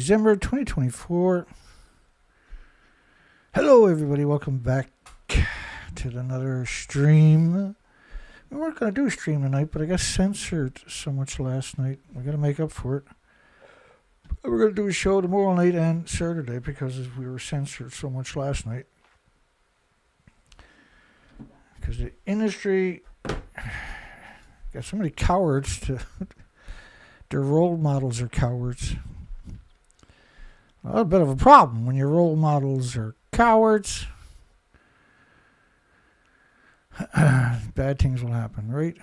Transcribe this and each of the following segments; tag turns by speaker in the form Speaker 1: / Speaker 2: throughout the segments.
Speaker 1: December 2024. Hello, everybody. Welcome back to another stream. We weren't going to do a stream tonight, but I got censored so much last night. We got to make up for it. We're going to do a show tomorrow night and Saturday because we were censored so much last night. Because the industry got so many cowards to... Their role models are cowards. Well, a bit of a problem when your role models are cowards. Bad things will happen, right?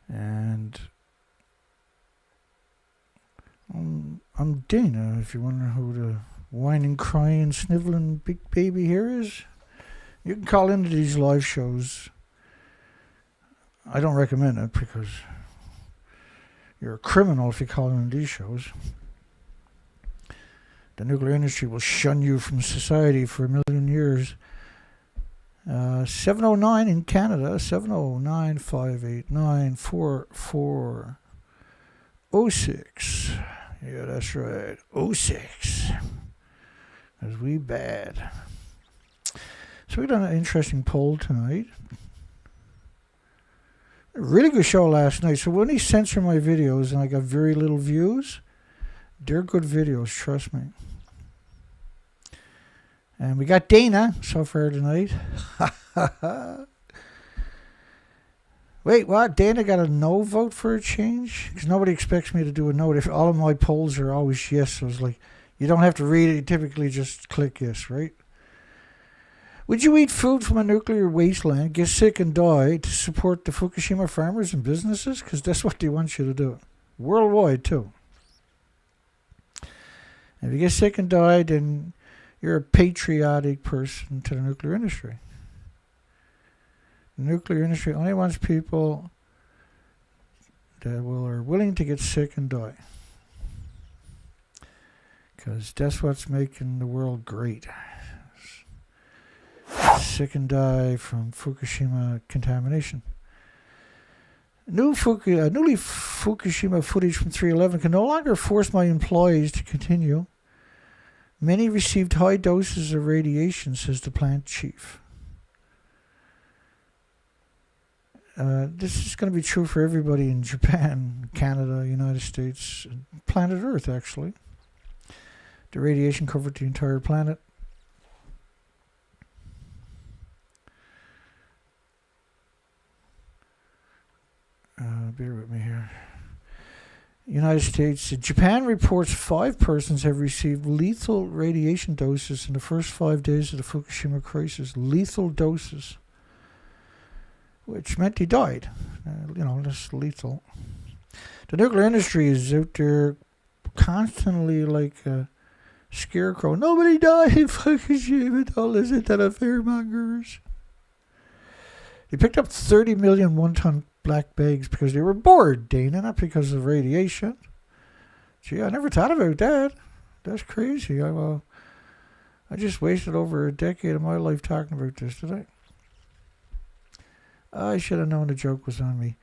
Speaker 1: And I'm Dana, if you wonder who the whining, crying, sniveling big baby here is. You can call into these live shows. I don't recommend it because you're a criminal if you call in these shows. The nuclear industry will shun you from society for a million years. 709 in Canada, 709-589-4406. Yeah, that's right. 06. Because we bad. So we've done an interesting poll tonight. A really good show last night. So when they censor my videos and I got very little views, they're good videos, trust me. And we got Dana so far tonight. Wait, what? Dana got a no vote for a change? Because nobody expects me to do a no. If all of my polls are always yes, so it's like, you don't have to read it. You typically just click yes, right? Would you eat food from a nuclear wasteland, get sick and die to support the Fukushima farmers and businesses? Because that's what they want you to do. Worldwide, too. If you get sick and die, then you're a patriotic person to the nuclear industry. The nuclear industry only wants people that are willing to get sick and die. Because that's what's making the world great. Sick and die from Fukushima contamination. Newly Fukushima footage from 311 can no longer force my employees to continue. Many received high doses of radiation, says the plant chief. This is going to be true for everybody in Japan, Canada, United States, planet Earth, actually. The radiation covered the entire planet. Bear with me here. United States. Japan reports 5 persons have received lethal radiation doses in the first 5 days of the Fukushima crisis. Lethal doses. Which meant they died. That's lethal. The nuclear industry is out there constantly like a scarecrow. Nobody died in Fukushima. Don't listen to the fearmongers. They picked up 30 million one-ton black bags because they were bored, Dana, not because of radiation. Gee, I never thought about that. That's crazy. I just wasted over a decade of my life talking about this today. I should have known the joke was on me.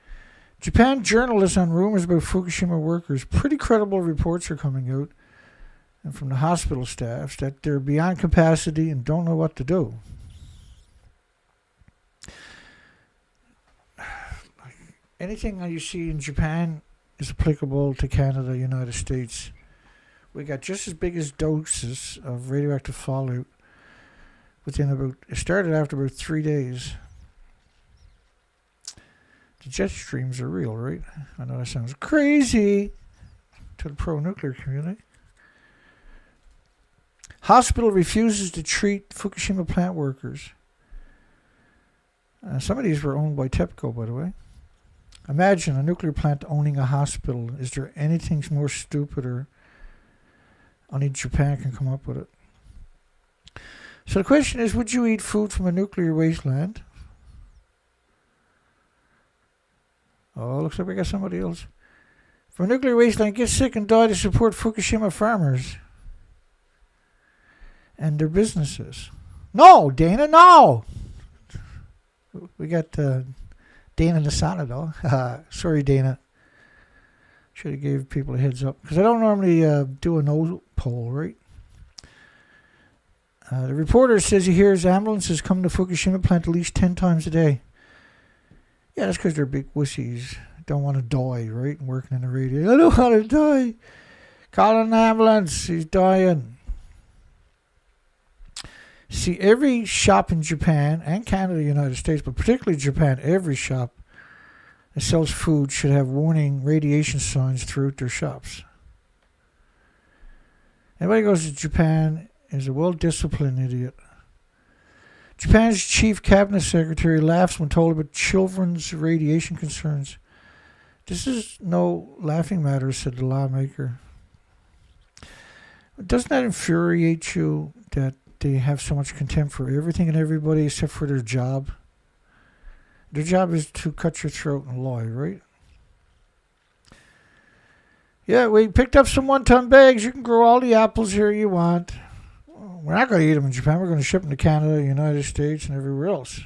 Speaker 1: Japan journalists on rumors about Fukushima workers. Pretty credible reports are coming out, and from the hospital staffs, that they're beyond capacity and don't know what to do. Anything that you see in Japan is applicable to Canada, United States. We got just as big as doses of radioactive fallout it started after about 3 days. The jet streams are real, right? I know that sounds crazy to the pro-nuclear community. Hospital refuses to treat Fukushima plant workers. Some of these were owned by TEPCO, by the way. Imagine a nuclear plant owning a hospital. Is there anything more stupid or only Japan can come up with it? So the question is, would you eat food from a nuclear wasteland? Oh, looks like we got somebody else. From a nuclear wasteland, get sick and die to support Fukushima farmers and their businesses. No, Dana, no! We got Dana Nasana, though. Sorry, Dana. Should have gave people a heads up. Because I don't normally do a no poll, right? The reporter says he hears ambulances come to Fukushima plant at least 10 times a day. Yeah, that's because they're big wussies. Don't want to die, right? Working in the radio. I don't want to die. Call an ambulance. He's dying. See, every shop in Japan and Canada, United States, but particularly Japan, every shop that sells food should have warning radiation signs throughout their shops. Anybody who goes to Japan is a well-disciplined idiot. Japan's chief cabinet secretary laughs when told about children's radiation concerns. This is no laughing matter, said the lawmaker. Doesn't that infuriate you that they have so much contempt for everything and everybody except for their job? Their job is to cut your throat and lie, right? Yeah, we picked up some one-ton bags. You can grow all the apples here you want. We're not going to eat them in Japan. We're going to ship them to Canada, United States, and everywhere else.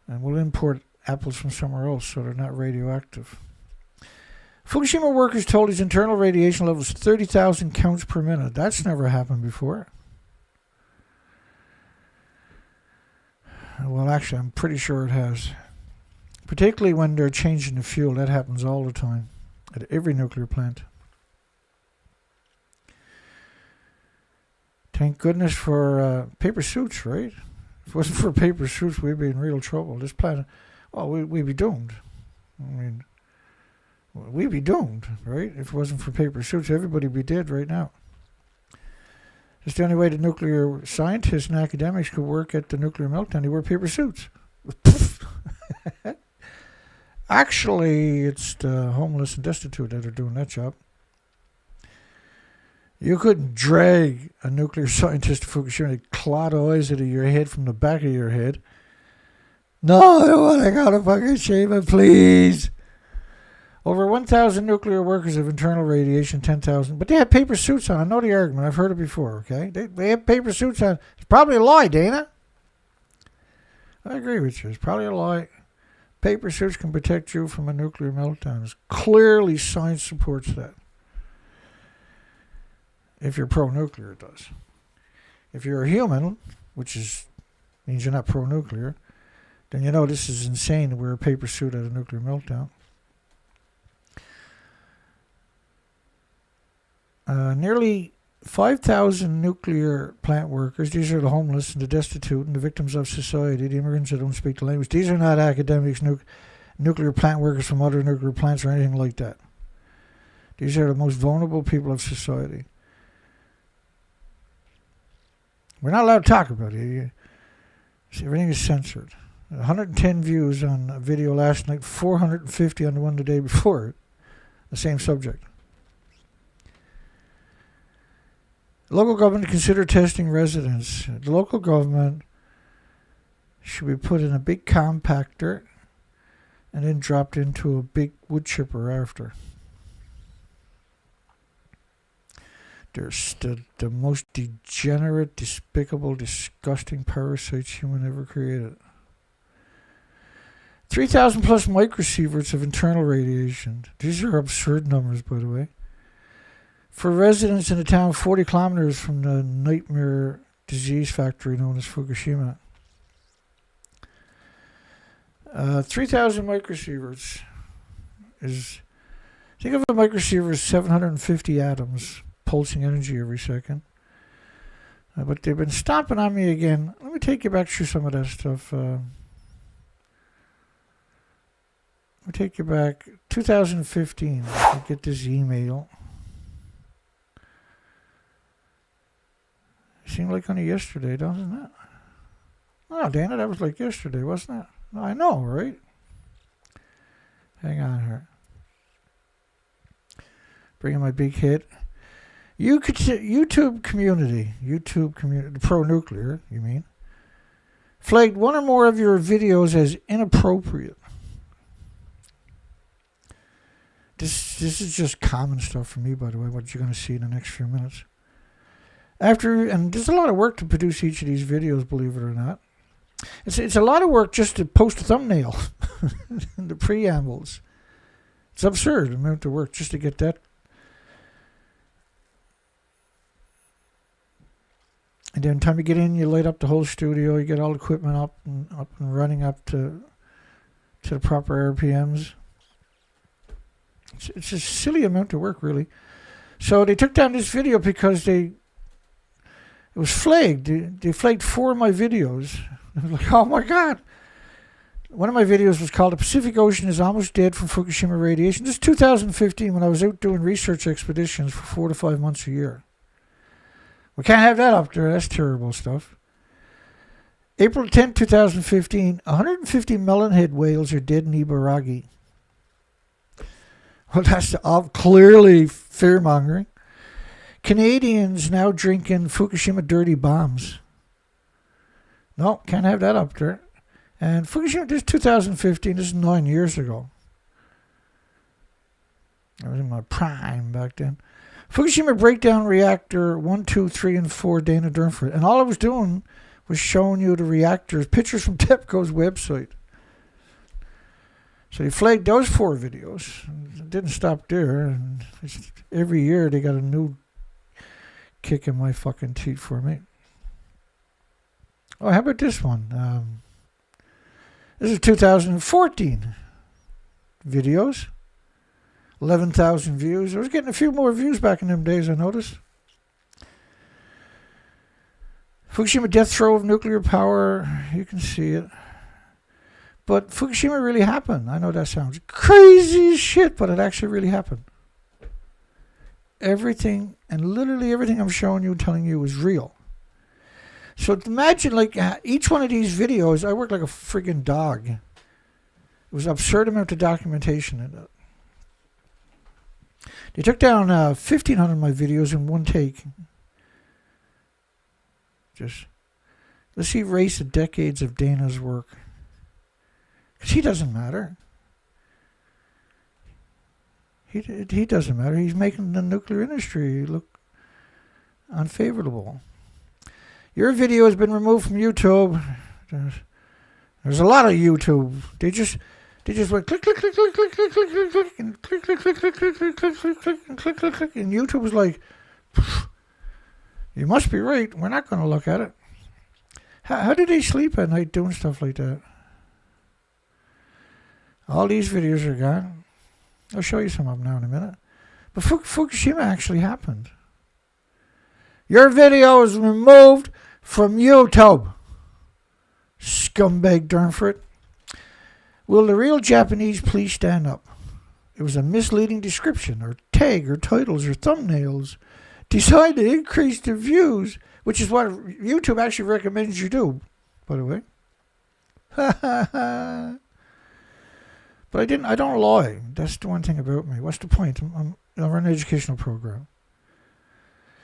Speaker 1: And we'll import apples from somewhere else so they're not radioactive. Fukushima workers told his internal radiation level is 30,000 counts per minute. That's never happened before. Well, actually, I'm pretty sure it has. Particularly when they're changing the fuel. That happens all the time at every nuclear plant. Thank goodness for paper suits, right? If it wasn't for paper suits, we'd be in real trouble. This planet, well, we'd be doomed. I mean, we'd be doomed, right? If it wasn't for paper suits, everybody would be dead right now. It's the only way the nuclear scientists and academics could work at the nuclear meltdown. They wear paper suits. Actually, it's the homeless and destitute that are doing that job. You couldn't drag a nuclear scientist to Fukushima and clot eyes out of your head from the back of your head. No, I don't want to go to Fukushima, please. Over 1,000 nuclear workers have internal radiation, 10,000. But they have paper suits on. I know the argument. I've heard it before, okay? They have paper suits on. It's probably a lie, Dana. I agree with you. It's probably a lie. Paper suits can protect you from a nuclear meltdown. It's clearly science supports that. If you're pro-nuclear, it does. If you're a human, which means you're not pro-nuclear, then you know this is insane to wear a paper suit at a nuclear meltdown. Nearly 5,000 nuclear plant workers, these are the homeless and the destitute and the victims of society, the immigrants that don't speak the language. These are not academics, nuclear plant workers from other nuclear plants or anything like that. These are the most vulnerable people of society. We're not allowed to talk about it. Everything is censored. 110 views on a video last night, 450 on the one the day before it. The same subject. Local government to consider testing residents. The local government should be put in a big compactor and then dropped into a big wood chipper after. They're the most degenerate, despicable, disgusting parasites human ever created. 3,000 plus microsieverts of internal radiation. These are absurd numbers, by the way. For residents in a town 40 kilometers from the nightmare disease factory known as Fukushima. 3,000 microsieverts is... Think of a microsiever as 750 atoms pulsing energy every second. But they've been stomping on me again. Let me take you back through some of that stuff. Let me take you back. 2015. I get this email. Seemed like only yesterday, doesn't it? Oh, Dana, that was like yesterday, wasn't it? No, I know, right? Hang on here. Bringing my big hit. YouTube community, the pro-nuclear, you mean, flagged one or more of your videos as inappropriate. This is just common stuff for me, by the way, what you're going to see in the next few minutes. And there's a lot of work to produce each of these videos, believe it or not. It's a lot of work just to post a thumbnail, the preambles. It's absurd the amount of work just to get that. And then time you get in, you light up the whole studio, you get all the equipment up and running up to the proper RPMs. It's a silly amount of work, really. So they took down this video because it was flagged. They flagged 4 of my videos. I was like, oh my God. One of my videos was called "The Pacific Ocean is Almost Dead from Fukushima Radiation." This is 2015 when I was out doing research expeditions for 4 to 5 months a year. We can't have that up there. That's terrible stuff. April 10, 2015, 150 melonhead whales are dead in Ibaraki. Well, that's clearly fear-mongering. Canadians now drinking Fukushima dirty bombs. No, can't have that up there. And Fukushima, this is 2015, this is 9 years ago. I was in my prime back then. Fukushima breakdown reactor 1, 2, 3, and 4, Dana Durnford. And all I was doing was showing you the reactors, pictures from TEPCO's website. So he flagged those 4 videos. It didn't stop there. And every year they got a new kick in my fucking teeth for me. Oh, how about this one? This is 2014 videos. 11,000 views. I was getting a few more views back in them days, I noticed. Fukushima death throw of nuclear power. You can see it. But Fukushima really happened. I know that sounds crazy as shit, but it actually really happened. Everything, and literally everything I'm showing you and telling you is real. So imagine, like, each one of these videos, I worked like a friggin' dog. It was an absurd amount of documentation in it. They took down 1,500 of my videos in one take. Let's erase the decades of Dana's work. Because he doesn't matter. He doesn't matter. He's making the nuclear industry look unfavorable. Your video has been removed from YouTube. There's a lot of YouTube. They just went click, click, click, click, click, click, click, click, click, and click, click, click, click, click, click, click, click, click, and click, click, click, and YouTube was like, you must be right. We're not going to look at it. How did they sleep at night doing stuff like that? All these videos are gone. I'll show you some of them now in a minute. But Fukushima actually happened. Your video is removed from YouTube. Scumbag Durnford. Will the real Japanese please stand up? It was a misleading description or tag or titles or thumbnails. Decide to increase the views, which is what YouTube actually recommends you do, by the way. But I don't lie. That's the one thing about me. What's the point? I run an educational program.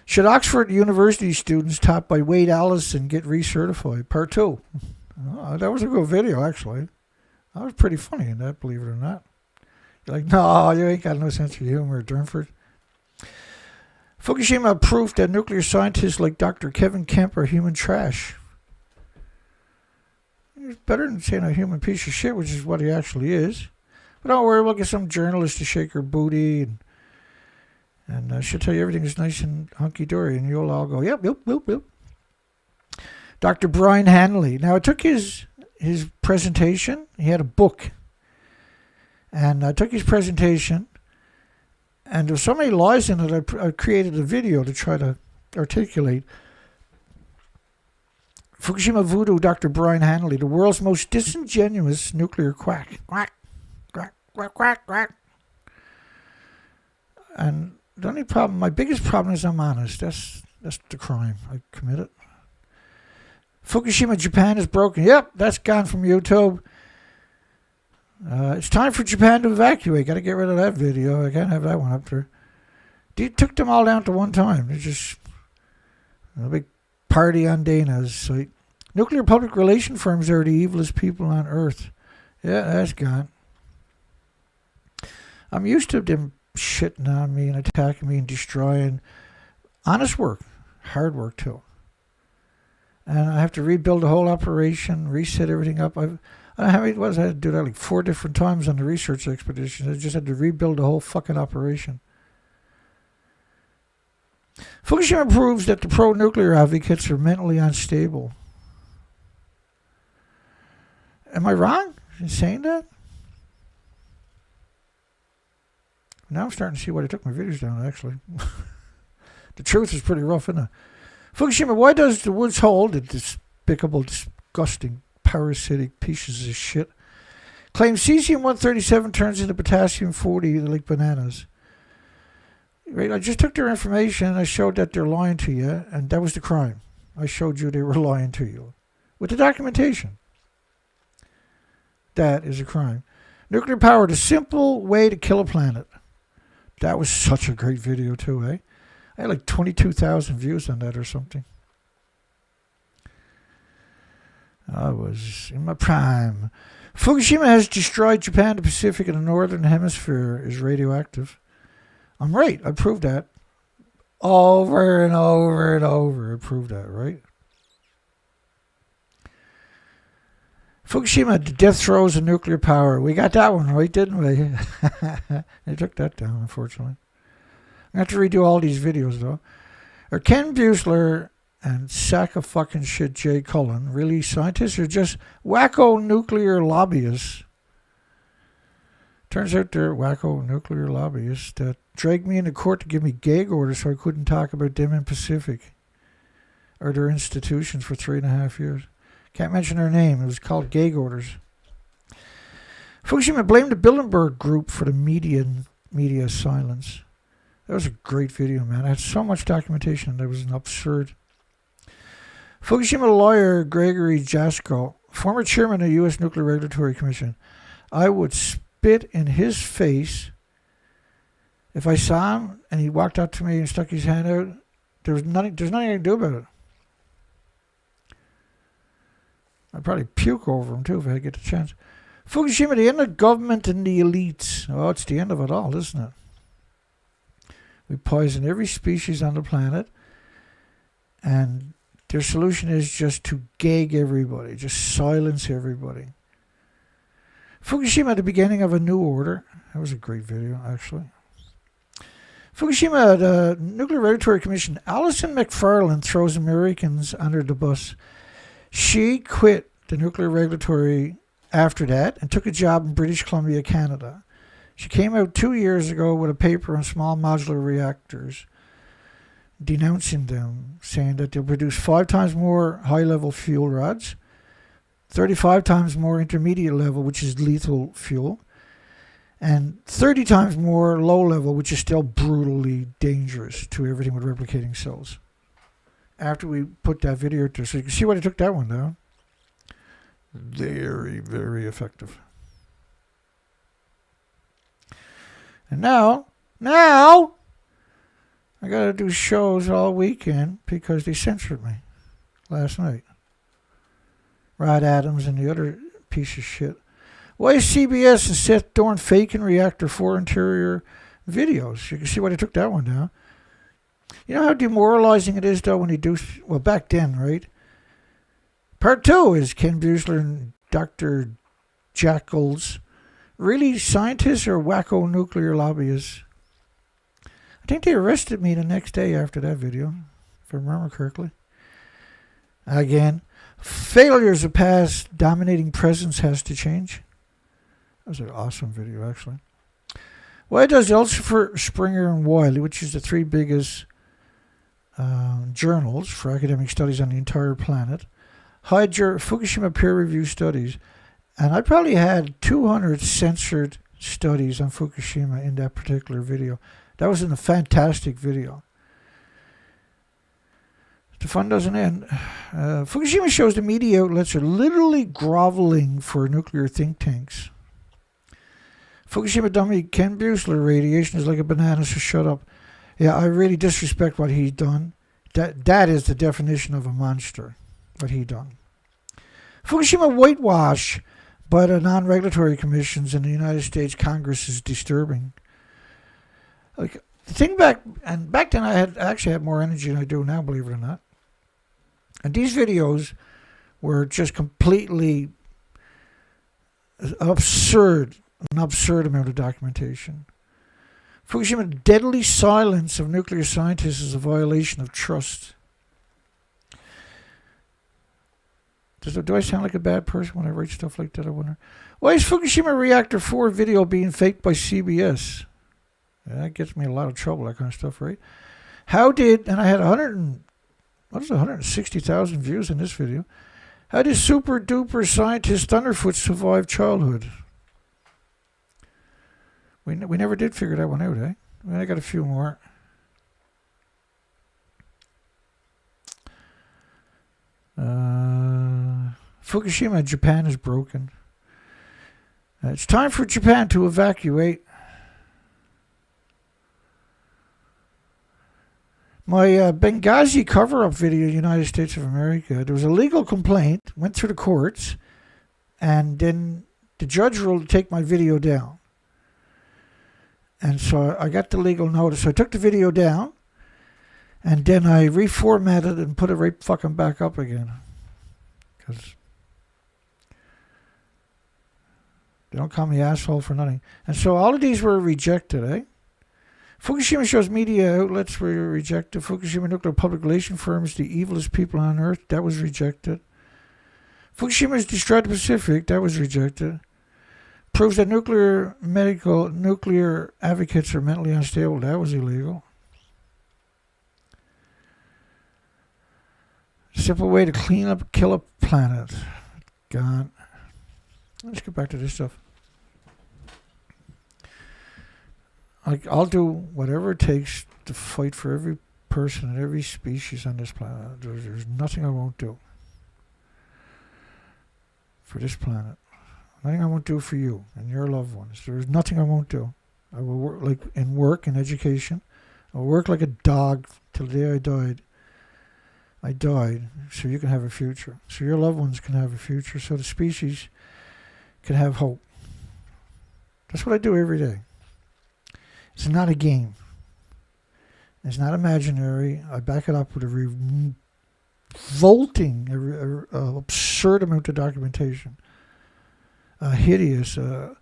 Speaker 1: Should Oxford University students taught by Wade Allison get recertified? Part 2. Oh, that was a good video, actually. That was pretty funny in that, believe it or not. You're like, no, you ain't got no sense of humor, Durnford. Fukushima proof that nuclear scientists like Dr. Kevin Kemp are human trash. It's better than saying a human piece of shit, which is what he actually is. But don't worry, we'll get some journalist to shake her booty and she'll tell you everything is nice and hunky-dory, and you'll all go, yep. Dr. Brian Hanley. Now, I took his presentation. He had a book. And I took his presentation, and there were so many lies in it, I created a video to try to articulate. Fukushima Voodoo, Dr. Brian Hanley, the world's most disingenuous nuclear quack. Quack, quack, quack, quack, quack. And the only problem, my biggest problem is I'm honest. That's the crime I committed. Fukushima, Japan is broken. Yep, that's gone from YouTube. It's time for Japan to evacuate. Got to get rid of that video. I can't have that one up there. They took them all down to one time. It's just a big party on Dana's site. Nuclear public relation firms are the evilest people on earth. Yeah, that's gone. I'm used to them shitting on me and attacking me and destroying. Honest work. Hard work, too. And I have to rebuild the whole operation, reset everything up. I don't know how many it was. I had to do that like 4 different times on the research expedition. I just had to rebuild the whole fucking operation. Fukushima proves that the pro-nuclear advocates are mentally unstable. Am I wrong in saying that? Now I'm starting to see why they took my videos down, actually. The truth is pretty rough, isn't it? Fukushima, why does the woods hold, the despicable, disgusting, parasitic pieces of shit, claim cesium-137 turns into potassium-40 like bananas? Right, I just took their information and I showed that they're lying to you, and that was the crime. I showed you they were lying to you. With the documentation. That is a crime. Nuclear power, the simple way to kill a planet. That was such a great video too, eh? I had like 22,000 views on that or something. I was in my prime. Fukushima has destroyed Japan, the Pacific, and the Northern Hemisphere is radioactive. I'm right. I proved that. Over and over and over. I proved that, right? Fukushima, the death throes of nuclear power. We got that one right, didn't we? They took that down, unfortunately. I have to redo all these videos, though. Are Ken Buechler and sack of fucking shit Jay Cullen really scientists or just wacko nuclear lobbyists? Turns out they're wacko nuclear lobbyists that dragged me into court to give me gag orders so I couldn't talk about them in Pacific or their institutions for 3.5 years. Can't mention their name. It was called gag orders. Fukushima blamed the Bilderberg Group for the media silence. That was a great video, man. I had so much documentation that was absurd. Fukushima lawyer Gregory Jasko, former chairman of the U.S. Nuclear Regulatory Commission. I would spit in his face if I saw him and he walked up to me and stuck his hand out. There's nothing I can do about it. I'd probably puke over him too if I get the chance. Fukushima, the end of government and the elites. Oh, it's the end of it all, isn't it? We poison every species on the planet, and their solution is just to gag everybody, just silence everybody. Fukushima, the beginning of a new order. That was a great video, actually. Fukushima, the Nuclear Regulatory Commission. Alison McFarland throws Americans under the bus. She quit the nuclear regulatory after that and took a job in British Columbia, Canada. She came out 2 years ago with a paper on small modular reactors, denouncing them, saying that they'll produce 5 times more high-level fuel rods, 35 times more intermediate level, which is lethal fuel, and 30 times more low-level, which is still brutally dangerous to everything with replicating cells. After we put that video out there, so you can see why I took that one down. Very, very effective. And now, I got to do shows all weekend because they censored me last night. Rod Adams and the other piece of shit. Why is CBS and Seth Dorn faking Reactor 4 interior videos? You can see why they took that one down. You know how demoralizing it is, though, when you do... Well, back then, right? Part 2 is Ken Buechler and Dr. Jackals. Really scientists or wacko nuclear lobbyists? I think they arrested me the next day after that video, if I remember correctly. Again, failures of past, dominating presence has to change. That was an awesome video, actually. Why does Elsevier, Springer, and Wiley, which is the 3 biggest journals for academic studies on the entire planet, hide your Fukushima peer-reviewed studies? And I probably had 200 censored studies on Fukushima in that particular video. That was in a fantastic video. The fun doesn't end. Fukushima shows the media outlets are literally groveling for nuclear think tanks. Fukushima dummy Ken Buechler, radiation is like a banana, so shut up. Yeah, I really disrespect what he's done. That is the definition of a monster, what he done. Fukushima whitewash by the non-regulatory commissions in the United States Congress is disturbing. Like, the thing back then I actually had more energy than I do now, believe it or not. And these videos were just completely An absurd amount of documentation. Fukushima, deadly silence of nuclear scientists is a violation of trust. Do I sound like a bad person when I write stuff like that? I wonder. Why is Fukushima Reactor 4 video being faked by CBS? Yeah, that gets me in a lot of trouble, that kind of stuff, right? And I had 160,000 views in this video. How did super duper scientist Thunderfoot survive childhood? We never did figure that one out, eh? I got a few more. Fukushima, Japan is broken. It's time for Japan to evacuate. My Benghazi cover-up video, United States of America, there was a legal complaint, went through the courts, and then the judge ruled to take my video down. And so I got the legal notice. So I took the video down, and then I reformatted it and put it right fucking back up again. Because they don't call me asshole for nothing. And so all of these were rejected, eh? Fukushima shows media outlets were rejected. Fukushima nuclear public relation firms, the evilest people on earth, that was rejected. Fukushima's destroyed the Pacific, that was rejected. Proves that nuclear advocates are mentally unstable, that was illegal. Simple way to kill a planet. God. Let's get back to this stuff. I'll do whatever it takes to fight for every person and every species on this planet. There's nothing I won't do for this planet. Nothing I won't do for you and your loved ones. There's nothing I won't do. I will work in education. I'll work like a dog till the day I died. I died so you can have a future. So your loved ones can have a future. So the species can have hope. That's what I do every day. It's not a game. It's not imaginary. I back it up with a revolting, absurd amount of documentation. Hideous, an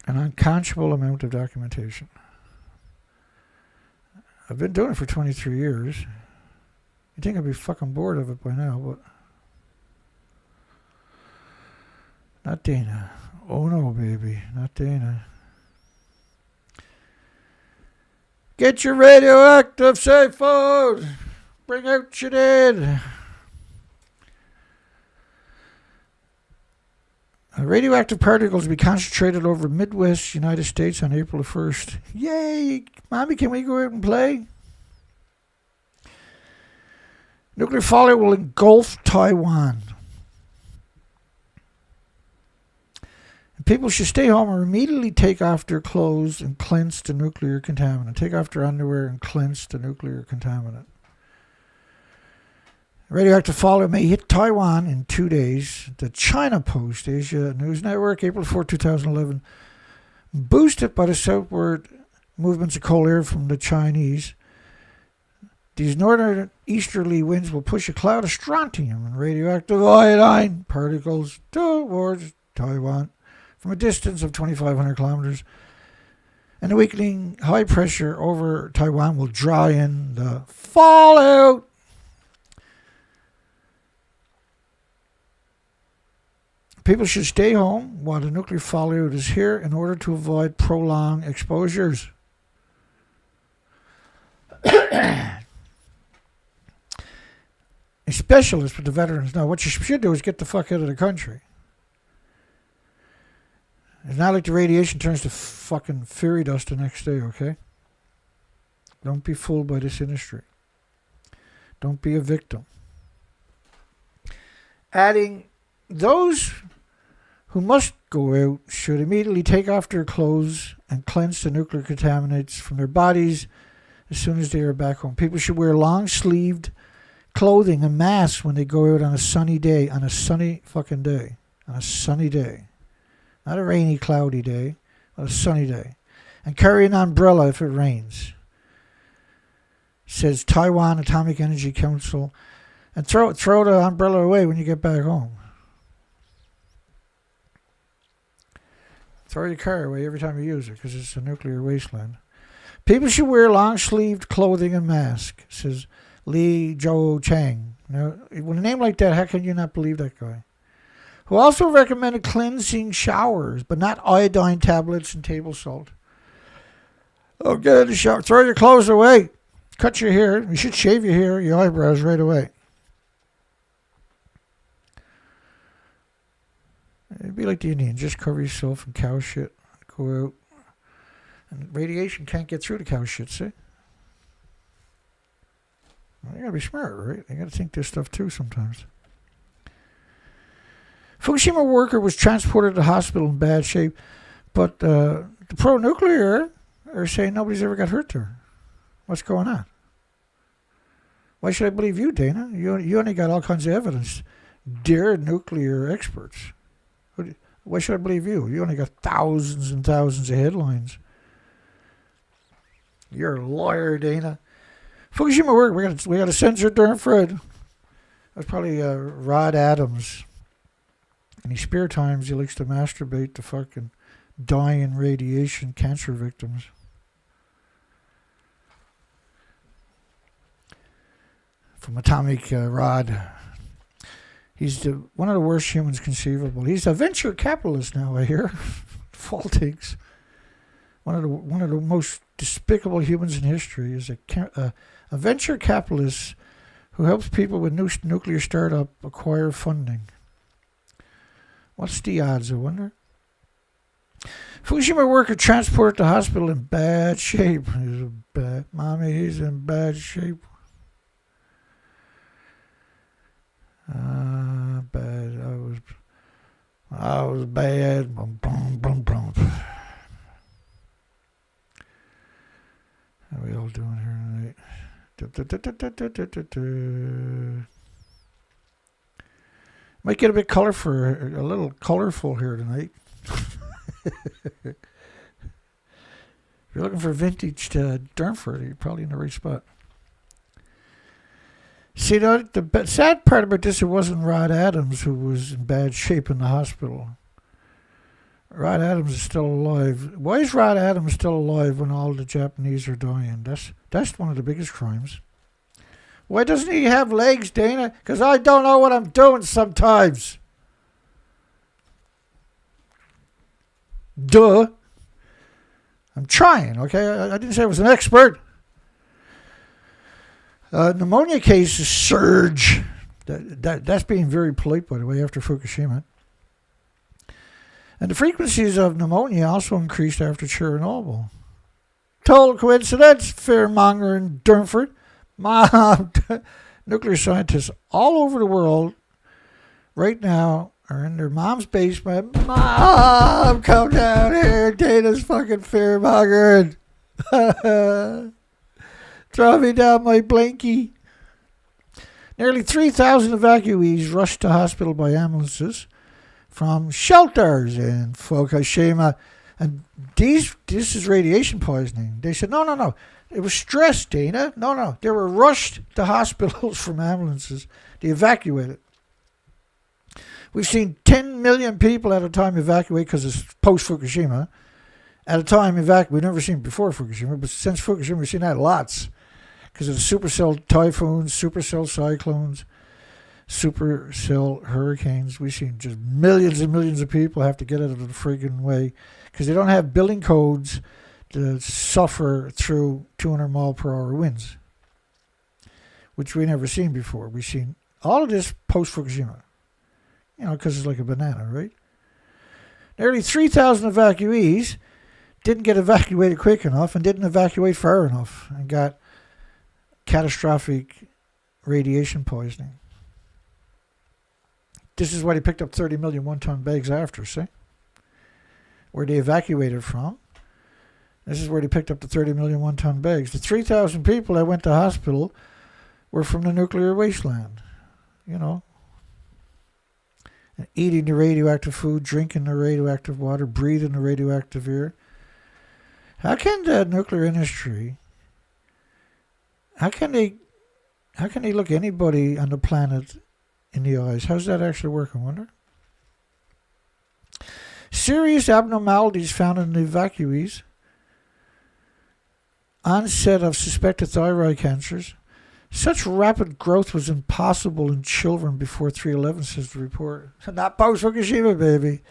Speaker 1: unconscionable amount of documentation. I've been doing it for 23 years. You'd think I'd be fucking bored of it by now, but not Dana. Oh no, baby, not Dana. Get your radioactive safe food. Bring out your dead. Radioactive particles will be concentrated over Midwest United States on April 1st. Yay! Mommy, can we go out and play? Nuclear fallout will engulf Taiwan. People should stay home or immediately take off their clothes and cleanse the nuclear contaminant. Take off their underwear and cleanse the nuclear contaminant. Radioactive fallout may hit Taiwan in 2 days. The China Post Asia News Network, April 4, 2011. Boosted by the southward movements of cold air from the Chinese, these northern easterly winds will push a cloud of strontium and radioactive iodine particles towards Taiwan from a distance of 2,500 kilometers. And the weakening high pressure over Taiwan will draw in the fallout. People should stay home while the nuclear fallout is here in order to avoid prolonged exposures. A specialist with the veterans know what you should do is get the fuck out of the country. It's not like the radiation turns to fucking fairy dust the next day, okay? Don't be fooled by this industry. Don't be a victim. Adding, those who must go out should immediately take off their clothes and cleanse the nuclear contaminants from their bodies as soon as they are back home. People should wear long-sleeved clothing and masks when they go out on a sunny day, on a sunny fucking day, on a sunny day. Not a rainy, cloudy day, but a sunny day. And carry an umbrella if it rains. Says Taiwan Atomic Energy Council. And throw the umbrella away when you get back home. Throw your car away every time you use it because it's a nuclear wasteland. People should wear long-sleeved clothing and masks, says Li Zhou Chang. Now, with a name like that, how can you not believe that guy? Who also recommended cleansing showers, but not iodine tablets and table salt. Oh, get in the shower. Throw your clothes away. Cut your hair. You should shave your hair, your eyebrows right away. It'd be like the Indians. Just cover yourself in cow shit. Go out. And radiation can't get through the cow shit, see? Well, you gotta be smart, right? You gotta think this stuff too sometimes. Fukushima worker was transported to the hospital in bad shape, but the pro-nuclear are saying nobody's ever got hurt there. What's going on? Why should I believe you, Dana? You only got all kinds of evidence. Dear nuclear experts. Why should I believe you? You only got thousands and thousands of headlines. You're a lawyer, Dana. Fukushima work. We got to censor Durnford. That's probably Rod Adams. In his spare times, he likes to masturbate to fucking dying radiation cancer victims. From Atomic Rod. He's one of the worst humans conceivable. He's a venture capitalist now, I hear. Faultings. One of the most despicable humans in history is a venture capitalist who helps people with nuclear startup acquire funding. What's the odds, I wonder? Fukushima worker transported to hospital in bad shape. He's in bad shape. Bad. I was bad. Bum, bum, bum, bum. How are we all doing here tonight? Might get a bit a little colorful here tonight. If you're looking for vintage Durnford, you're probably in the right spot. See, the sad part about this, it wasn't Rod Adams who was in bad shape in the hospital. Rod Adams is still alive. Why is Rod Adams still alive when all the Japanese are dying? That's one of the biggest crimes. Why doesn't he have legs, Dana? Because I don't know what I'm doing sometimes. Duh. I'm trying, okay? I didn't say I was an expert. Pneumonia cases surge. That's being very polite, by the way, after Fukushima. And the frequencies of pneumonia also increased after Chernobyl. Total coincidence, fearmonger in Durnford. Mom, nuclear scientists all over the world right now are in their mom's basement. Mom, come down here. Dana's fucking fearmongering. Throw me down my blankie. Nearly 3,000 evacuees rushed to hospital by ambulances from shelters in Fukushima. And this is radiation poisoning. They said, no. It was stress, Dana. No. They were rushed to hospitals from ambulances. They evacuated. We've seen 10 million people at a time evacuate because it's post-Fukushima. At a time we've never seen before Fukushima, but since Fukushima, we've seen that lots. Because of the supercell typhoons, supercell cyclones, supercell hurricanes. We've seen just millions and millions of people have to get out of the friggin' way because they don't have building codes to suffer through 200 mile per hour winds, which we never seen before. We've seen all of this post-Fukushima, because it's like a banana, right? Nearly 3,000 evacuees didn't get evacuated quick enough and didn't evacuate far enough and got catastrophic radiation poisoning. This is why they picked up 30 million one-ton bags after, see? Where they evacuated from. This is where they picked up the 30 million one-ton bags. The 3,000 people that went to hospital were from the nuclear wasteland, And eating the radioactive food, drinking the radioactive water, breathing the radioactive air. How can the nuclear industry, how can they look anybody on the planet in the eyes? How's that actually work, I wonder? Serious abnormalities found in the evacuees. Onset of suspected thyroid cancers. Such rapid growth was impossible in children before 3/11, says the report. Not post-Fukushima, baby.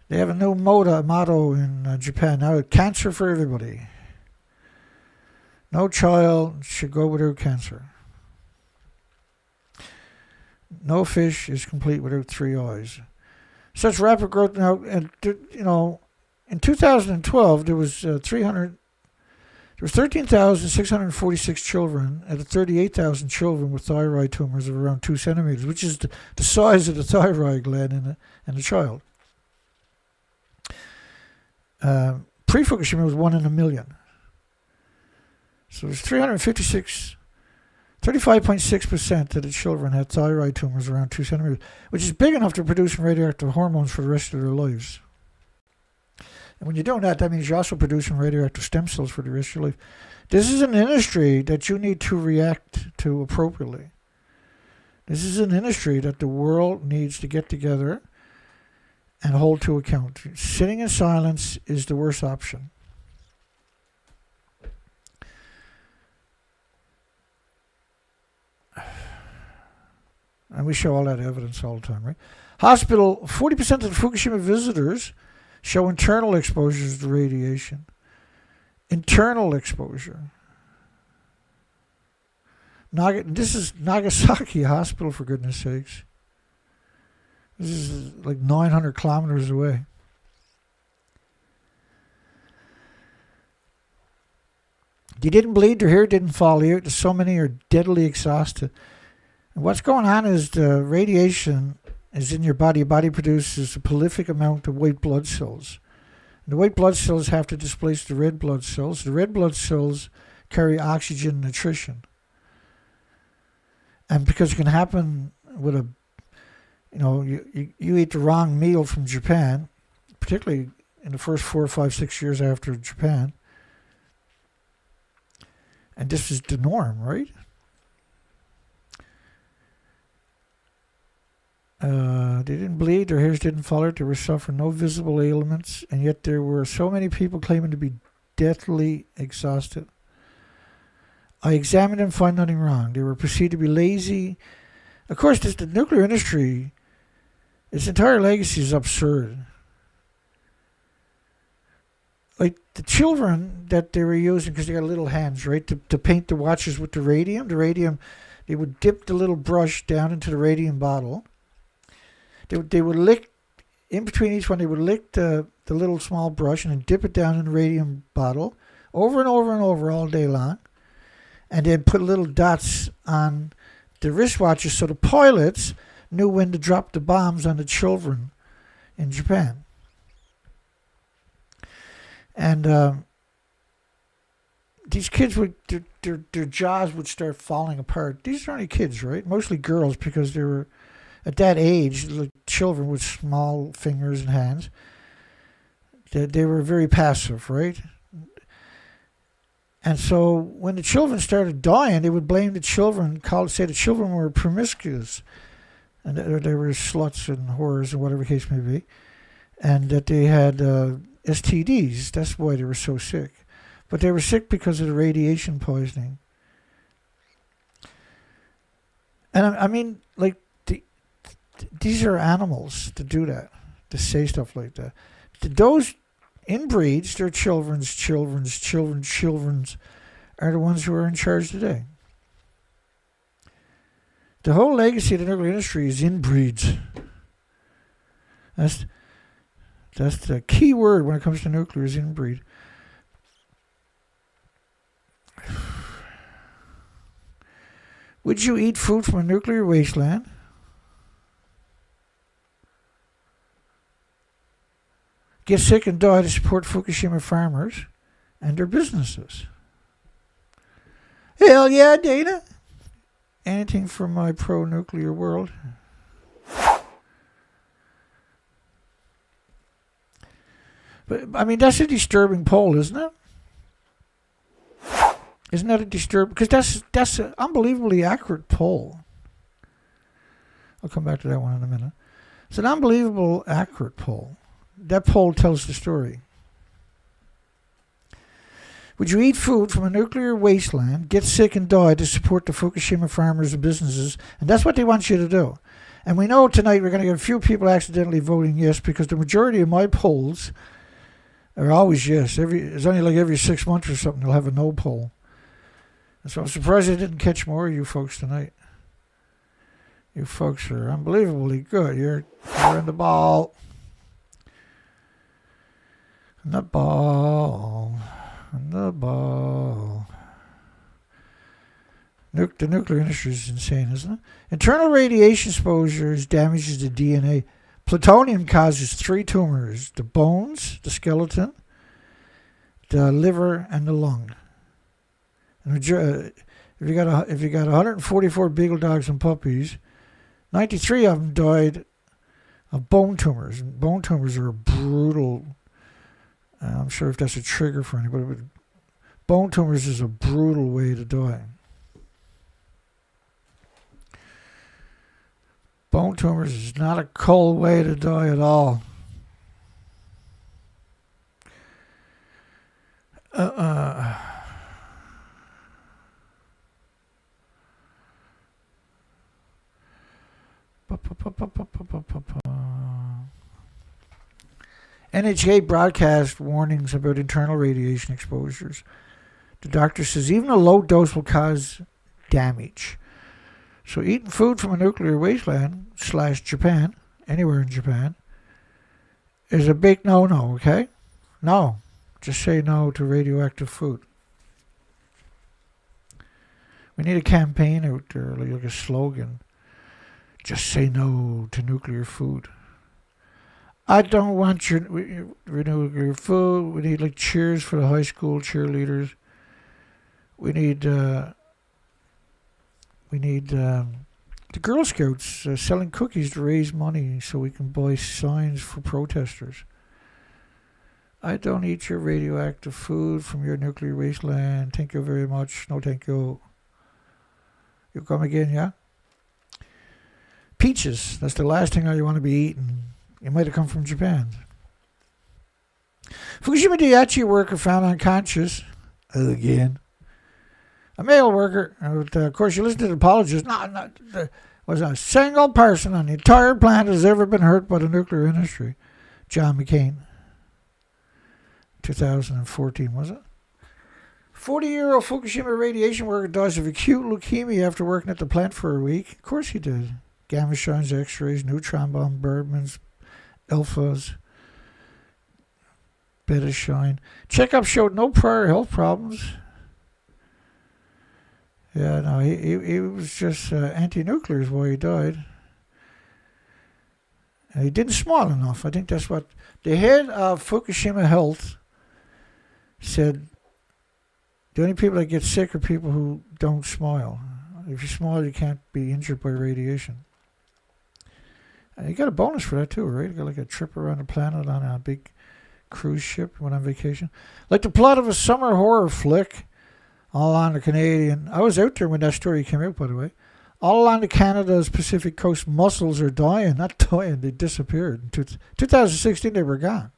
Speaker 1: They have a new motto in Japan now: cancer for everybody. No child should go without cancer. No fish is complete without 3 eyes. Such rapid growth now, and in 2012 there was 13,646 children out of 38,000 children with thyroid tumors of around 2 centimeters, which is the size of the thyroid gland in a child. Pre-Fukushima was 1 in a million. So there's 35.6% of the children had thyroid tumors around 2 centimeters, which is big enough to produce radioactive hormones for the rest of their lives. And when you're doing that, that means you're also producing radioactive stem cells for the rest of your life. This is an industry that you need to react to appropriately. This is an industry that the world needs to get together and hold to account. Sitting in silence is the worst option. And we show all that evidence all the time, right? Hospital, 40% of the Fukushima visitors show internal exposures to radiation. Internal exposure. This is Nagasaki Hospital, for goodness sakes. This is like 900 kilometers away. They didn't bleed, their hair didn't fall out. So many are deadly exhausted. And what's going on is the radiation is in your body. Your body produces a prolific amount of white blood cells. And the white blood cells have to displace the red blood cells. The red blood cells carry oxygen and nutrition. And because it can happen with you eat the wrong meal from Japan, particularly in the first 4, 5, 6 years after Japan. And this is the norm, right? They didn't bleed, their hairs didn't fall out, they were suffering no visible ailments, and yet there were so many people claiming to be deathly exhausted. I examined and found nothing wrong. They were perceived to be lazy. Of course, the nuclear industry, its entire legacy is absurd. Like the children that they were using, because they got little hands, right, to paint the watches with the radium, they would dip the little brush down into the radium bottle. They would lick, in between each one, they would lick the little small brush and then dip it down in the radium bottle over and over and over all day long. And then put little dots on the wristwatches so the pilots knew when to drop the bombs on the children in Japan. And these kids would, their jaws would start falling apart. These are only kids, right? Mostly girls, because they were, at that age, like children with small fingers and hands, they were very passive, right? And so when the children started dying, they would blame the children, say the children were promiscuous, and they were sluts and whores, or whatever the case may be, and that they had STDs. That's why they were so sick. But they were sick because of the radiation poisoning. And I mean, like, these are animals to do that, to say stuff like that. Those inbreeds, their children's are the ones who are in charge today. The whole legacy of the nuclear industry is inbreeds. That's the key word when it comes to nuclear, is inbreed. Would you eat food from a nuclear wasteland? Get sick and die to support Fukushima farmers and their businesses? Hell yeah, Dana. Anything for my pro-nuclear world. But, I mean, that's a disturbing poll, isn't it? Isn't that a disturbing? Because that's an unbelievably accurate poll. I'll come back to that one in a minute. It's an unbelievable accurate poll. That poll tells the story. Would you eat food from a nuclear wasteland, get sick and die to support the Fukushima farmers and businesses? And that's what they want you to do. And we know tonight we're going to get a few people accidentally voting yes, because the majority of my polls are always yes. It's only like every 6 months or something they'll have a no poll. And so I'm surprised I didn't catch more of you folks tonight. You folks are unbelievably good. You're in the ball. In the ball. In the ball. The nuclear industry is insane, isn't it? Internal radiation exposure damages the DNA. Plutonium causes 3 tumors: the bones, the skeleton, the liver, and the lung. And if you got 144 beagle dogs and puppies, 93 of them died of bone tumors. And bone tumors are brutal. I'm sure if that's a trigger for anybody, but bone tumors is a brutal way to die. Bone tumors is not a cool way to die at all. NHK broadcast warnings about internal radiation exposures. The doctor says even a low dose will cause damage. So eating food from a nuclear wasteland / Japan, anywhere in Japan, is a big no-no, okay? No. Just say no to radioactive food. We need a campaign out there, like a slogan. Just say no to nuclear food. I don't want your nuclear food. We need like cheers for the high school cheerleaders. We need the Girl Scouts selling cookies to raise money so we can buy signs for protesters. I don't eat your radioactive food from your nuclear wasteland. Thank you very much. No, thank you. You come again, yeah? Peaches. That's the last thing you want to be eating. It might have come from Japan. Fukushima Daiichi worker found unconscious again. A male worker. Of course, you listen to the apologists. Was a single person on the entire planet has ever been hurt by the nuclear industry. John McCain. 2014, was it? 40-year-old Fukushima radiation worker dies of acute leukemia after working at the plant for a week. Of course he did. Gamma shines, X-rays, neutron bombardments, alphas, beta shine. Checkup showed no prior health problems. Yeah, no, he was just anti-nuclear is why he died. And he didn't smile enough. I think that's what the head of Fukushima Health said. The only people that get sick are people who don't smile. If you smile, you can't be injured by radiation. And you got a bonus for that too, right? You got like a trip around the planet on a big cruise ship when on vacation. Like the plot of a summer horror flick. All along the Canadian. I was out there when that story came out, by the way. All along the Canada's Pacific coast, mussels are dying. Not dying, they disappeared. In 2016, they were gone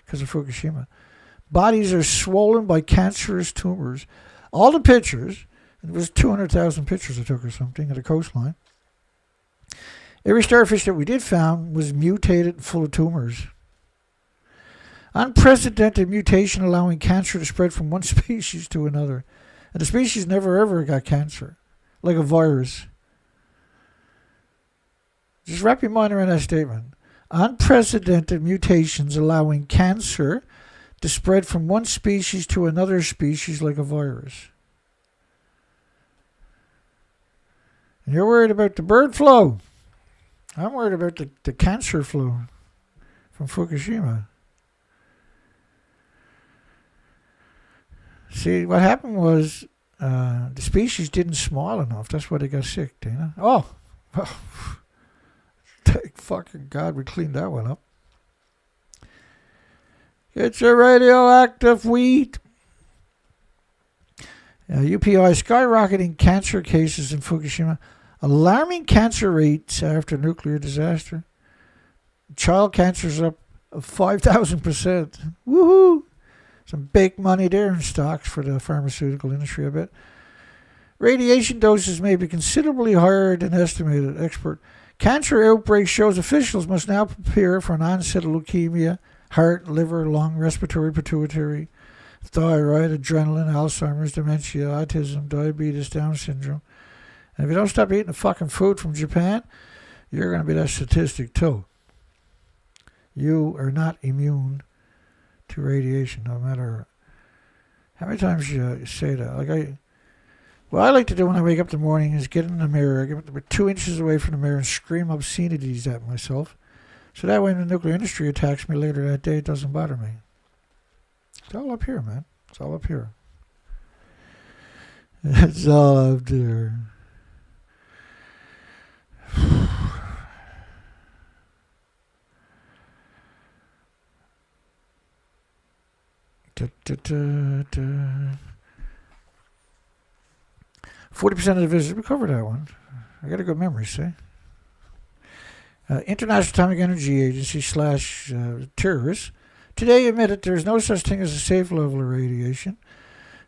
Speaker 1: because of Fukushima. Bodies are swollen by cancerous tumors. All the pictures, it was 200,000 pictures I took or something of the coastline. Every starfish that we did found was mutated and full of tumors. Unprecedented mutation allowing cancer to spread from one species to another. And the species never ever got cancer, like a virus. Just wrap your mind around that statement. Unprecedented mutations allowing cancer to spread from one species to another species like a virus. And you're worried about the bird flu. I'm worried about the cancer flu from Fukushima. See, what happened was the species didn't smile enough. That's why they got sick, Dana. Oh, thank fucking God we cleaned that one up. It's a radioactive weed. UPI skyrocketing cancer cases in Fukushima. Alarming cancer rates after nuclear disaster. Child cancer's up of 5,000%. Woohoo! Some big money there in stocks for the pharmaceutical industry, I bet. Radiation doses may be considerably higher than estimated. Expert. Cancer outbreak shows officials must now prepare for an onset of leukemia, heart, liver, lung, respiratory, pituitary, thyroid, adrenaline, Alzheimer's, dementia, autism, diabetes, Down syndrome. And if you don't stop eating the fucking food from Japan, you're going to be that statistic too. You are not immune to radiation, no matter how many times you say that. What I like to do when I wake up in the morning is get in the mirror, get about 2 inches away from the mirror and scream obscenities at myself. So that way when the nuclear industry attacks me later that day, it doesn't bother me. It's all up here, man. It's all up here. It's all up there. Da, da, da, da. 40% of the visitors, we covered that one. I got a good memory, see? International Atomic Energy Agency / terrorists today admitted there is no such thing as a safe level of radiation,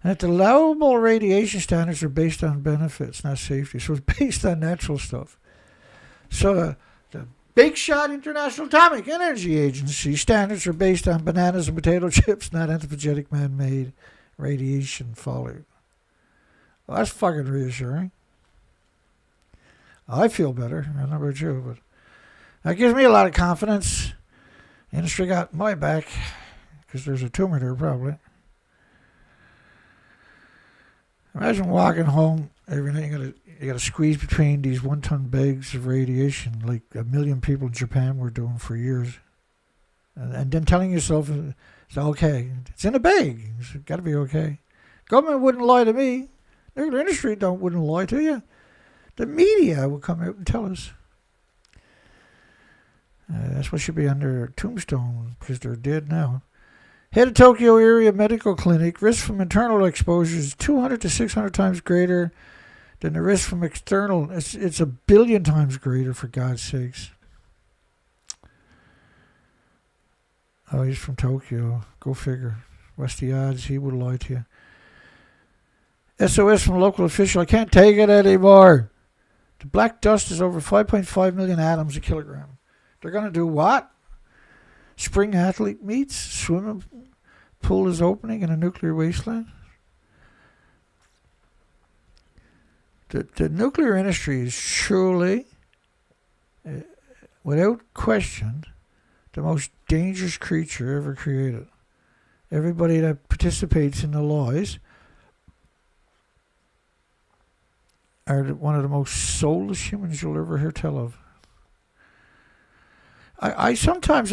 Speaker 1: and that the allowable radiation standards are based on benefits, not safety. So it's based on natural stuff. So the big shot International Atomic Energy Agency standards are based on bananas and potato chips, not anthropogenic man-made radiation folly. Well, that's fucking reassuring. I feel better. I don't know about you, but that gives me a lot of confidence. The industry got my back because there's a tumor there, probably. Imagine walking home every night. You got to squeeze between these 1-ton bags of radiation, like 1 million people in Japan were doing for years, and then telling yourself it's okay. It's in a bag. It's got to be okay. Government wouldn't lie to me. Nuclear industry wouldn't lie to you. The media will come out and tell us. That's what should be on their tombstone because they're dead now. Head of Tokyo Area Medical Clinic. Risk from internal exposure is 200 to 600 times greater than the risk from external. It's 1 billion times greater, for God's sakes. Oh, he's from Tokyo. Go figure. What's the odds he would lie to you? SOS from local official. I can't take it anymore. The black dust is over 5.5 million atoms a kilogram. They're going to do what? Spring athlete meets? Swimming pool is opening in a nuclear wasteland? The nuclear industry is surely, without question, the most dangerous creature ever created. Everybody that participates in the lies are one of the most soulless humans you'll ever hear tell of. I sometimes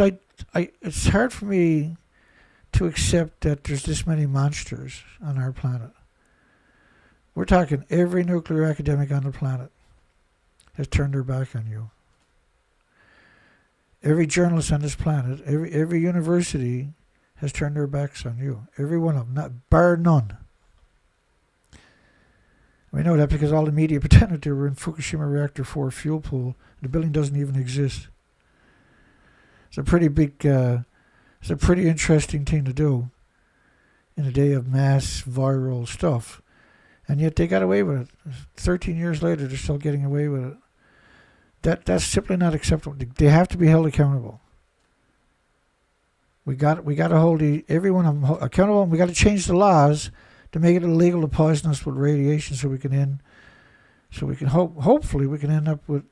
Speaker 1: it's hard for me to accept that there's this many monsters on our planet. We're talking every nuclear academic on the planet has turned their back on you. Every journalist on this planet, every university has turned their backs on you. Every one of them, not bar none. We know that because all the media pretended they were in Fukushima Reactor 4 fuel pool. The building doesn't even exist. It's a pretty interesting thing to do in a day of mass viral stuff. And yet they got away with it. 13 years later, they're still getting away with it. That's simply not acceptable. They have to be held accountable. We got to hold everyone accountable, and we got to change the laws to make it illegal to poison us with radiation, so we can hopefully we can end up with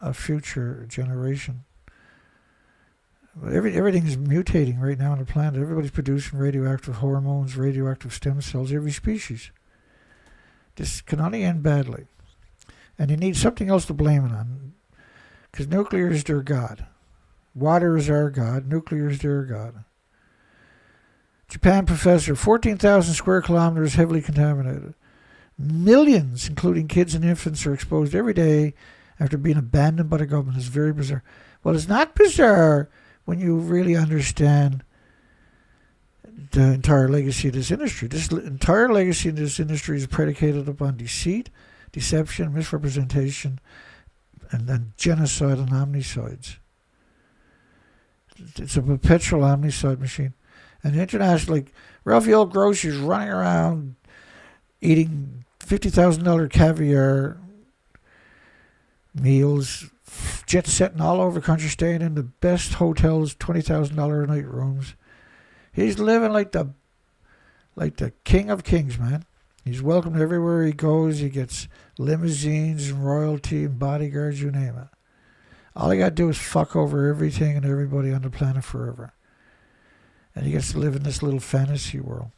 Speaker 1: a future generation. Everything is mutating right now on the planet. Everybody's producing radioactive hormones, radioactive stem cells, every species. This can only end badly. And you need something else to blame it on. Because nuclear is their god. Water is our god. Nuclear is their god. Japan professor, 14,000 square kilometers heavily contaminated. Millions, including kids and infants, are exposed every day after being abandoned by the government. It's very bizarre. Well, it's not bizarre when you really understand the entire legacy of this industry. This entire legacy of this industry is predicated upon deceit, deception, misrepresentation, and then genocide and omnicides. It's a perpetual omnicide machine. And the international, like Ralphie Old Grocer's running around eating $50,000 caviar meals, jet setting all over the country, staying in the best hotels, $20,000 a night rooms. He's living like the king of kings, man. He's welcomed everywhere he goes. He gets limousines and royalty and bodyguards, you name it. All he got to do is fuck over everything and everybody on the planet forever. And he gets to live in this little fantasy world.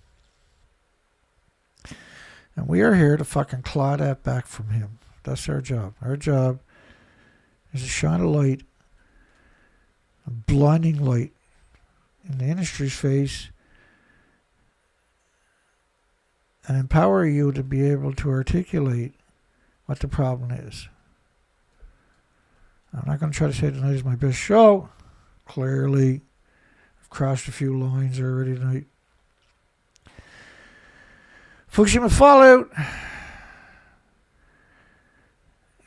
Speaker 1: And we are here to fucking claw that back from him. That's our job. Our job is to shine a light, a blinding light, in the industry's face and empower you to be able to articulate what the problem is. I'm not going to try to say tonight is my best show. Clearly, I've crossed a few lines already tonight. Fukushima fallout.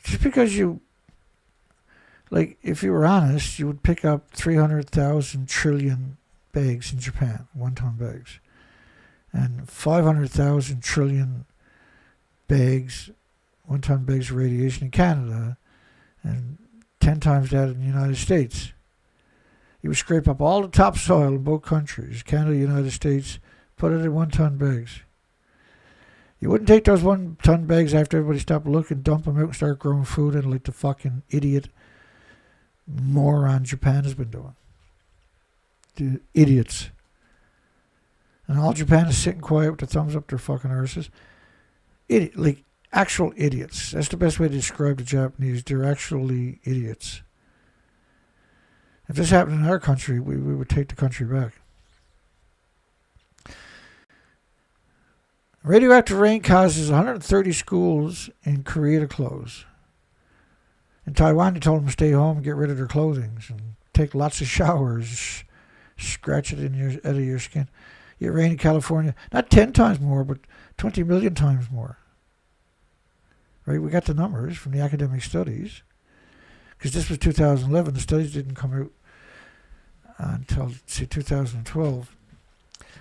Speaker 1: Just because you, like, if you were honest, you would pick up 300,000 trillion bags in Japan, 1-ton bags, and 500,000 trillion bags, 1-ton bags of radiation in Canada, and 10 times that in the United States. You would scrape up all the topsoil in both countries, Canada, United States, put it in 1-ton bags. You wouldn't take those 1-ton bags after everybody stopped looking, dump them out and start growing food in like the fucking idiot moron Japan has been doing. The idiots. And all Japan is sitting quiet with their thumbs up their fucking arses. Like actual idiots. That's the best way to describe the Japanese. They're actually idiots. If this happened in our country, we would take the country back. Radioactive rain causes 130 schools in Korea to close. In Taiwan, they told them to stay home and get rid of their clothing and take lots of showers, scratch it out of your skin. You get rain in California, not 10 times more, but 20 million times more. Right? We got the numbers from the academic studies. Because this was 2011. The studies didn't come out until, say, 2012.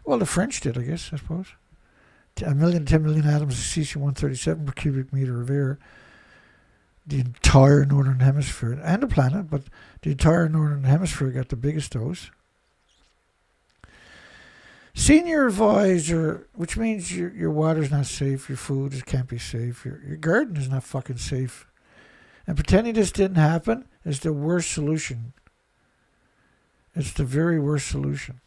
Speaker 1: Well, the French did, I guess, I suppose. 1 million to 10 million atoms of cesium-137 per cubic meter of air. The entire northern hemisphere, and the planet, but the entire northern hemisphere got the biggest dose. Senior advisor, which means your water's not safe, your food can't be safe, your garden is not fucking safe. And pretending this didn't happen is the worst solution. It's the very worst solution.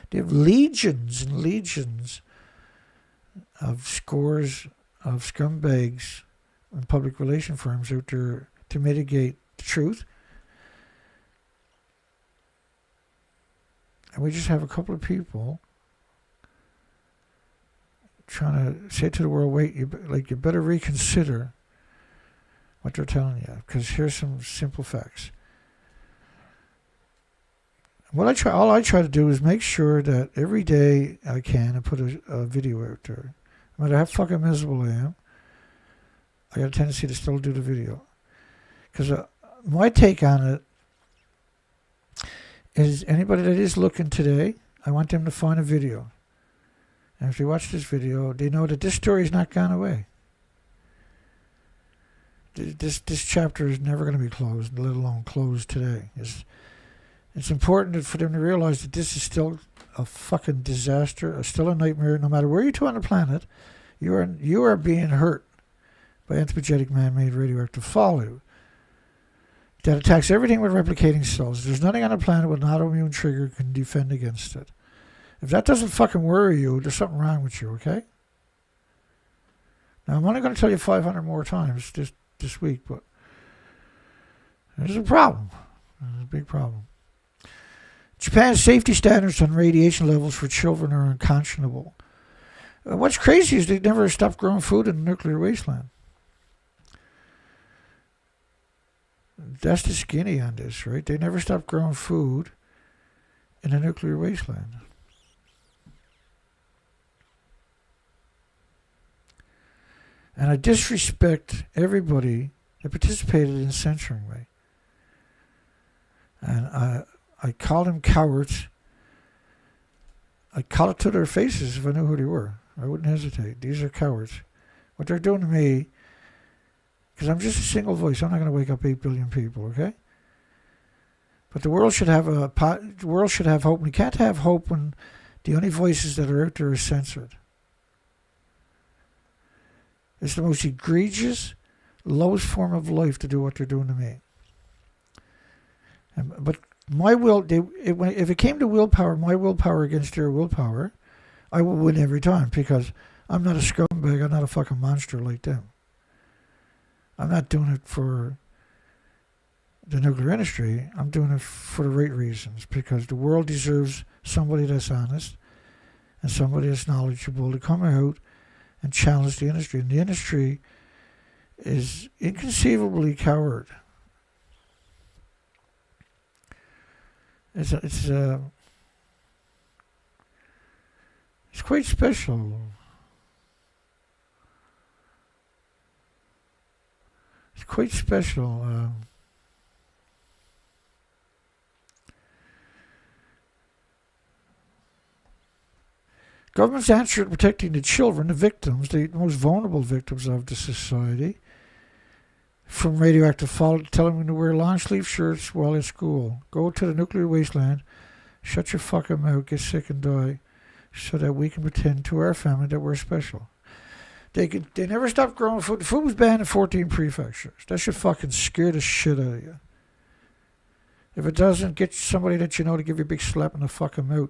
Speaker 1: They have legions and legions of scores of scumbags and public relation firms out there to mitigate the truth. And we just have a couple of people trying to say to the world, wait, you better reconsider what they're telling you, because here's some simple facts. All I try to do is make sure that every day I can, I put a video out there. No matter how fucking miserable I am, I got a tendency to still do the video. Because my take on it is anybody that is looking today, I want them to find a video. And if they watch this video, they know that this story has not gone away. This chapter is never going to be closed, let alone closed today. It's important for them to realize that this is still a fucking disaster, still a nightmare. No matter where you are on the planet, you are being hurt by anthropogenic man-made radioactive fallout that attacks everything with replicating cells. There's nothing on the planet with an autoimmune trigger can defend against it. If that doesn't fucking worry you, there's something wrong with you, okay? Now, I'm only going to tell you 500 more times this week, but there's a problem. There's a big problem. Japan's safety standards on radiation levels for children are unconscionable. What's crazy is they never stopped growing food in the nuclear wasteland. That's the skinny on this, right? They never stopped growing food in the nuclear wasteland. And I disrespect everybody that participated in censoring me. And I called them cowards. I'd call it to their faces if I knew who they were. I wouldn't hesitate. These are cowards. What they're doing to me, because I'm just a single voice. I'm not going to wake up 8 billion people, okay? But the world should have hope. We can't have hope when the only voices that are out there are censored. It's the most egregious, lowest form of life to do what they're doing to me. But my will, if it came to willpower, my willpower against their willpower, I will win every time because I'm not a scumbag. I'm not a fucking monster like them. I'm not doing it for the nuclear industry. I'm doing it for the right reasons because the world deserves somebody that's honest and somebody that's knowledgeable to come out and challenge the industry. And the industry is inconceivably coward. It's quite special. It's quite special. Government's answer to protecting the children, the victims, the most vulnerable victims of the society, from radioactive fallout, telling them to wear long-sleeve shirts while at school. Go to the nuclear wasteland, shut your fucking mouth, get sick and die, so that we can pretend to our family that we're special. They never stopped growing food. The food was banned in 14 prefectures. That should fucking scare the shit out of you. If it doesn't, get somebody that you know to give you a big slap in the fucking mouth.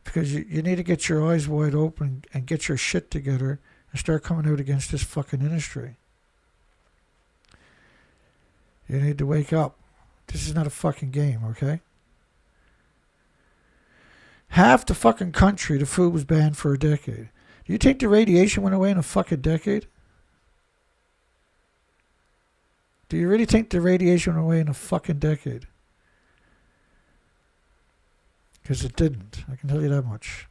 Speaker 1: Because you need to get your eyes wide open and get your shit together and start coming out against this fucking industry. You need to wake up. This is not a fucking game, okay? Half the fucking country, the food was banned for a decade. Do you think the radiation went away in a fucking decade? Do you really think the radiation went away in a fucking decade? Because it didn't. I can tell you that much.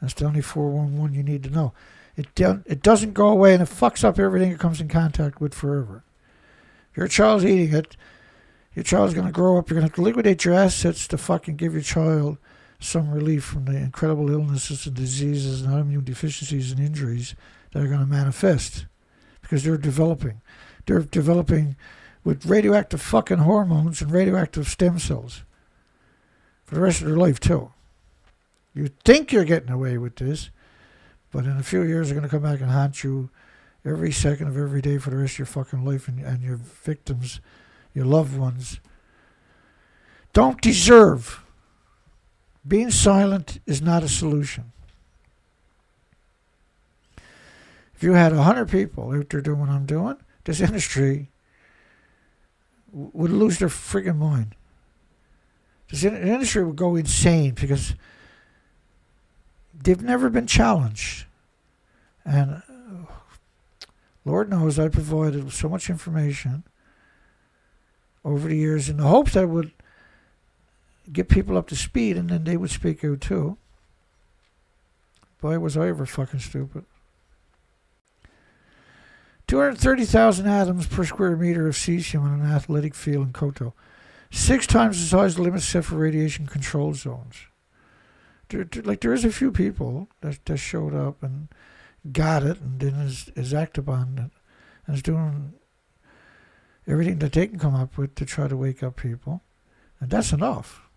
Speaker 1: That's the only 411 you need to know. It doesn't go away and it fucks up everything it comes in contact with forever. If your child's eating it, your child's going to grow up. You're going to have to liquidate your assets to fucking give your child some relief from the incredible illnesses and diseases and autoimmune deficiencies and injuries that are going to manifest. Because they're developing. They're developing with radioactive fucking hormones and radioactive stem cells. For the rest of their life, too. You think you're getting away with this, but in a few years they're going to come back and haunt you every second of every day for the rest of your fucking life, and your victims, your loved ones, don't deserve. Being silent is not a solution. If you had 100 people out there doing what I'm doing, this industry would lose their friggin' mind. The industry would go insane because they've never been challenged. And Lord knows I provided so much information over the years in the hopes that it would get people up to speed and then they would speak out too. Boy, was I ever fucking stupid. 230,000 atoms per square meter of cesium in an athletic field in Koto. 6 times the size of the limit set for radiation control zones. There is a few people that showed up and got it and then is active on it and is doing everything that they can come up with to try to wake up people. And that's enough.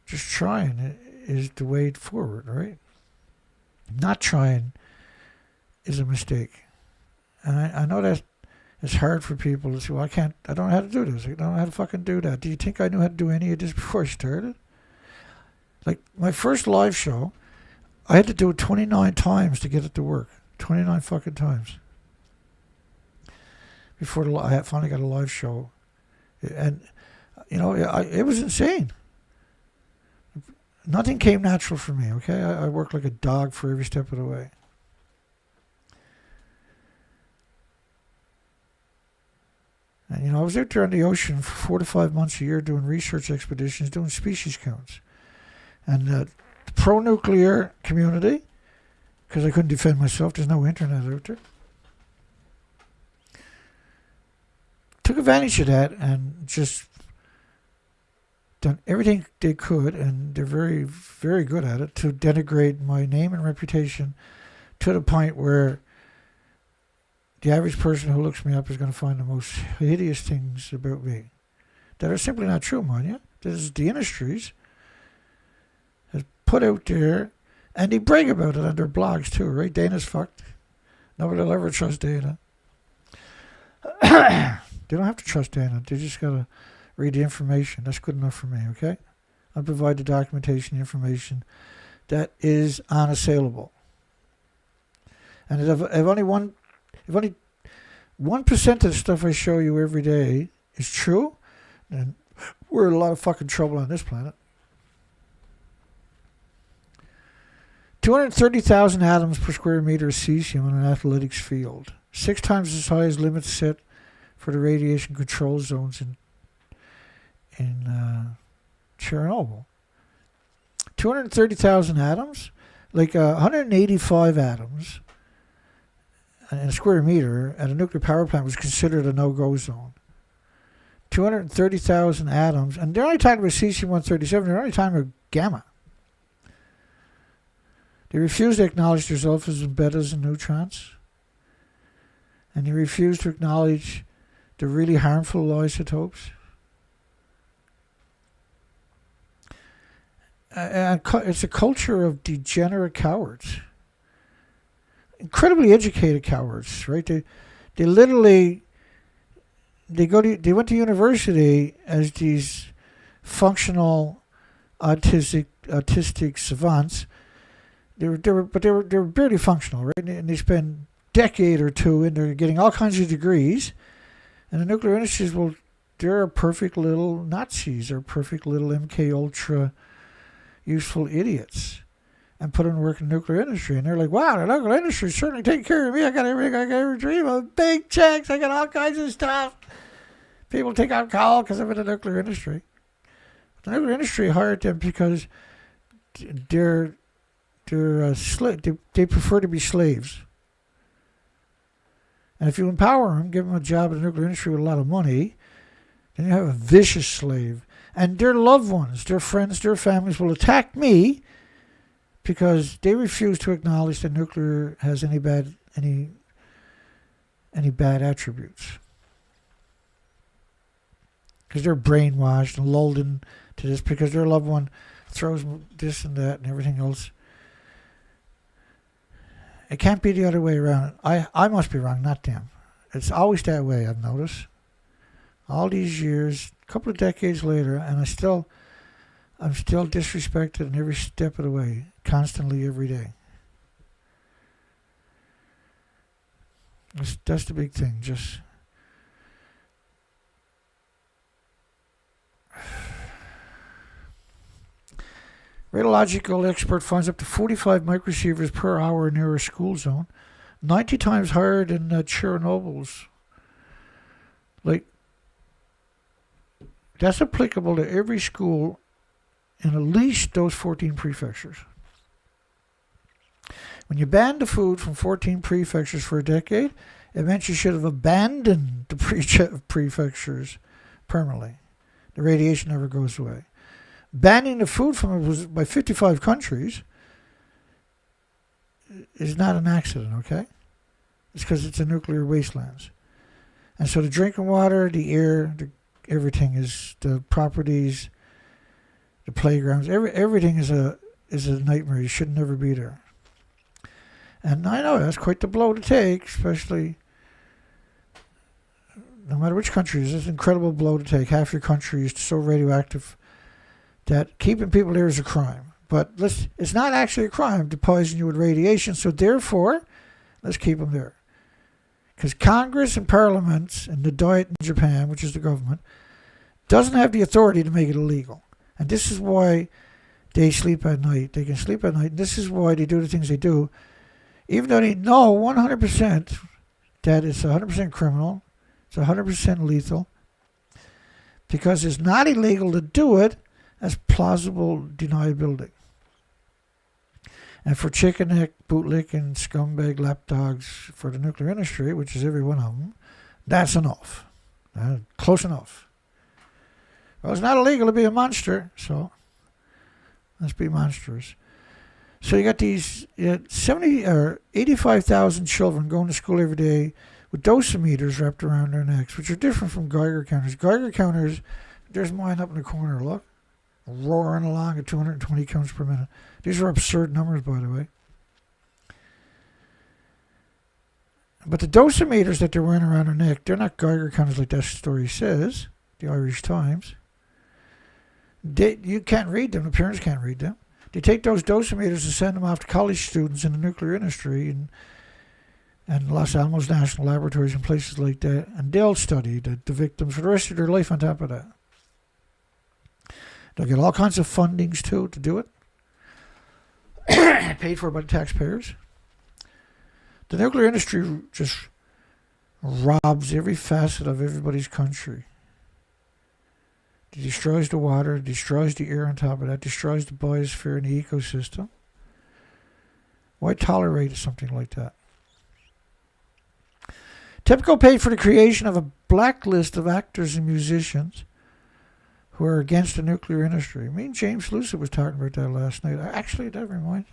Speaker 1: Just trying is the way forward, right? Not trying is a mistake. And I know that it's hard for people to say, well, I don't know how to do this. I don't know how to fucking do that. Do you think I knew how to do any of this before I started? Like, my first live show, I had to do it 29 times to get it to work. 29 fucking times. Before I finally got a live show. And, it was insane. Nothing came natural for me, okay? I worked like a dog for every step of the way. And, I was out there on the ocean for 4 to 5 months a year doing research expeditions, doing species counts. And the pro-nuclear community, because I couldn't defend myself, there's no internet out there. took advantage of that and just done everything they could, and they're very, very good at it, to denigrate my name and reputation to the point where the average person who looks me up is going to find the most hideous things about me that are simply not true, mind you. This is the industries has put out there, and they brag about it on their blogs too, right? Dana's fucked. Nobody will ever trust Dana. They don't have to trust Dana. They just got to read the information. That's good enough for me, okay? I provide the documentation, the information that is unassailable. And if only 1% of the stuff I show you every day is true, then we're in a lot of fucking trouble on this planet. 230,000 atoms per square meter of cesium in an athletics field. 6 times as high as limits set for the radiation control zones in Chernobyl. 230,000 atoms, like 185 atoms in a square meter at a nuclear power plant was considered a no-go zone. 230,000 atoms, and they're only talking about cesium-137, they're only talking about gamma. They refuse to acknowledge there's alphas and betas and neutrons. And they refuse to acknowledge the really harmful isotopes. It's a culture of degenerate cowards. Incredibly educated cowards, right? They literally they went to university as these functional autistic savants. They were barely functional, right? And they spend a decade or two in there getting all kinds of degrees. And the nuclear industries, well, they're perfect little Nazis. They're perfect little MK Ultra useful idiots. And put them to work in the nuclear industry. And they're like, wow, the nuclear industry is certainly taking care of me. I got everything I can ever dream of. Big checks. I got all kinds of stuff. People take alcohol because I'm in the nuclear industry. The nuclear industry hired them because they're they prefer to be slaves. And if you empower them, give them a job in the nuclear industry with a lot of money, then you have a vicious slave. And their loved ones, their friends, their families will attack me because they refuse to acknowledge that nuclear has any bad attributes. Because they're brainwashed and lulled into this because their loved one throws this and that and everything else. It can't be the other way around. I must be wrong, not them. It's always that way, I've noticed. All these years, a couple of decades later, and I'm still disrespected in every step of the way, constantly, every day. That's the big thing. Just radiological expert finds up to 45 microsieverts per hour near a school zone, 90 times higher than Chernobyl's. Like, that's applicable to every school in at least those 14 prefectures. When you banned the food from 14 prefectures for a decade, it meant you should have abandoned the prefectures permanently. The radiation never goes away. Banning the food from it was by 55 countries is not an accident, okay? It's because it's a nuclear wastelands. And so the drinking water, the air, everything is the properties, the playgrounds, everything is a nightmare. You should never be there. And I know that's quite the blow to take, especially no matter which country it is. It's an incredible blow to take. Half your country is so radioactive that keeping people there is a crime. But it's not actually a crime to poison you with radiation, so therefore, let's keep them there. Because Congress and parliaments and the Diet in Japan, which is the government, doesn't have the authority to make it illegal. And this is why they sleep at night. They can sleep at night. And this is why they do the things they do. Even though they know 100% that it's 100% criminal, it's 100% lethal. Because it's not illegal to do it, as plausible deniability. And for chicken neck, bootlicking, scumbag lapdogs for the nuclear industry, which is every one of them, that's enough. Close enough. Well, it's not illegal to be a monster, so let's be monstrous. So you got these 70 or 85,000 children going to school every day with dosimeters wrapped around their necks, which are different from Geiger counters. Geiger counters, there's mine up in the corner, look, roaring along at 220 counts per minute. These are absurd numbers, by the way. But the dosimeters that they're wearing around their neck, they're not Geiger counters like that story says, the Irish Times. You can't read them, the parents can't read them. They take those dosimeters and send them off to college students in the nuclear industry and Los Alamos National Laboratories and places like that, and they'll study the victims for the rest of their life on top of that. They'll get all kinds of fundings, too, to do it. Paid for by the taxpayers. The nuclear industry just robs every facet of everybody's country. It destroys the water, destroys the air on top of that, destroys the biosphere and the ecosystem. Why tolerate something like that? TEPCO paid for the creation of a blacklist of actors and musicians who are against the nuclear industry. Me and James Lucid was talking about that last night. Actually, that reminds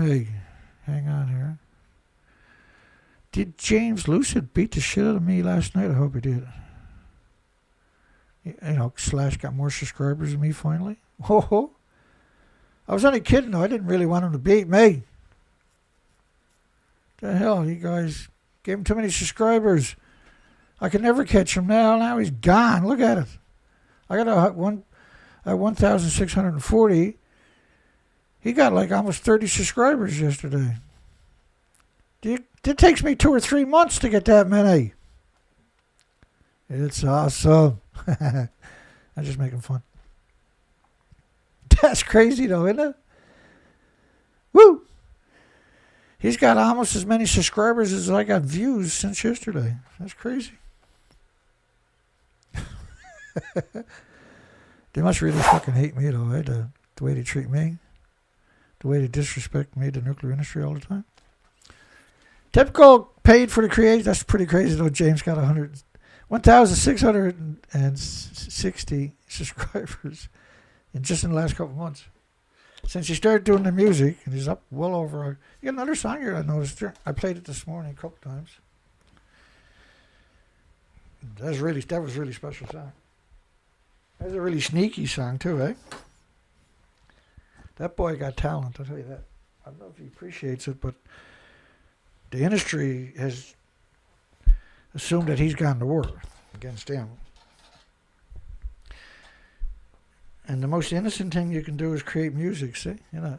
Speaker 1: me. Hang on here. Did James Lucid beat the shit out of me last night? I hope he did. You know, Slash got more subscribers than me finally. Oh, I was only kidding though. I didn't really want him to beat me. The hell, you guys gave him too many subscribers. I could never catch him now. Now he's gone. Look at it. I got 1,640. He got like almost 30 subscribers yesterday. It takes me 2 or 3 months to get that many. It's awesome. I'm just making fun. That's crazy though, isn't it? Woo! He's got almost as many subscribers as I got views since yesterday. That's crazy. They must really fucking hate me though, eh? The way they treat me. The way they disrespect me, the nuclear industry all the time. TEPCO paid for the creation. That's pretty crazy though. James got 1,660 subscribers in just in the last couple of months. Since he started doing the music, and he's up well over. You got another song here I noticed. I played it this morning a couple times. That was really special song. That was a really sneaky song too, eh? That boy got talent, I'll tell you that. I don't know if he appreciates it, but the industry has assumed that he's gone to war against them. And the most innocent thing you can do is create music, see? You know,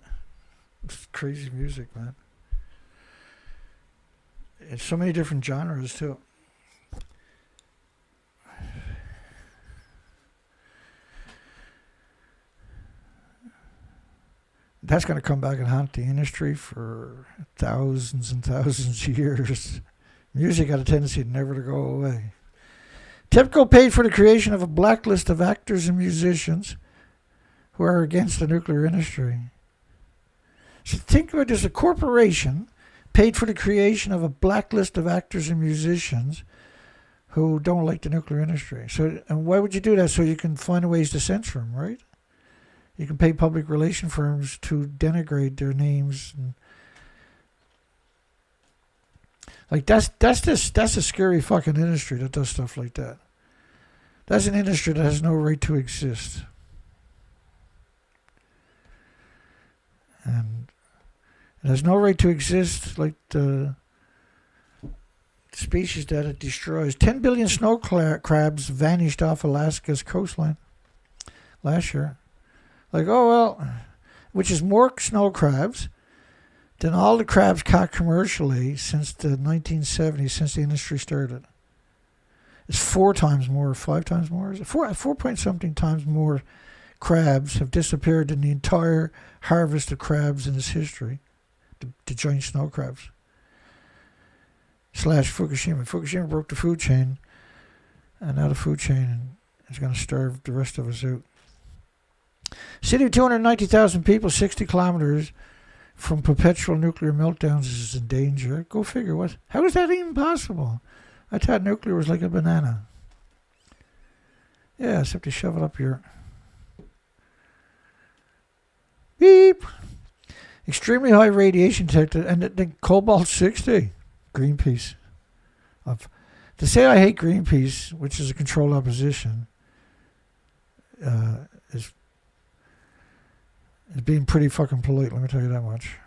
Speaker 1: it's crazy music, man. It's so many different genres, too. That's going to come back and haunt the industry for thousands and thousands of years. Music had a tendency never to go away. TEPCO paid for the creation of a blacklist of actors and musicians who are against the nuclear industry. So think about this. A corporation paid for the creation of a blacklist of actors and musicians who don't like the nuclear industry. So, and why would you do that? So you can find ways to censor them, right? You can pay public relation firms to denigrate their names. And like that's a scary fucking industry that does stuff like that. That's an industry that has no right to exist. And it has no right to exist like the species that it destroys. 10 billion snow crabs vanished off Alaska's coastline last year. Like, oh, well, which is more snow crabs than all the crabs caught commercially since the 1970s, since the industry started. It's 4 times more, 5 times more. Is it 4 point something times more crabs have disappeared than the entire harvest of crabs in its history, the giant snow crabs. / Fukushima. Fukushima broke the food chain, and now the food chain is going to starve the rest of us out. City of 290,000 people, 60 kilometers from perpetual nuclear meltdowns is in danger. Go figure. What? How is that even possible? I thought nuclear was like a banana. Yeah, except to shove it up your... Beep. Extremely high radiation detected, and then cobalt 60. Greenpeace. To say I hate Greenpeace, which is a controlled opposition, is being pretty fucking polite, let me tell you that much.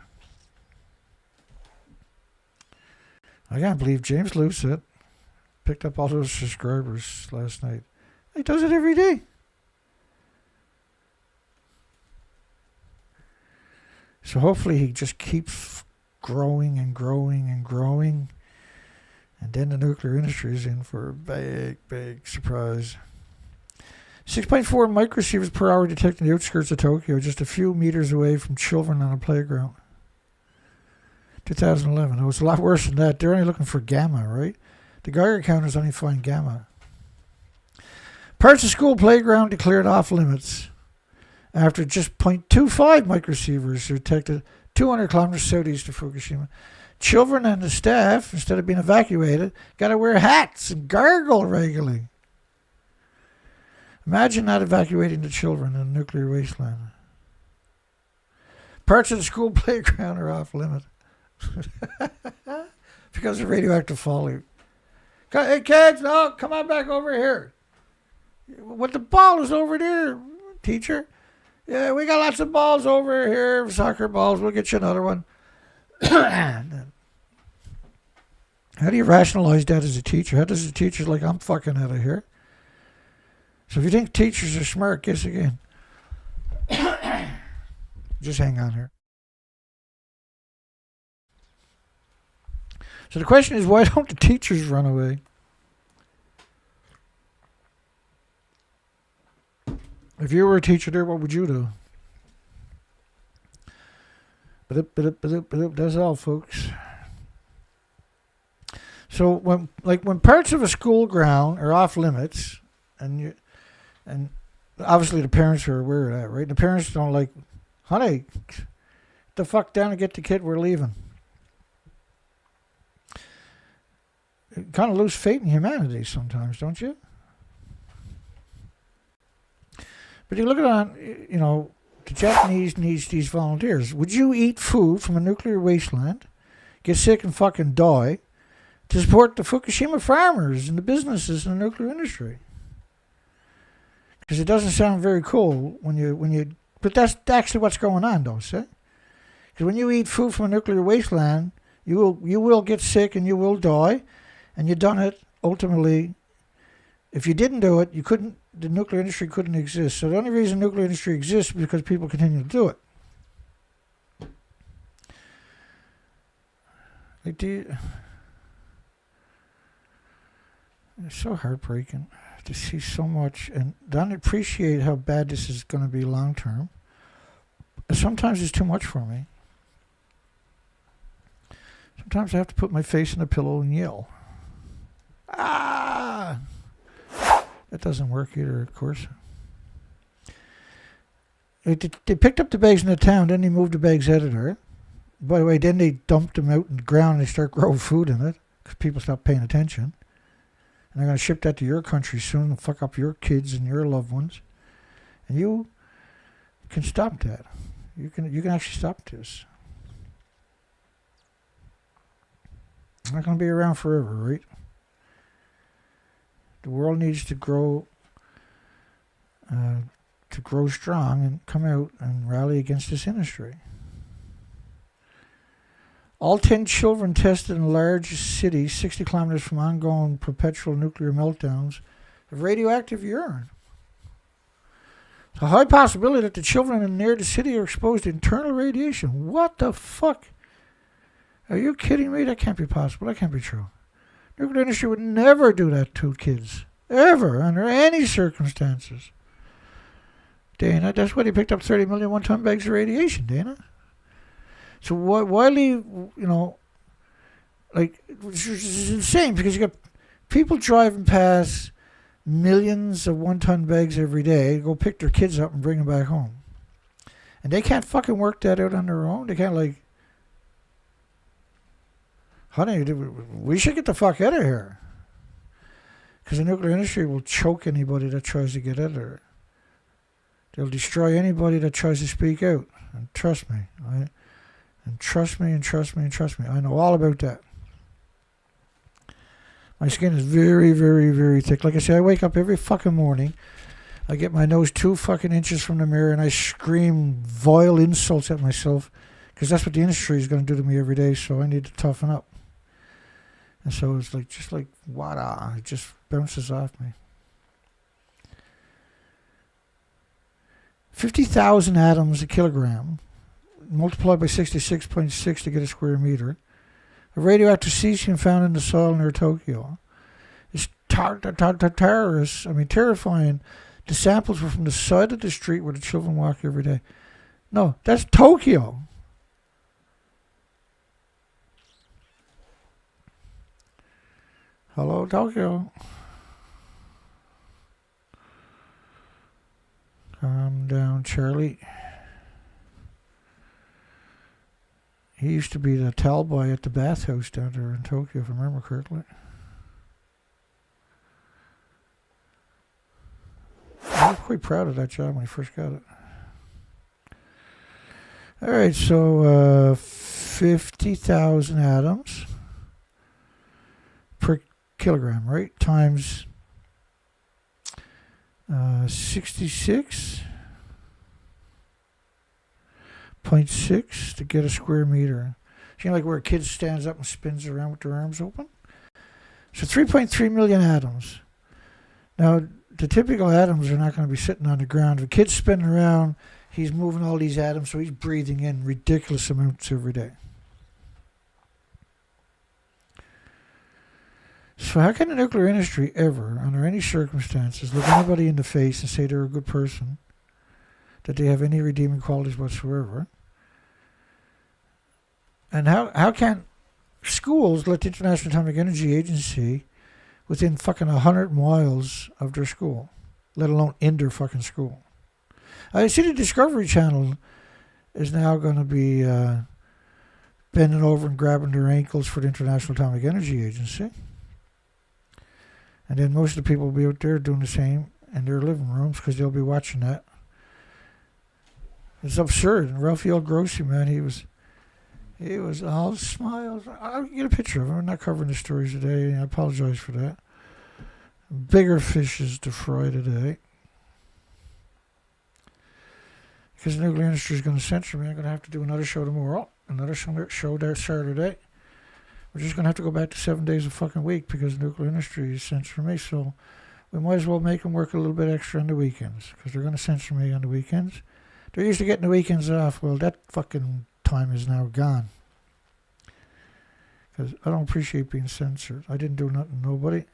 Speaker 1: I can't believe James Lucet picked up all those subscribers last night. He does it every day. So hopefully he just keeps growing and growing and growing. And then the nuclear industry is in for a big, big surprise. 6.4 microsieverts per hour detected in the outskirts of Tokyo, just a few meters away from children on a playground. 2011. It was a lot worse than that. They're only looking for gamma, right? The Geiger counters only find gamma. Parts of school playground declared off limits after just 0.25 microsieverts are detected 200 kilometers southeast of Fukushima. Children and the staff, instead of being evacuated, got to wear hats and gargle regularly. Imagine not evacuating the children in a nuclear wasteland. Parts of the school playground are off limit because of radioactive fallout. Hey kids, no, come on back over here. What the ball is over there, teacher? Yeah, we got lots of balls over here, soccer balls. We'll get you another one. How do you rationalize that as a teacher? How does the teacher like, I'm fucking out of here? So if you think teachers are smart, guess again. Just hang on here. So the question is, why don't the teachers run away? If you were a teacher there, what would you do? That's all, folks. So when parts of a school ground are off limits, and obviously the parents are aware of that, right? The parents don't like, honey, get the fuck down and get the kid, we're leaving. You kind of lose faith in humanity sometimes, don't you? But you look at the Japanese needs these volunteers. Would you eat food from a nuclear wasteland, get sick and fucking die, to support the Fukushima farmers and the businesses in the nuclear industry? Because it doesn't sound very cool when you. But that's actually what's going on, though, see? Because when you eat food from a nuclear wasteland, you will get sick and you will die, and you done it ultimately. If you didn't do it, you couldn't. The nuclear industry couldn't exist. So the only reason the nuclear industry exists is because people continue to do it. It's so heartbreaking to see so much and don't appreciate how bad this is going to be long term. Sometimes it's too much for me. Sometimes I have to put my face in a pillow and yell. Ah! That doesn't work either, of course. They picked up the bags in the town, then they moved the bags out of there. By the way, then they dumped them out in the ground and they start growing food in it because people stop paying attention. And they're going to ship that to your country soon and fuck up your kids and your loved ones. And you can stop that. You can actually stop this. It's not going to be around forever, right? The world needs to grow strong and come out and rally against this industry. All 10 children tested in large cities 60 kilometers from ongoing perpetual nuclear meltdowns have radioactive urine. It's a high possibility that the children near the city are exposed to internal radiation. What the fuck? Are you kidding me? That can't be possible. That can't be true. The nuclear industry would never do that to kids. Ever, under any circumstances. Dana, that's why they picked up 30 million one-ton bags of radiation, Dana. So why leave, which is insane because you got people driving past millions of one-ton bags every day, go pick their kids up and bring them back home. And they can't fucking work that out on their own. They can't honey, we should get the fuck out of here. Because the nuclear industry will choke anybody that tries to get out of there. They'll destroy anybody that tries to speak out. And trust me. And trust me, and trust me, and trust me. I know all about that. My skin is very, very, very thick. Like I say, I wake up every fucking morning. I get my nose 2 fucking inches from the mirror and I scream vile insults at myself. Because that's what the industry is going to do to me every day. So I need to toughen up. And so it's like, just like, wada, it just bounces off me. 50,000 atoms a kilogram, multiplied by 66.6 to get a square meter. A radioactive cesium found in the soil near Tokyo. It's terrorists, terrifying. The samples were from the side of the street where the children walk every day. No, that's Tokyo. Hello, Tokyo. Calm down, Charlie. He used to be the towel boy at the bathhouse down there in Tokyo, if I remember correctly. I was quite proud of that job when he first got it. Alright, so 50,000 atoms per kilogram, right? Times 66.6 to get a square meter. You know, like where a kid stands up and spins around with their arms open? So 3.3 million atoms. Now, the typical atoms are not going to be sitting on the ground. If a kid's spinning around, he's moving all these atoms, so he's breathing in ridiculous amounts every day. So how can the nuclear industry ever, under any circumstances, look anybody in the face and say they're a good person, that they have any redeeming qualities whatsoever? And how can schools let the International Atomic Energy Agency within fucking 100 miles of their school, let alone in their fucking school? I see the Discovery Channel is now going to be bending over and grabbing their ankles for the International Atomic Energy Agency. And then most of the people will be out there doing the same in their living rooms because they'll be watching that. It's absurd. And Raphael Grossi, man, he was all smiles. I'll get a picture of him. I'm not covering the stories today. I apologize for that. Bigger fishes to fry today. Because the nuclear industry is going to censor me, I'm going to have to do another show tomorrow. Another show there Saturday. We're just going to have to go back to 7 days a fucking week because the nuclear industry is censoring me. So we might as well make them work a little bit extra on the weekends because they're going to censor me on the weekends. They're used to getting the weekends off. Well, that fucking time is now gone. Because I don't appreciate being censored. I didn't do nothing to nobody.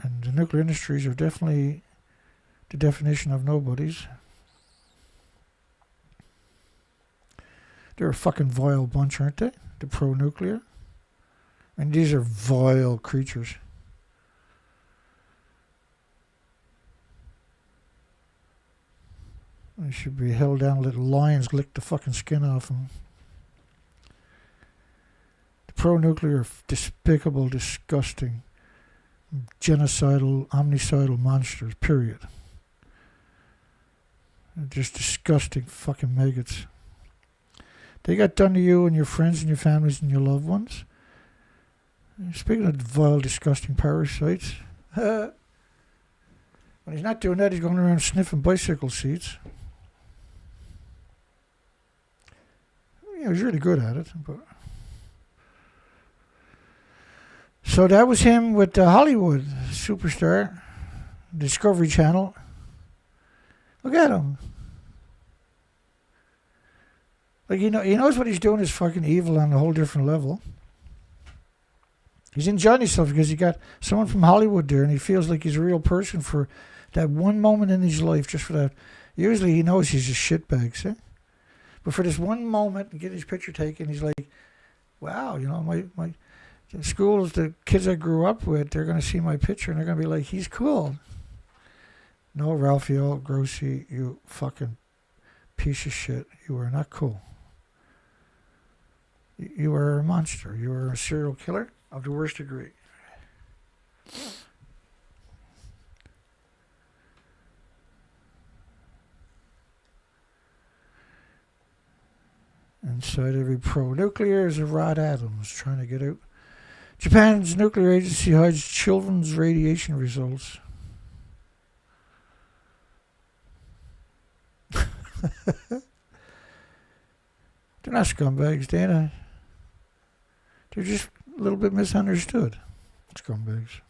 Speaker 1: And the nuclear industries are definitely the definition of nobodies. They're a fucking vile bunch, aren't they? The pro-nuclear. And these are vile creatures. They should be held down, let lions lick the fucking skin off them. The pro-nuclear are despicable, disgusting, genocidal, omnicidal monsters, period. They're just disgusting fucking maggots. They got done to you and your friends and your families and your loved ones. Speaking of vile, disgusting parasites, when he's not doing that, he's going around sniffing bicycle seats. Yeah, he's really good at it. But so that was him with the Hollywood superstar, Discovery Channel. Look at him. Like, he knows what he's doing is fucking evil on a whole different level. He's enjoying himself because he got someone from Hollywood there and he feels like he's a real person for that one moment in his life, just for that. Usually he knows he's a shitbag, see? But for this one moment and get his picture taken, he's like, wow, my schools, the kids I grew up with, they're going to see my picture and they're going to be like, he's cool. No, Raphael Grossi, you fucking piece of shit. You are not cool. You are a monster. You are a serial killer of the worst degree. Inside every pro-nuclear is a Rod Adams trying to get out. Japan's nuclear agency hides children's radiation results. They're not scumbags, Dana. They're just a little bit misunderstood. Scumbags.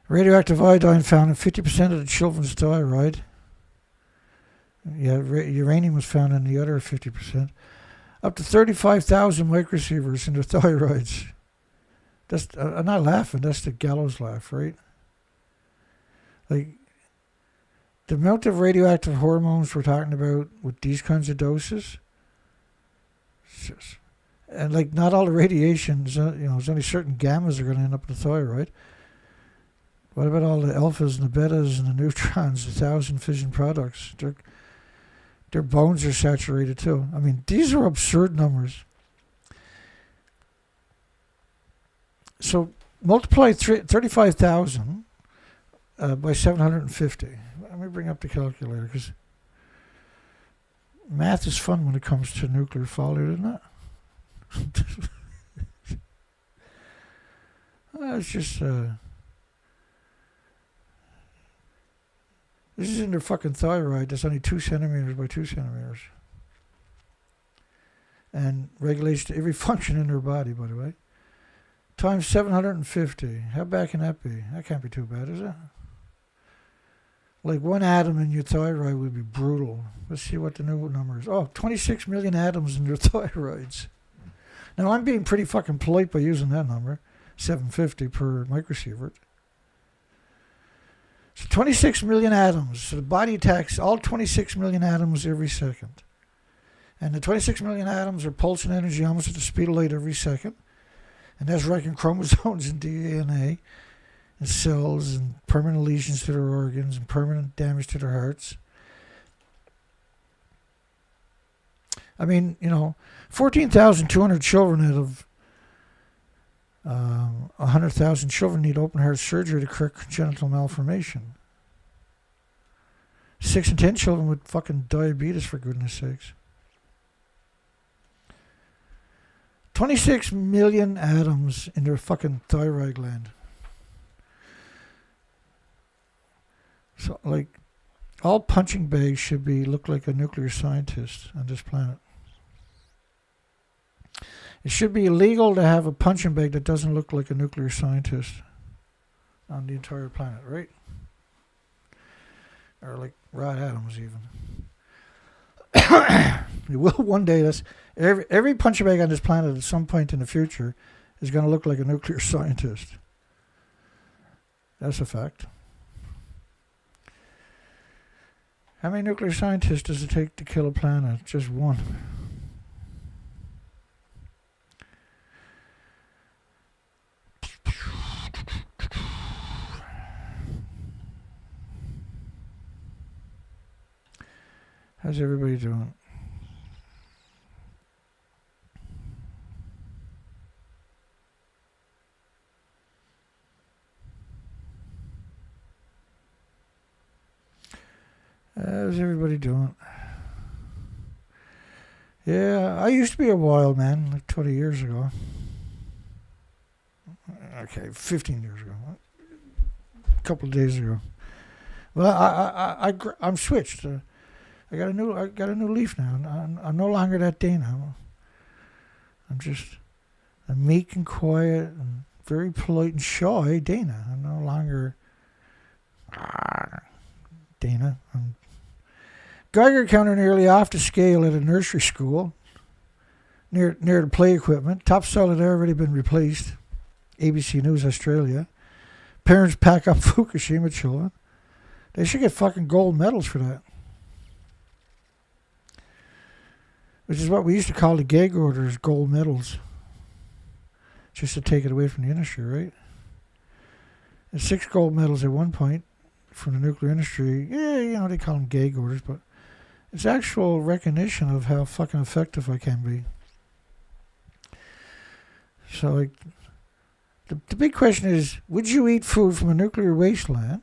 Speaker 1: Radioactive iodine found in 50% of the children's thyroid. Yeah, uranium was found in the other 50%. Up to 35,000 microsieverts in their thyroids. That's I'm not laughing. That's the gallows laugh, right? Like, the amount of radioactive hormones we're talking about with these kinds of doses, and like not all the radiations, there's only certain gammas are going to end up in the thyroid. What about all the alphas and the betas and the neutrons, the 1,000 fission products? Their bones are saturated too. I mean, these are absurd numbers. So multiply 35,000 by 750. Let me bring up the calculator, because math is fun when it comes to nuclear fallout, isn't it? It's just this is in their fucking thyroid. That's only 2 centimeters by 2 centimeters, and regulates every function in their body, by the way. Times 750. How bad can that be? That can't be too bad, is it? Like 1 atom in your thyroid would be brutal. Let's see what the new number is. Oh, 26 million atoms in your thyroids. Now, I'm being pretty fucking polite by using that number. 750 per microsievert. So 26 million atoms. So the body attacks all 26 million atoms every second. And the 26 million atoms are pulsing energy almost at the speed of light every second. And that's wrecking chromosomes and DNA. And cells and permanent lesions to their organs and permanent damage to their hearts. I mean, 14,200 children out of 100,000 children need open heart surgery to correct congenital malformation. 6 in 10 children with fucking diabetes, for goodness sakes. 26 million atoms in their fucking thyroid gland. So, like, all punching bags should look like a nuclear scientist on this planet. It should be illegal to have a punching bag that doesn't look like a nuclear scientist on the entire planet, right? Or like Rod Adams, even. It will one day. That's every punching bag on this planet at some point in the future is going to look like a nuclear scientist. That's a fact. How many nuclear scientists does it take to kill a planet? Just one. How's everybody doing? How's everybody doing? Yeah, I used to be a wild man like 20 years ago. Okay, 15 years ago. A couple of days ago. Well, I'm switched. I got a new leaf now. I'm no longer that Dana. I'm meek and quiet and very polite and shy Dana. I'm no longer Dana. I'm Geiger counter nearly off the scale at a nursery school near the play equipment. Topsoil had already been replaced. ABC News Australia. Parents pack up Fukushima children. They should get fucking gold medals for that. Which is what we used to call the gag orders, gold medals. Just to take it away from the industry, right? And 6 gold medals at one point from the nuclear industry. Yeah, they call them gag orders, but It's actual recognition of how fucking effective I can be. So, like, the big question is, would you eat food from a nuclear wasteland,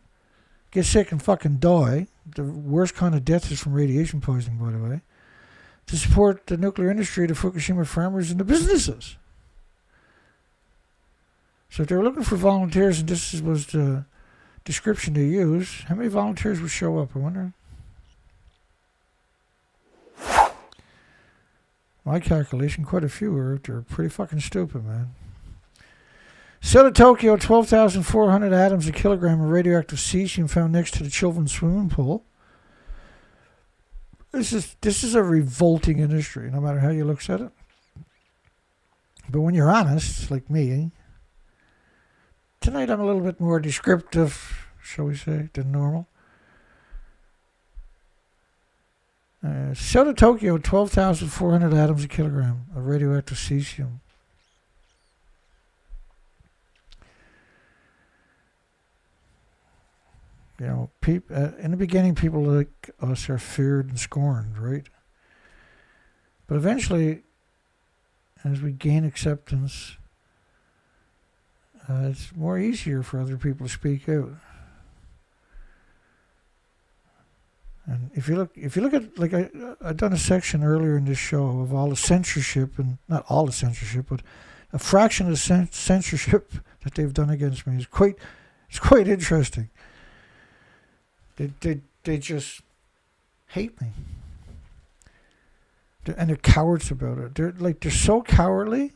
Speaker 1: get sick and fucking die? The worst kind of death is from radiation poisoning, by the way. To support the nuclear industry, the Fukushima farmers, and the businesses. So if they were looking for volunteers, and this was the description they use, how many volunteers would show up, I wonder? My calculation, quite a few are out there. Pretty fucking stupid, man. South of Tokyo, 12,400 atoms a kilogram of radioactive cesium found next to the children's swimming pool. This is a revolting industry, no matter how you look at it. But when you're honest, like me, tonight I'm a little bit more descriptive, shall we say, than normal. South of Tokyo, 12,400 atoms a kilogram of radioactive cesium. You know, in the beginning, people like us are feared and scorned, right? But eventually, as we gain acceptance, it's more easier for other people to speak out. And if you look at, like, I've done a section earlier in this show of all the censorship, and not all the censorship, but a fraction of the censorship that they've done against me is quite interesting. They just hate me. And they're cowards about it. They're so cowardly.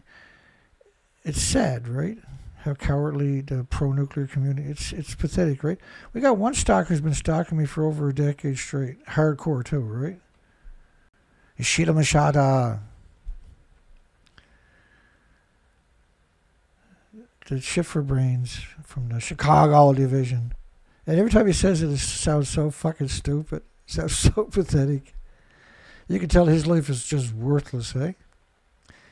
Speaker 1: It's sad, right? How cowardly the pro-nuclear community. It's pathetic, right? We got one stalker who's been stalking me for over a decade straight. Hardcore too, right? Ishida Mashada. The Schiffer brains from the Chicago division. And every time he says it sounds so fucking stupid. It sounds so pathetic. You can tell his life is just worthless, eh?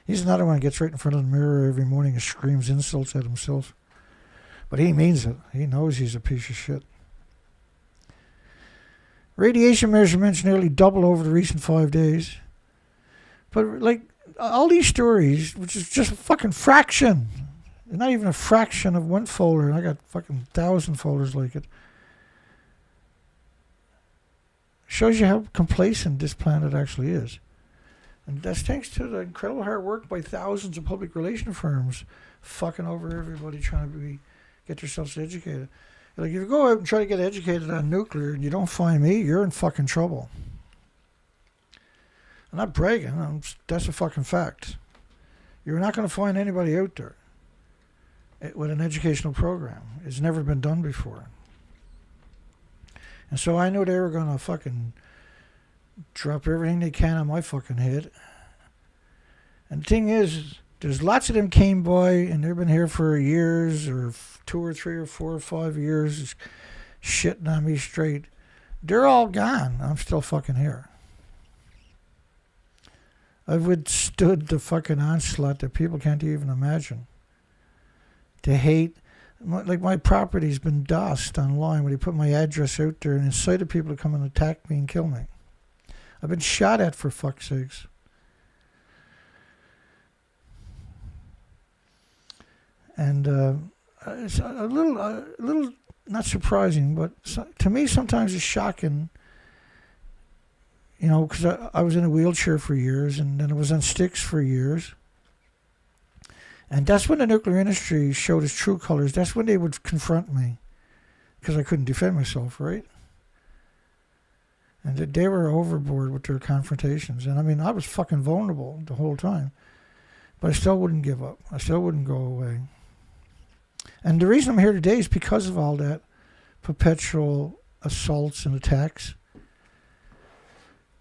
Speaker 1: He's another one who gets right in front of the mirror every morning and screams insults at himself. But he means it. He knows he's a piece of shit. Radiation measurements nearly doubled over the recent 5 days. But, like, all these stories, which is just a fucking fraction. Not even a fraction of one folder. I got fucking 1,000 folders like it. Shows you how complacent this planet actually is. And that's thanks to the incredible hard work by thousands of public relation firms fucking over everybody trying to get themselves educated. Like, if you go out and try to get educated on nuclear and you don't find me, you're in fucking trouble. I'm not bragging. That's a fucking fact. You're not going to find anybody out there with an educational program. It's never been done before. And so I knew they were going to fucking drop everything they can on my fucking head. And the thing is, there's lots of them came by and they've been here for years or 2 or 3 or 4 or 5 years shitting on me straight. They're all gone. I'm still fucking here. I've withstood the fucking onslaught that people can't even imagine. To hate. Like, my property's been dossed online when they put my address out there and incited people to come and attack me and kill me. I've been shot at, for fuck's sakes. And it's a little not surprising, but to me sometimes it's shocking. You know, because I was in a wheelchair for years, and then I was on sticks for years. And that's when the nuclear industry showed its true colors. That's when they would confront me, because I couldn't defend myself, right? And they were overboard with their confrontations. And I mean, I was fucking vulnerable the whole time. But I still wouldn't give up. I still wouldn't go away. And the reason I'm here today is because of all that perpetual assaults and attacks.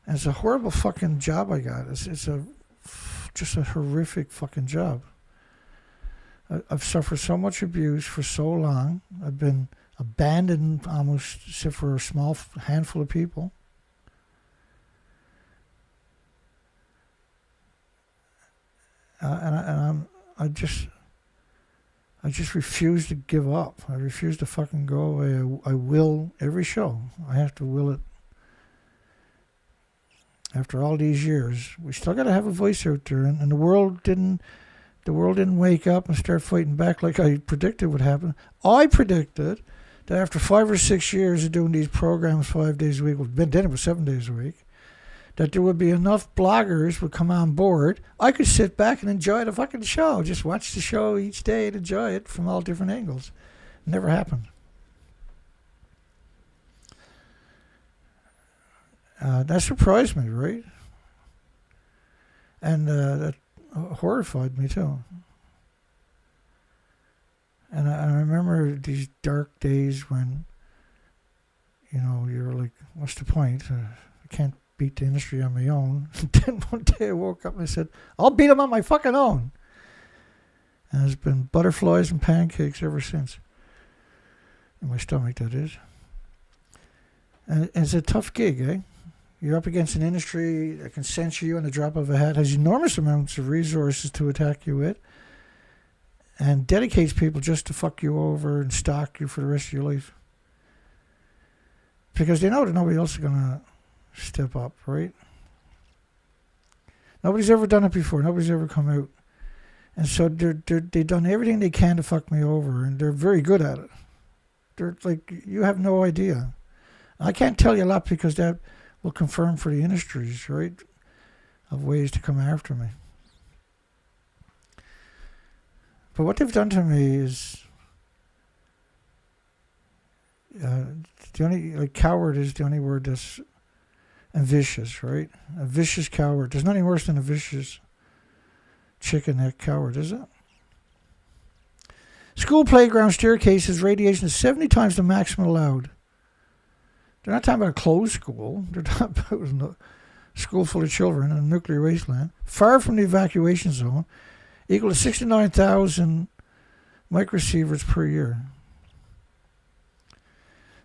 Speaker 1: And it's a horrible fucking job I got. It's just a horrific fucking job. I've suffered so much abuse for so long. I've been abandoned almost, except for a small handful of people. I just refuse to give up. I refuse to fucking go away. I will every show. I have to will it. after all these years, we still got to have a voice out there, and the world didn't wake up and start fighting back like I predicted would happen. I predicted that after 5 or 6 years of doing these programs 5 days a week, then it was 7 days a week, that there would be enough bloggers would come on board. I could sit back and enjoy the fucking show, just watch the show each day and enjoy it from all different angles. It never happened. That surprised me, right? And that horrified me too. And I remember these dark days when, you're like, what's the point? I can't beat the industry on my own. Then one day I woke up and I said, I'll beat them on my fucking own. And it's been butterflies and pancakes ever since. In my stomach, that is. And it's a tough gig, eh? You're up against an industry that can censor you on the drop of a hat, has enormous amounts of resources to attack you with, and dedicates people just to fuck you over and stalk you for the rest of your life. Because they know that nobody else is going to step up, right? Nobody's ever done it before. Nobody's ever come out. And so they've done everything they can to fuck me over, and they're very good at it. They're like, you have no idea. I can't tell you a lot because that will confirm for the industries, right, of ways to come after me. But what they've done to me is coward is the only word that's, and vicious, right? A vicious coward. There's nothing worse than a vicious chicken neck coward, is it? School playground staircases radiation is 70 times the maximum allowed. They're not talking about a closed school. They're talking about a school full of children in a nuclear wasteland, far from the evacuation zone, equal to 69,000 microsieverts per year.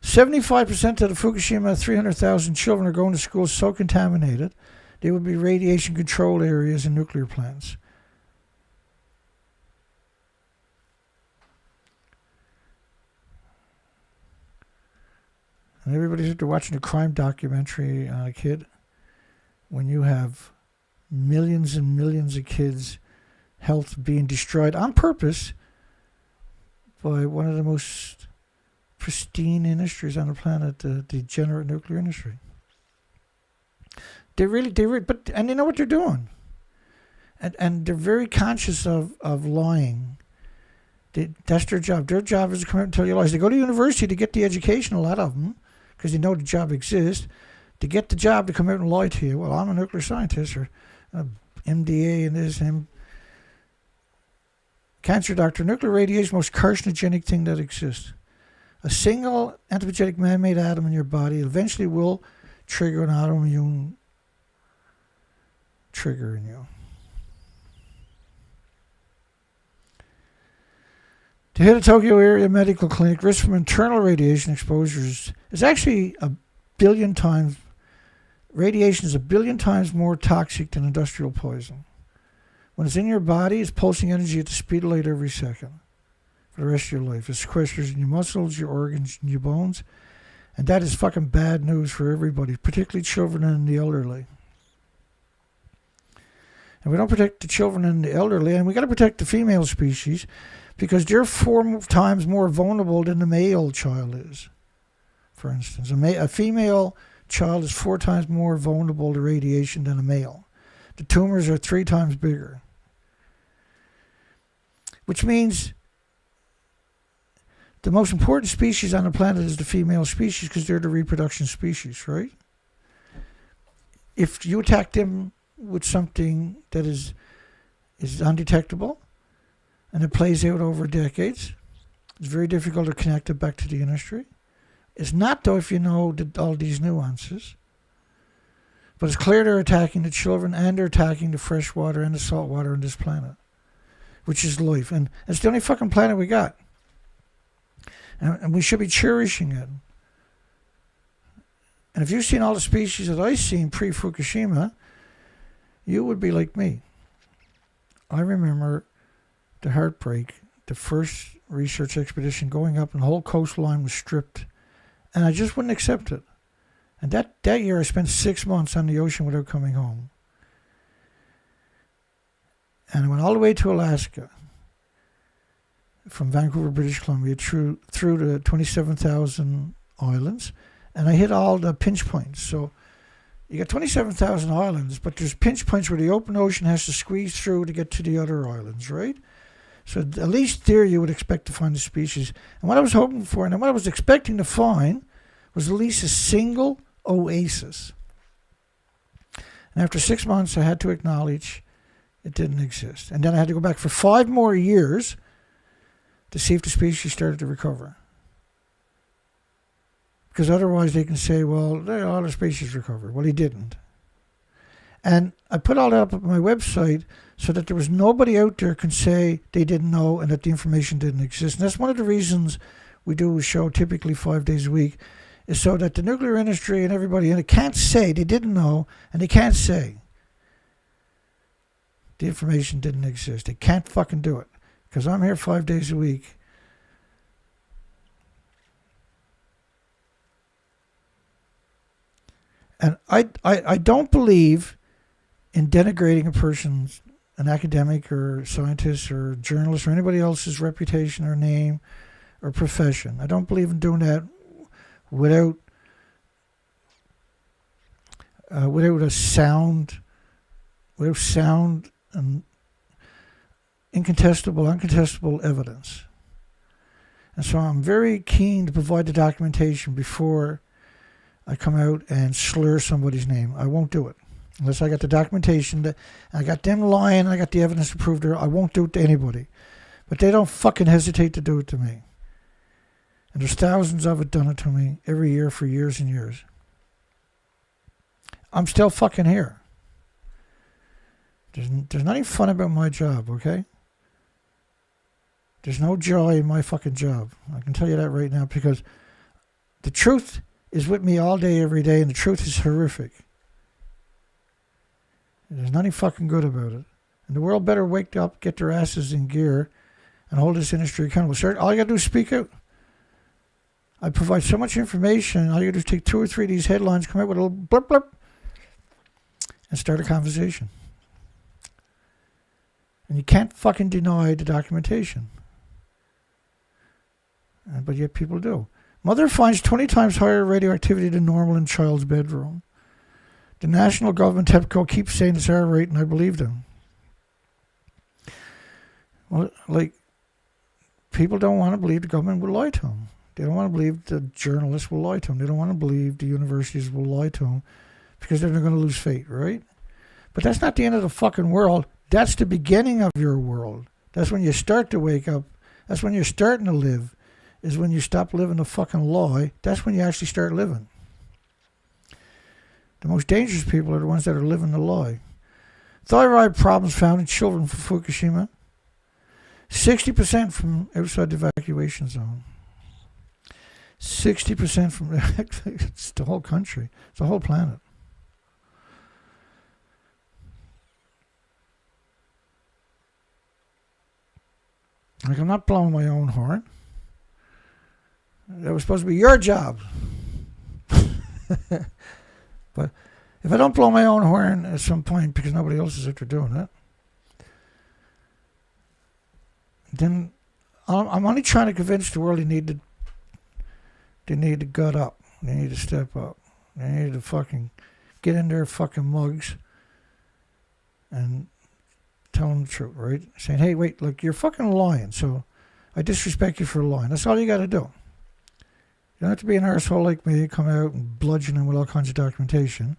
Speaker 1: 75% of the Fukushima 300,000 children are going to schools so contaminated they would be radiation controlled areas in nuclear plants. And everybody's out there watching a crime documentary on a kid. When you have millions and millions of kids' health being destroyed on purpose by one of the most pristine industries on the planet, the degenerate nuclear industry. And they know what they're doing. And they're very conscious of lying. That's their job. Their job is to come out and tell you lies. They go to university to get the education, a lot of them, because they know the job exists. To get the job to come out and lie to you. Well, I'm a nuclear scientist or MDA and this and cancer doctor. Nuclear radiation is the most carcinogenic thing that exists. A single anthropogenic man-made atom in your body eventually will trigger an autoimmune trigger in you. To hit a Tokyo area medical clinic, risk from internal radiation exposures is actually a billion times. Radiation is a billion times more toxic than industrial poison. When it's in your body, it's pulsing energy at the speed of light every second for the rest of your life. It sequesters in your muscles, your organs, and your bones. And that is fucking bad news for everybody, particularly children and the elderly. And we don't protect the children and the elderly, and we got to protect the female species because they're 4 times more vulnerable than the male child is. For instance, a female child is 4 times more vulnerable to radiation than a male. The tumors are 3 times bigger. Which means the most important species on the planet is the female species because they're the reproduction species, right? If you attack them with something that is undetectable and it plays out over decades, it's very difficult to connect it back to the industry. It's not, though, if you know all these nuances. But it's clear they're attacking the children and they're attacking the fresh water and the salt water on this planet, which is life. And it's the only fucking planet we got. And we should be cherishing it. And if you've seen all the species that I've seen pre-Fukushima, you would be like me. I remember the heartbreak, the first research expedition going up and the whole coastline was stripped. And I just wouldn't accept it. And that year I spent 6 months on the ocean without coming home. And I went all the way to Alaska, from Vancouver, British Columbia, through the 27,000 islands, and I hit all the pinch points. So you got 27,000 islands, but there's pinch points where the open ocean has to squeeze through to get to the other islands, right? So at least there you would expect to find the species. And what I was hoping for, and what I was expecting to find, was at least a single oasis. And after 6 months, I had to acknowledge it didn't exist. And then I had to go back for 5 more years to see if the species started to recover. Because otherwise they can say, well, all the species recovered. Well, he didn't. And I put all that up on my website so that there was nobody out there can say they didn't know and that the information didn't exist. And that's one of the reasons we do a show typically 5 days a week, is so that the nuclear industry and everybody in it can't say they didn't know, and they can't say the information didn't exist. They can't fucking do it. Because I'm here 5 days a week. And I don't believe in denigrating a person's, an academic or scientist or journalist or anybody else's reputation or name or profession. I don't believe in doing that without a sound and uncontestable evidence. And so I'm very keen to provide the documentation before I come out and slur somebody's name. I won't do it. Unless I got the documentation, that I got them lying, I got the evidence to prove it, I won't do it to anybody. But they don't fucking hesitate to do it to me. And there's thousands of it done it to me every year for years and years. I'm still fucking here. There's nothing fun about my job, okay? There's no joy in my fucking job. I can tell you that right now, because the truth is with me all day, every day, and the truth is horrific. There's nothing fucking good about it. And the world better wake up, get their asses in gear, and hold this industry accountable. Sir, all you gotta do is speak out. I provide so much information, all you gotta do is take 2 or 3 of these headlines, come out with a little blip blip, and start a conversation. And you can't fucking deny the documentation. But yet people do. Mother finds 20 times higher radioactivity than normal in child's bedroom. The national government, TEPCO, keeps saying it's our rate, and I believe them. Well, like, people don't want to believe the government will lie to them. They don't want to believe the journalists will lie to them. They don't want to believe the universities will lie to them, because then they're going to lose faith, right? But that's not the end of the fucking world. That's the beginning of your world. That's when you start to wake up. That's when you're starting to live, is when you stop living the fucking lie. That's when you actually start living. The most dangerous people are the ones that are living the lie. Thyroid problems found in children from Fukushima. 60% from outside the evacuation zone. 60% from it's the whole country. It's the whole planet. Like, I'm not blowing my own horn. That was supposed to be your job. But if I don't blow my own horn at some point because nobody else is out there doing it, then I'm only trying to convince the world they need to gut up. They need to step up. They need to fucking get in their fucking mugs and tell them the truth, right? Saying, hey, wait, look, you're fucking lying, so I disrespect you for lying. That's all you got to do. You don't have to be an arsehole like me, come out and bludgeon them with all kinds of documentation.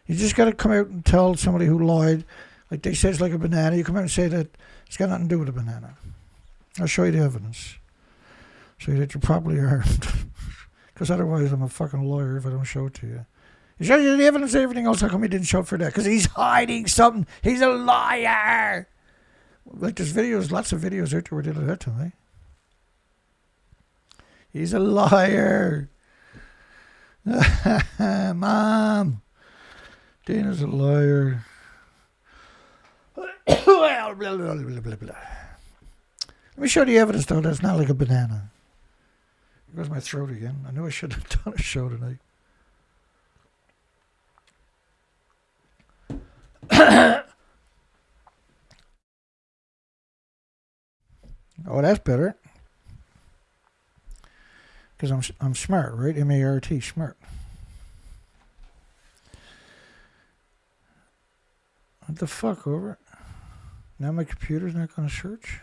Speaker 1: You just got to come out and tell somebody who lied, like they say it's like a banana. You come out and say that it's got nothing to do with a banana. I'll show you the evidence. So that you're properly armed. Because otherwise I'm a fucking lawyer if I don't show it to you. You show you the evidence and everything else, how come he didn't show it for that? Because he's hiding something. He's a liar. Like there's videos, lots of videos out there where they do that to me. He's a liar. Mom. Dana's a liar. Well, blah, blah, blah, blah, blah. Let me show you the evidence, though. That's not like a banana. There goes my throat again. I knew I should have done a show tonight. Oh, that's better. Because I'm smart, right? M-A-R-T, smart. What the fuck, over? Now my computer's not going to search?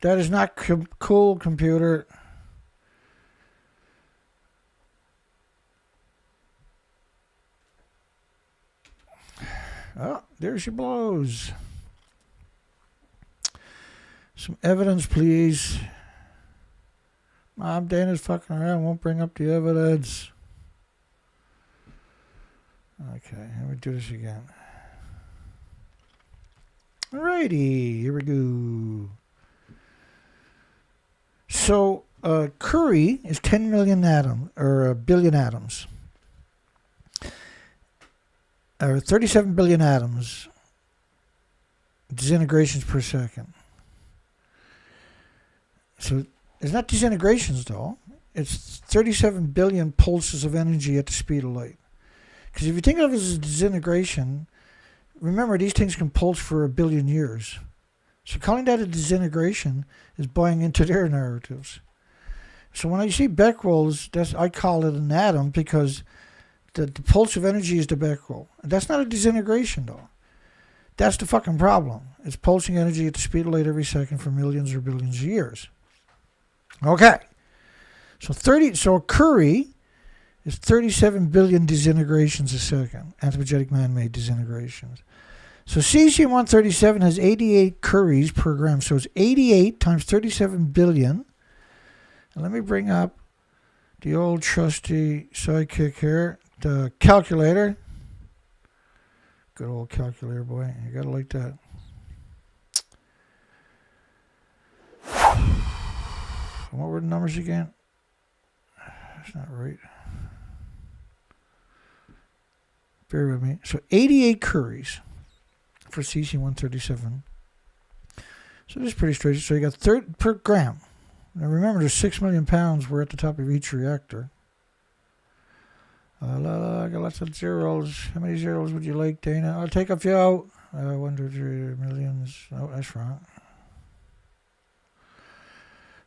Speaker 1: That is not cool, computer. Oh, there she blows. Some evidence, please. Mom, Dana's fucking around. Won't bring up the evidence. Okay, let me do this again. Alrighty, here we go. So, Curie is 10 million atoms, or a billion atoms. Or 37 billion atoms. Disintegrations per second. So, it's not disintegrations, though. It's 37 billion pulses of energy at the speed of light. Because if you think of it as a disintegration, remember, these things can pulse for 1 billion years. So calling that a disintegration is buying into their narratives. So when I see Becquerel's, I call it an atom because the pulse of energy is the Becquerel. That's not a disintegration, though. That's the fucking problem. It's pulsing energy at the speed of light every second for millions or billions of years. Okay. So Curie is 37 billion disintegrations a second, anthropogenic man-made disintegrations. So cesium-137 has 88 Curies per gram, so it's 88 times 37 billion. And let me bring up the old trusty sidekick here, the calculator. Good old calculator, boy. You gotta like that. What were the numbers again? That's not right. Bear with me. So 88 Curies for cesium-137. So this is pretty straight. So you got per gram. Now remember, there's 6 million pounds were at the top of each reactor. I got lots of zeros. How many zeros would you like, Dana? I'll take a few out. 1, 2, 3 millions. Oh, that's wrong.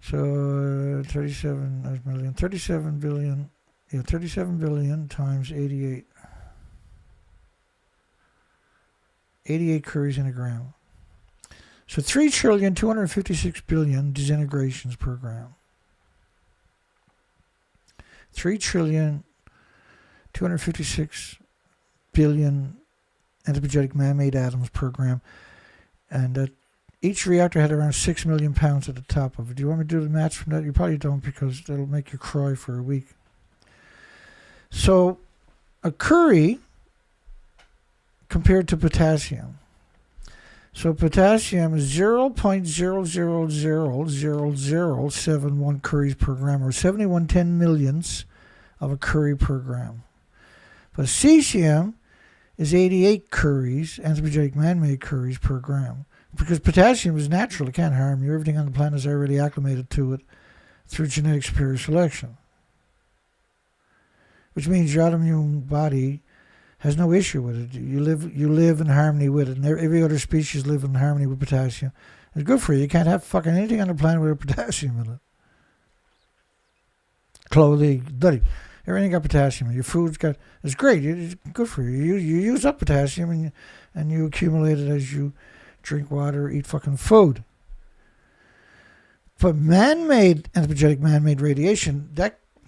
Speaker 1: So 37 million. 37 billion. Yeah, 37 billion times 88. 88 Curies in a gram. So 3,256,000,000,000 disintegrations per gram. 3,256,000,000,000 anthropogenic man-made atoms per gram. And each reactor had around 6 million pounds at the top of it. Do you want me to do the maths from that? You probably don't, because that'll make you cry for a week. So a Curie compared to potassium. So potassium is 0.000071 Curies per gram, or 71 millionths of a Curie per gram. But cesium is 88 Curies, anthropogenic man-made Curies per gram. Because potassium is natural, it can't harm you. Everything on the planet is already acclimated to it through genetic superior selection. Which means your autoimmune body has no issue with it. You live in harmony with it, and every other species live in harmony with potassium. It's good for you. You can't have fucking anything on the planet with potassium in it. Clothing, bloody, everything got potassium. Your food's got. It's great. It's good for you. You use up potassium, and you accumulate it as you drink water, eat fucking food. But man-made, anthropogenic man-made radiation,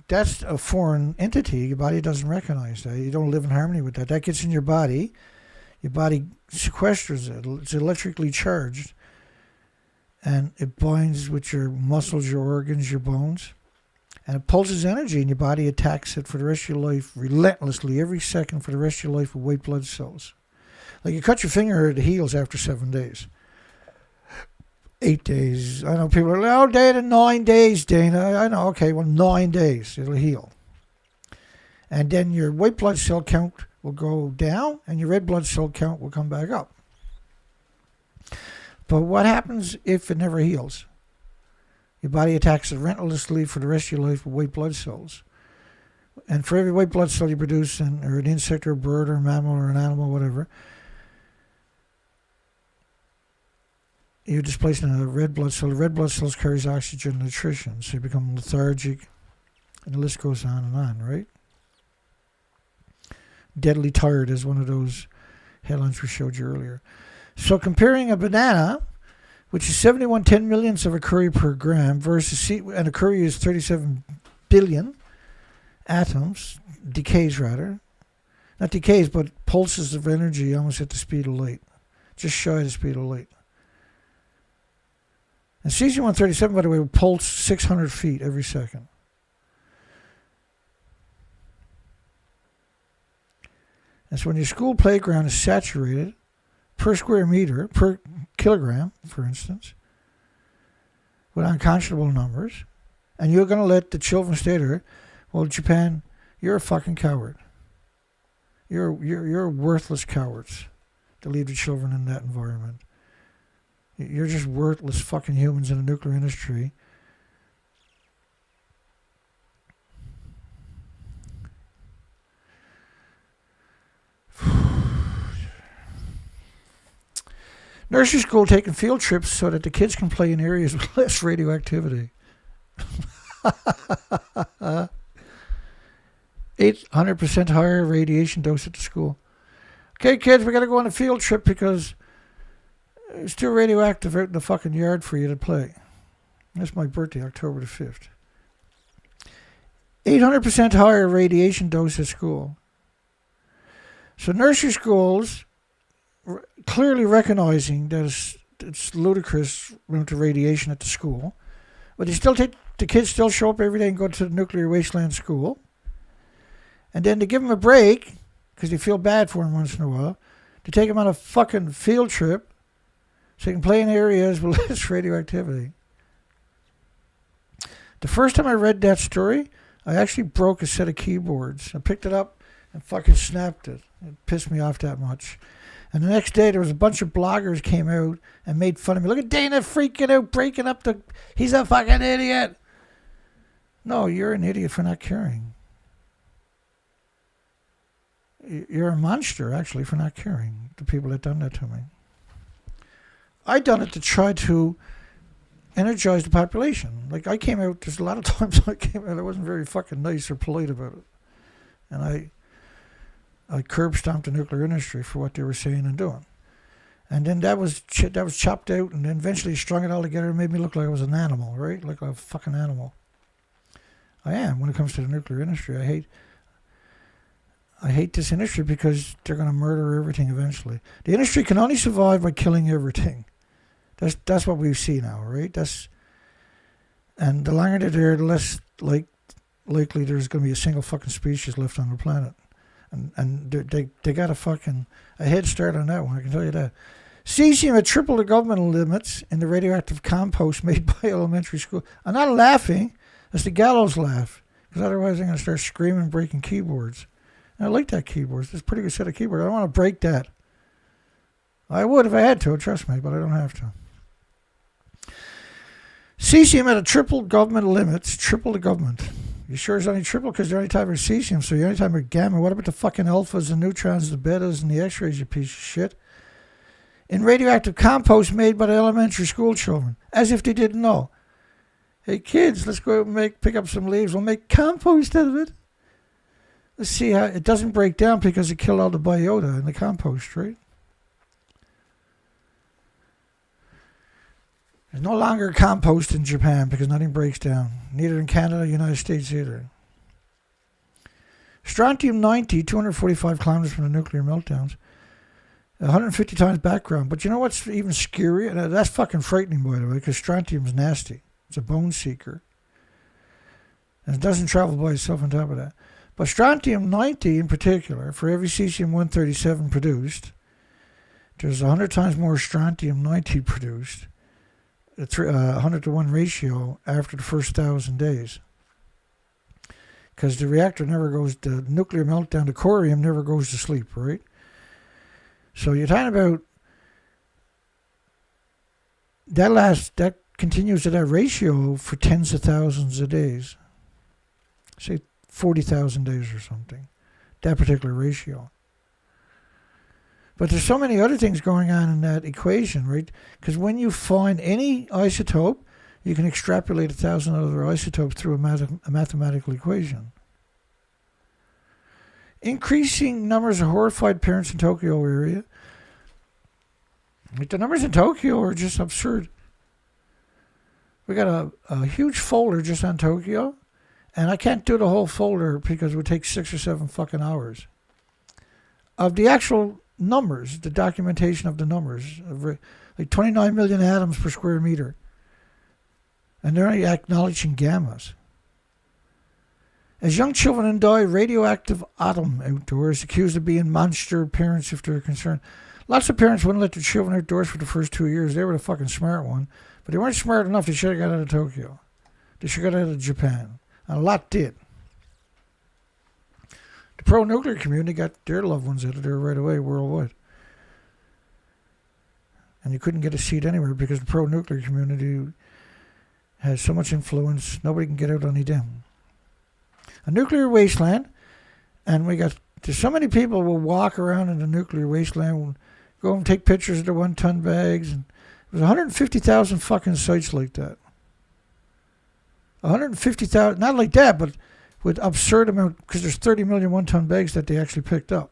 Speaker 1: that's a foreign entity. Your body doesn't recognize that. You don't live in harmony with that. That gets in your body. Your body sequesters it. It's electrically charged. And it binds with your muscles, your organs, your bones. And it pulses energy, and your body attacks it for the rest of your life relentlessly, every second for the rest of your life with white blood cells. Like you cut your finger, it heals after 7 days. 8 days. I know people are like, oh, Dana, 9 days, Dana. I know, okay, well, 9 days, it'll heal. And then your white blood cell count will go down, and your red blood cell count will come back up. But what happens if it never heals? Your body attacks it relentlessly for the rest of your life with white blood cells. And for every white blood cell you produce, or an insect or a bird or a mammal or an animal, whatever, you're displacing a red blood cell. The red blood cells carries oxygen and nutrition, so you become lethargic, and the list goes on, right? Deadly tired is one of those headlines we showed you earlier. So comparing a banana, which is 71 10 millionths of a curie per gram, versus and a curie is 37 billion atoms, decays rather. Not decays, but pulses of energy almost at the speed of light. Just shy of the speed of light. And cesium-137, by the way, will pulse 600 feet every second. And so when your school playground is saturated per square meter, per kilogram, for instance, with unconscionable numbers, and you're going to let the children stay there, well, Japan, you're a fucking coward. You're worthless cowards to leave the children in that environment. You're just worthless fucking humans in the nuclear industry. Nursery school taking field trips so that the kids can play in areas with less radioactivity. 800% higher radiation dose at the school. Okay, kids, we got to go on a field trip because it's too radioactive out in the fucking yard for you to play. That's my birthday, October the 5th. 800% higher radiation dose at school. So nursery schools clearly recognizing that it's ludicrous amount of radiation at the school, but the kids still show up every day and go to the nuclear wasteland school. And then to give them a break, because they feel bad for them once in a while, to take them on a fucking field trip so they can play in areas with less radioactivity. The first time I read that story, I actually broke a set of keyboards. I picked it up and fucking snapped it. It pissed me off that much. And the next day, there was a bunch of bloggers came out and made fun of me. Look at Dana freaking out, breaking up he's a fucking idiot. No, you're an idiot for not caring. You're a monster, actually, for not caring, the people that done that to me. I done it to try to energize the population. Like, I came out, there's a lot of times I came out, I wasn't very fucking nice or polite about it. And I curb stomped the nuclear industry for what they were saying and doing. And then that was chopped out, and then eventually strung it all together and made me look like I was an animal, right? Like a fucking animal. I am when it comes to the nuclear industry. I hate this industry because they're going to murder everything eventually. The industry can only survive by killing everything. That's what we see now, right? And the longer they're there, the less likely there's going to be a single fucking species left on the planet. And they got a head start on that one, I can tell you that. Cesium had tripled the governmental limits in the radioactive compost made by elementary school. I'm not laughing. That's the gallows laugh. Because otherwise I'm going to start screaming and breaking keyboards. And I like that keyboard. It's a pretty good set of keyboards. I don't want to break that. I would if I had to, trust me, but I don't have to. Cesium had a tripled government limits. Triple the government. You sure it's only triple? Because they're only talking about cesium, so you're only talking about gamma. What about the fucking alphas, the neutrons, the betas, and the x-rays, you piece of shit? In radioactive compost made by the elementary school children. As if they didn't know. Hey kids, let's go out and pick up some leaves. We'll make compost out of it. Let's see how it doesn't break down because it killed all the biota in the compost, right? There's no longer compost in Japan because nothing breaks down. Neither in Canada, United States either. Strontium-90, 245 kilometers from the nuclear meltdowns. 150 times background. But you know what's even scarier? That's fucking frightening, by the way, because strontium's nasty. It's a bone seeker. And it doesn't travel by itself on top of that. But strontium-90 in particular, for every cesium-137 produced, there's 100 times more strontium-90 produced. It's 100 to 1 ratio after the first 1,000 days. Because the reactor never goes, the nuclear meltdown, the corium never goes to sleep, right? So you're talking about that continues at that ratio for tens of thousands of days. Say 40,000 days or something. That particular ratio. But there's so many other things going on in that equation, right? Because when you find any isotope, you can extrapolate 1,000 other isotopes through a mathematical equation. Increasing numbers of horrified parents in Tokyo area. Like the numbers in Tokyo are just absurd. We got a huge folder just on Tokyo, and I can't do the whole folder because it would take 6 or 7 fucking hours. Of the actual numbers, the documentation of the numbers, like 29 million atoms per square meter. And they're only acknowledging gammas. As young children die, radioactive atom outdoors, accused of being monster parents if they're concerned. Lots of parents wouldn't let their children outdoors for the first 2 years. They were the fucking smart one. But they weren't smart enough. They should have got out of Tokyo. They should have got out of Japan. And a lot did. The pro-nuclear community got their loved ones out of there right away worldwide. And you couldn't get a seat anywhere because the pro-nuclear community has so much influence, nobody can get out on them. A nuclear wasteland, and there's so many people will walk around in the nuclear wasteland, go and take pictures of the 1-ton bags, and there's 150,000 fucking sites like that. 150,000, not like that, but with absurd amount, because there's 30 million 1-ton bags that they actually picked up.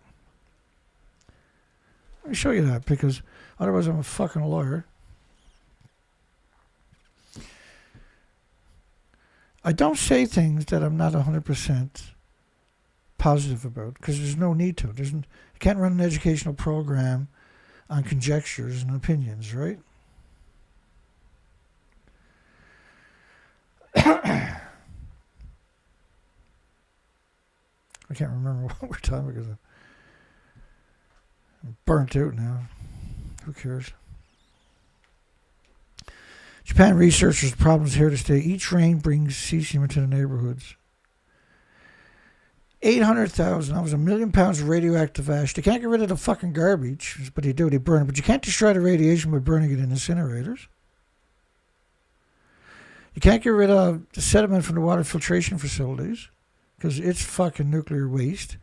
Speaker 1: Let me show you that, because otherwise I'm a fucking lawyer. I don't say things that I'm not 100% positive about, because there's no need to. You can't run an educational program on conjectures and opinions, right? I can't remember what we're talking about because I'm burnt out now. Who cares? Japan researchers' problems here to stay. Each rain brings cesium into the neighborhoods. 800,000, that was 1 million pounds of radioactive ash. They can't get rid of the fucking garbage, but they do, they burn it. But you can't destroy the radiation by burning it in incinerators. You can't get rid of the sediment from the water filtration facilities because it's fucking nuclear waste.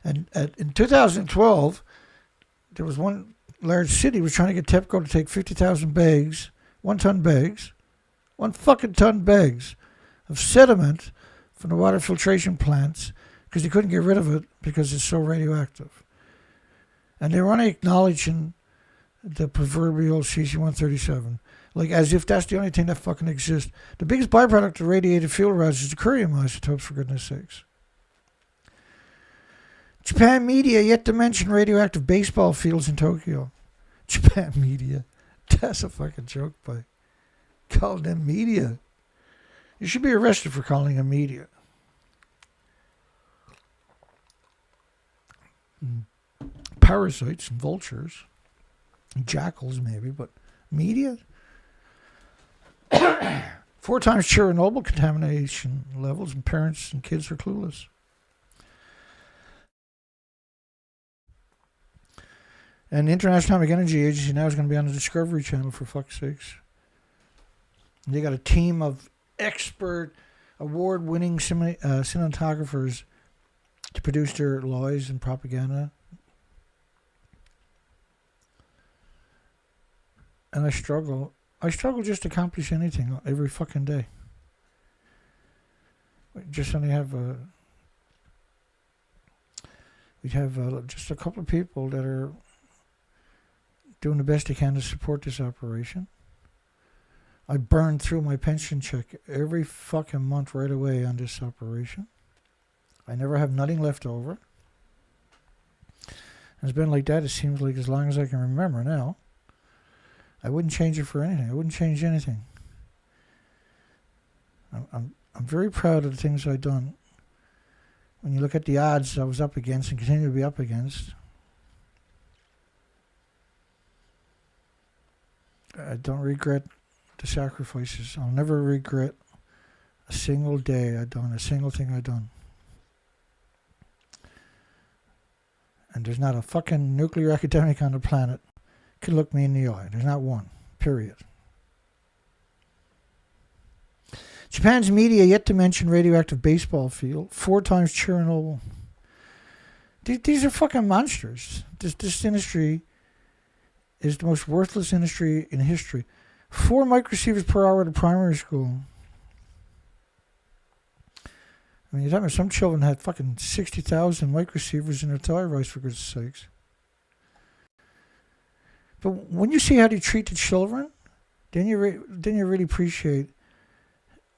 Speaker 1: And in 2012, there was one large city was trying to get TEPCO to take 50,000 bags, 1-ton bags, 1 fucking ton bags of sediment from the water filtration plants because they couldn't get rid of it because it's so radioactive. And they were only acknowledging the proverbial cesium-137, like as if that's the only thing that fucking exists. The biggest byproduct of radiated fuel rods is the curium isotopes, for goodness sakes. Japan media yet to mention radioactive baseball fields in Tokyo. Japan media. That's a fucking joke by calling them media. You should be arrested for calling them media. Parasites and vultures. And jackals maybe, but media? 4 times Chernobyl contamination levels, and parents and kids are clueless. And the International Atomic Energy Agency now is going to be on the Discovery Channel, for fuck's sakes. And they got a team of expert, award-winning cinematographers to produce their lies and propaganda. And I struggle. I struggle just to accomplish anything every fucking day. We just only have we'd have just a couple of people that are doing the best they can to support this operation. I burn through my pension check every fucking month right away on this operation. I never have nothing left over. It's been like that, it seems like, as long as I can remember now. I wouldn't change it for anything. I wouldn't change anything. I'm very proud of the things I've done. When you look at the odds I was up against and continue to be up against, I don't regret the sacrifices. I'll never regret a single day I've done, a single thing I've done. And there's not a fucking nuclear academic on the planet can look me in the eye. There's not one. Period. Japan's media yet to mention radioactive baseball field. 4 times Chernobyl. These are fucking monsters. This industry is the most worthless industry in history. 4 microsieverts per hour at a primary school. I mean, you're talking about some children had fucking 60,000 microsieverts in their thyroids, for goodness sakes. But when you see how they treat the children, then you really appreciate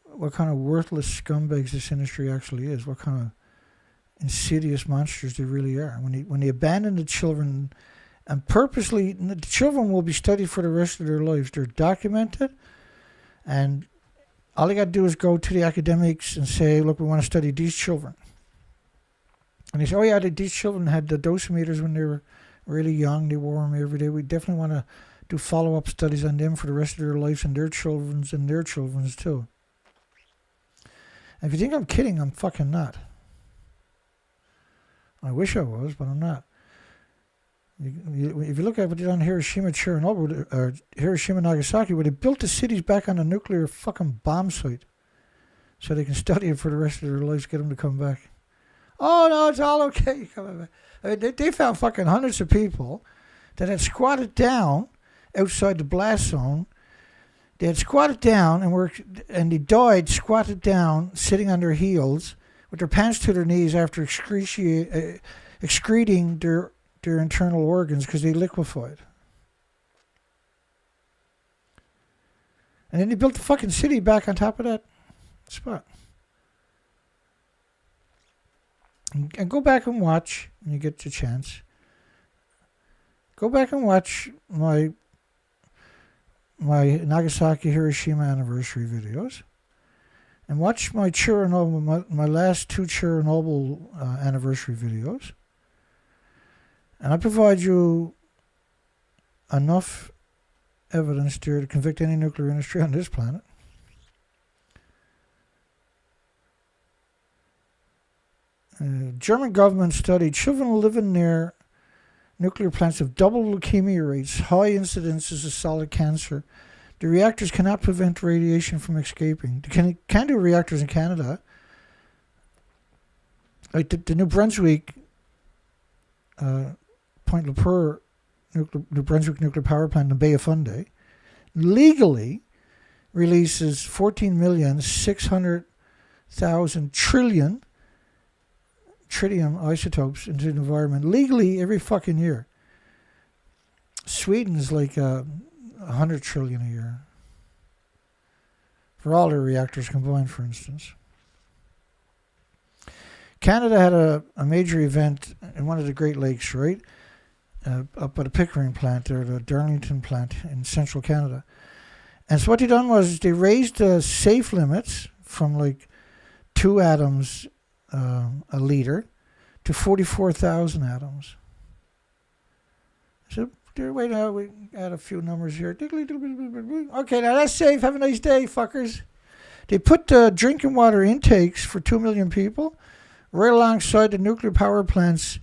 Speaker 1: what kind of worthless scumbags this industry actually is. What kind of insidious monsters they really are. When they abandon the children, and purposely, the children will be studied for the rest of their lives. They're documented, and all you got to do is go to the academics and say, look, we want to study these children. And they say, oh yeah, these children had the dosimeters when they were really young. They wore them every day. We definitely want to do follow-up studies on them for the rest of their lives, and their children's too. And if you think I'm kidding, I'm fucking not. I wish I was, but I'm not. If you look at what they did on Hiroshima, Chernobyl, or Hiroshima, Nagasaki, where they built the cities back on a nuclear fucking bomb site so they can study it for the rest of their lives, get them to come back. Oh, no, it's all okay. Coming back. I mean, they found fucking hundreds of people that had squatted down outside the blast zone. They had squatted down and they died squatted down, sitting on their heels, with their pants to their knees after excreting their internal organs because they liquefied. And then they built the fucking city back on top of that spot. And go back and watch when you get the chance. Go back and watch my Nagasaki Hiroshima anniversary videos. And watch my Chernobyl, my last 2 Chernobyl anniversary videos. And I provide you enough evidence there to convict any nuclear industry on this planet. German government studied children living near nuclear plants have double leukemia rates, high incidences of solid cancer. The reactors cannot prevent radiation from escaping. They can do reactors in Canada. Like the New Brunswick Point Leper New Brunswick nuclear power plant in the Bay of Fundy legally releases 14,600,000 trillion tritium isotopes into the environment legally every fucking year. Sweden's like 100 trillion a year for all their reactors combined, for instance. Canada had a major event in one of the Great Lakes, right? Up at a Pickering plant, or the Darlington plant in central Canada. And so what they done was they raised the safe limits from like 2 atoms a liter to 44,000 atoms. So wait now, we add a few numbers here. Okay, now that's safe. Have a nice day, fuckers. They put the drinking water intakes for 2 million people right alongside the nuclear power plants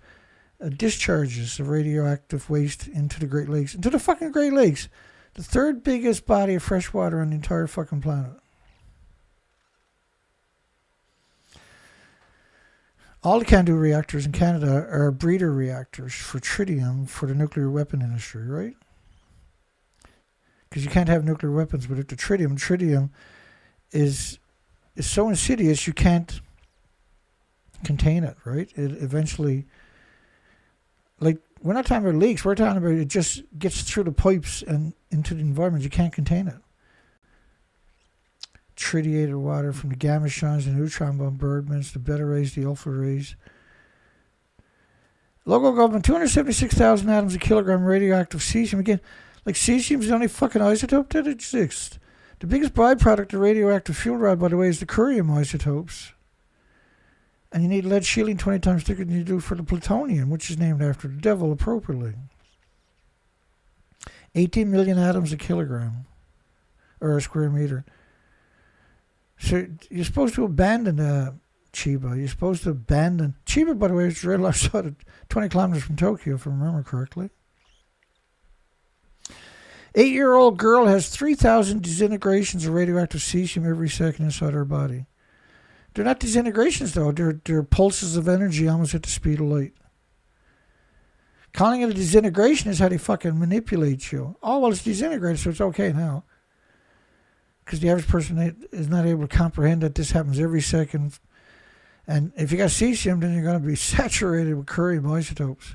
Speaker 1: discharges of radioactive waste into the Great Lakes. Into the fucking Great Lakes. The 3rd biggest body of fresh water on the entire fucking planet. All the CANDU reactors in Canada are breeder reactors for tritium for the nuclear weapon industry, right? Because you can't have nuclear weapons without the tritium. Tritium is so insidious you can't contain it, right? It eventually, like, we're not talking about leaks, we're talking about it just gets through the pipes and into the environment. You can't contain it. Tritiated water from the gamma shines, the neutron bombardments, the beta rays, the alpha rays. Local government, 276,000 atoms a kilogram radioactive cesium. Again, like, cesium is the only fucking isotope that exists. The biggest byproduct of radioactive fuel rod, by the way, is the curium isotopes. And you need lead shielding 20 times thicker than you do for the plutonium, which is named after the devil appropriately. 18 million atoms a kilogram, or a square meter. So you're supposed to abandon Chiba. You're supposed to abandon... Chiba, by the way, is right outside of 20 kilometers from Tokyo, if I remember correctly. 8-year-old girl has 3,000 disintegrations of radioactive cesium every second inside her body. They're not disintegrations, though. They're pulses of energy almost at the speed of light. Calling it a disintegration is how they fucking manipulate you. Oh, well, it's disintegrated, so it's okay now. Because the average person is not able to comprehend that this happens every second. And if you got cesium, then you're going to be saturated with curium isotopes.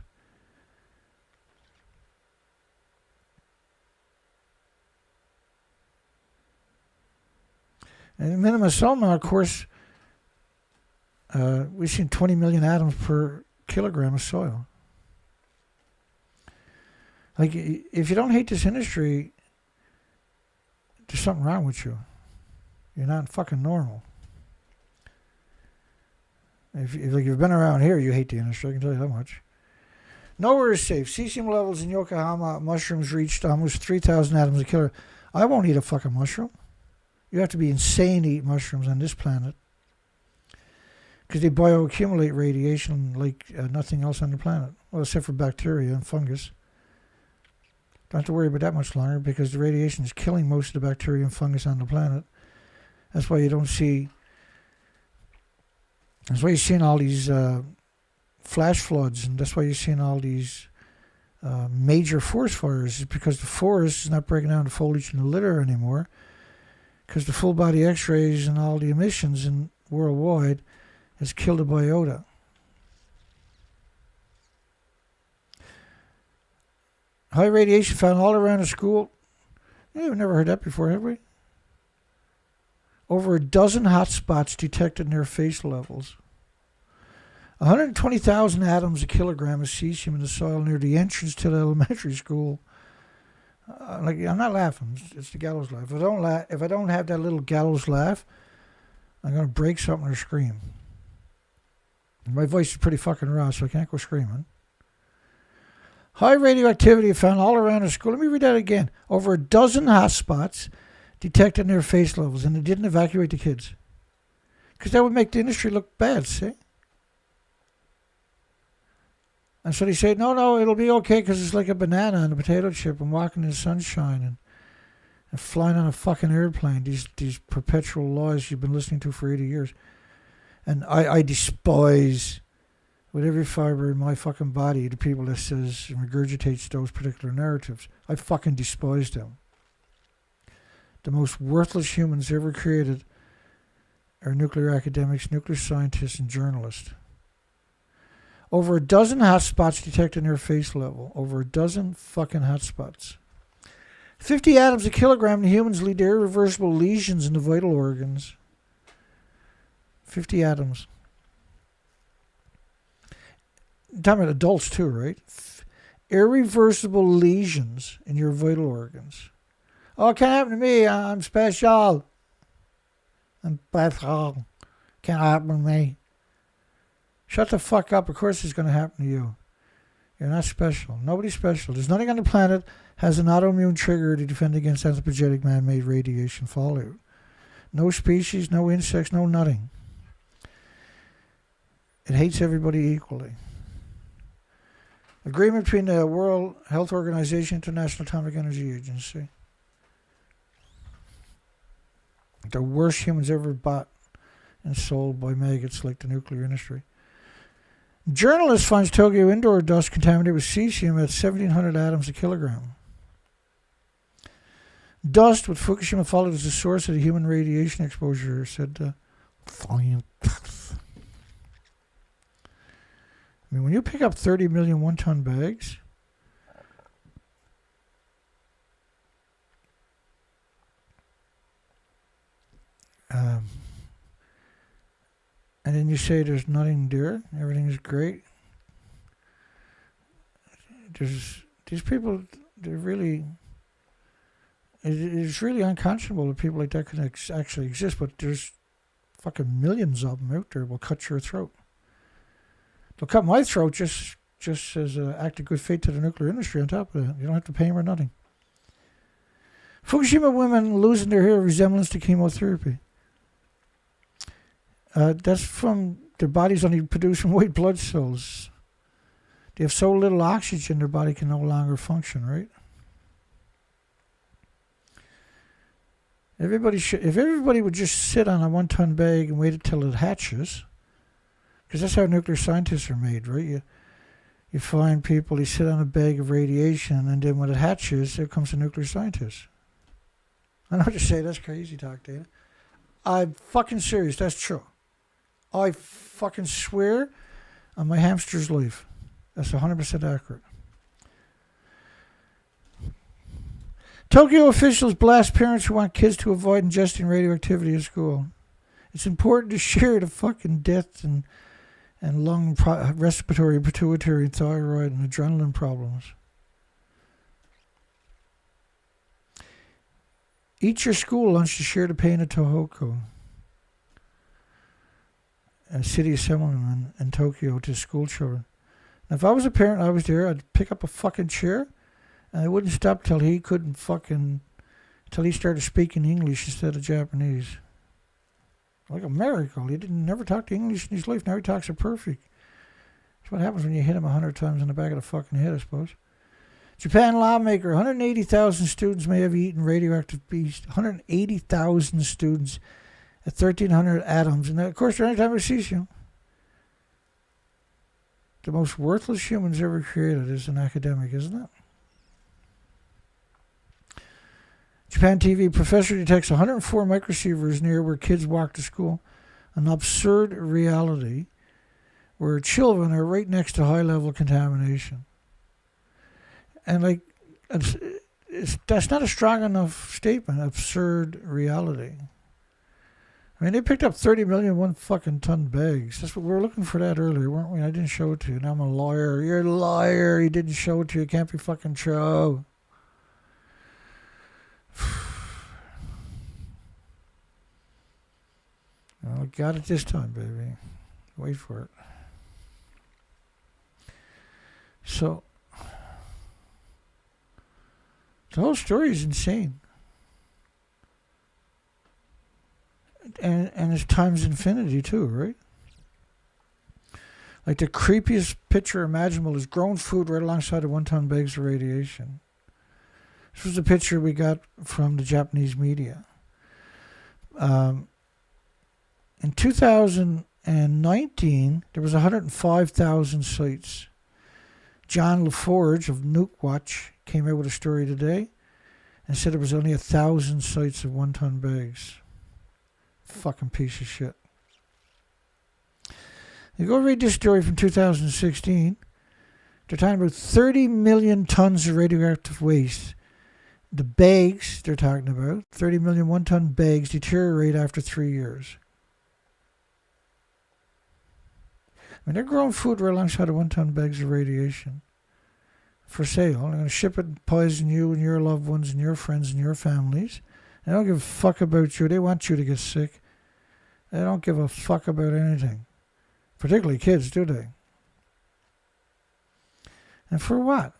Speaker 1: And minimum soma, of course, we've seen 20 million atoms per kilogram of soil. Like, if you don't hate this industry, there's something wrong with you. You're not fucking normal. If you've been around here, you hate the industry, I can tell you that much. Nowhere is safe. Cesium levels in Yokohama mushrooms reached almost 3,000 atoms a kilo. I won't eat a fucking mushroom. You have to be insane to eat mushrooms on this planet. Because they bioaccumulate radiation like nothing else on the planet. Well, except for bacteria and fungus. Don't have to worry about that much longer because the radiation is killing most of the bacteria and fungus on the planet. That's why you don't see... That's why you're seeing all these flash floods, and that's why you're seeing all these major forest fires. It's because the forest is not breaking down the foliage and the litter anymore. Because the full body X-rays and all the emissions in worldwide has killed a biota. High radiation found all around the school. We've never heard that before, have we? Over a dozen hotspots detected near face levels. 120,000 atoms a kilogram of cesium in the soil near the entrance to the elementary school. I'm not laughing. It's the gallows laugh. If I don't have that little gallows laugh, I'm going to break something or scream. My voice is pretty fucking raw, so I can't go screaming. High radioactivity found all around the school. Let me read that again. Over a dozen hotspots detected near face levels, and they didn't evacuate the kids. Because that would make the industry look bad, see? And so they say, no, it'll be okay because it's like a banana on a potato chip and walking in the sunshine and flying on a fucking airplane. These perpetual lies you've been listening to for 80 years. And I despise, with every fiber in my fucking body, the people that says and regurgitates those particular narratives. I fucking despise them. The most worthless humans ever created are nuclear academics, nuclear scientists, and journalists. Over a dozen hotspots detected near face level. Over a dozen fucking hotspots. 50 atoms a kilogram in humans lead to irreversible lesions in the vital organs. 50 atoms. I'm talking about adults too, right? Irreversible lesions in your vital organs. Oh, it can't happen to me. I'm special. I'm special. Can't happen to me. Shut the fuck up. Of course it's going to happen to you. You're not special. Nobody's special. There's nothing on the planet has an autoimmune trigger to defend against anthropogenic man-made radiation fallout. No species, no insects, no nothing. It hates everybody equally. Agreement between the World Health Organization and International Atomic Energy Agency. The worst humans ever bought and sold by maggots like the nuclear industry. Journalist finds Tokyo indoor dust contaminated with cesium at 1,700 atoms a kilogram. Dust with Fukushima followed as the source of the human radiation exposure, said scientists. I mean, when you pick up 30 million one-ton bags, and then you say there's nothing there, everything is great. These people, they're really, it's really unconscionable that people like that can actually exist, but there's fucking millions of them out there will cut your throat. They'll cut my throat just as an act of good faith to the nuclear industry on top of that. You don't have to pay them or nothing. Fukushima women losing their hair resemblance to chemotherapy. That's from their bodies only producing white blood cells. They have so little oxygen their body can no longer function, right? If everybody would just sit on a one-ton bag and wait until it hatches, because that's how nuclear scientists are made, right? You You find people, they sit on a bag of radiation, and then when it hatches, there comes a nuclear scientist. I know what you say, that's crazy talk, Dana. I'm fucking serious, that's true. I fucking swear on my hamster's life. That's 100% accurate. Tokyo officials blast parents who want kids to avoid ingesting radioactivity at school. It's important to share the fucking death and lung, respiratory, pituitary, thyroid, and adrenaline problems. Eat your school lunch to share the pain of Tohoku, a city assemblyman in Tokyo, to school children. Now, if I was a parent and I was there, I'd pick up a fucking chair, and I wouldn't stop till he till he started speaking English instead of Japanese. Like a miracle. He never talked English in his life. Now he talks it perfect. That's what happens when you hit him 100 times in the back of the fucking head, I suppose. Japan lawmaker, 180,000 students may have eaten radioactive beast. 180,000 students at 1,300 atoms. And of course, during the time of cesium, the most worthless humans ever created is an academic, isn't it? Japan TV, professor detects 104 microsieverts near where kids walk to school. An absurd reality where children are right next to high-level contamination. And that's not a strong enough statement, absurd reality. I mean, they picked up 30 million one fucking ton bags. That's what we were looking for that earlier, weren't we? I didn't show it to you. Now I'm a liar. You're a liar. You didn't show it to you. It can't be fucking true. Well, I got it this time, baby. Wait for it. So, the whole story is insane. And it's times infinity too, right? Like the creepiest picture imaginable is grown food right alongside of 1 ton bags of radiation. This was a picture we got from the Japanese media. In 2019, there was 105,000 sites. John Laforge of Nukewatch came out with a story today and said there was only 1,000 sites of 1 ton bags. Fucking piece of shit. You go read this story from 2016. They're talking about 30 million tons of radioactive waste. The bags they're talking about, 30 million 1 ton bags, deteriorate after 3 years. I mean, they're growing food right alongside of 1 ton bags of radiation for sale. They're going to ship it and poison you and your loved ones and your friends and your families. They don't give a fuck about you. They want you to get sick. They don't give a fuck about anything. Particularly kids, do they? And for what?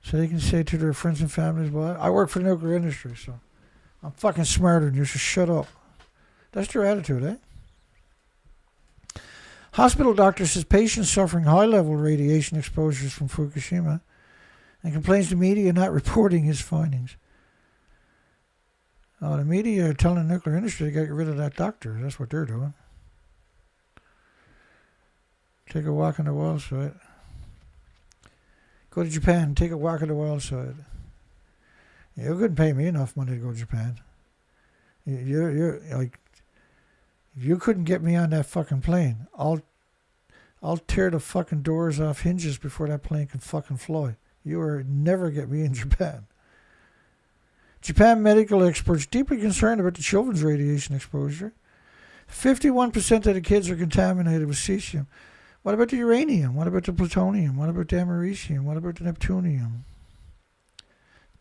Speaker 1: So they can say to their friends and families, well, I work for the nuclear industry, so I'm fucking smarter than you, so shut up. That's their attitude, eh? Hospital doctor says patients suffering high-level radiation exposures from Fukushima and complains to media not reporting his findings. Oh, the media are telling the nuclear industry to get rid of that doctor. That's what they're doing. Take a walk on the wild side. Go to Japan, take a walk on the wild side. You couldn't pay me enough money to go to Japan. You're like, if you couldn't get me on that fucking plane, I'll tear the fucking doors off hinges before that plane can fucking fly. You will never get me in Japan. Japan medical experts deeply concerned about the children's radiation exposure. 51% of the kids are contaminated with cesium. What about the uranium? What about the plutonium? What about the americium? What about the neptunium?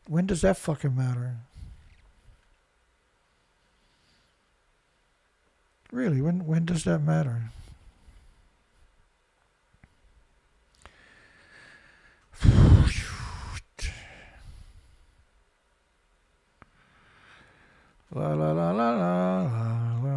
Speaker 1: When does that fucking matter? Really, when does that matter? La la la la la la la la.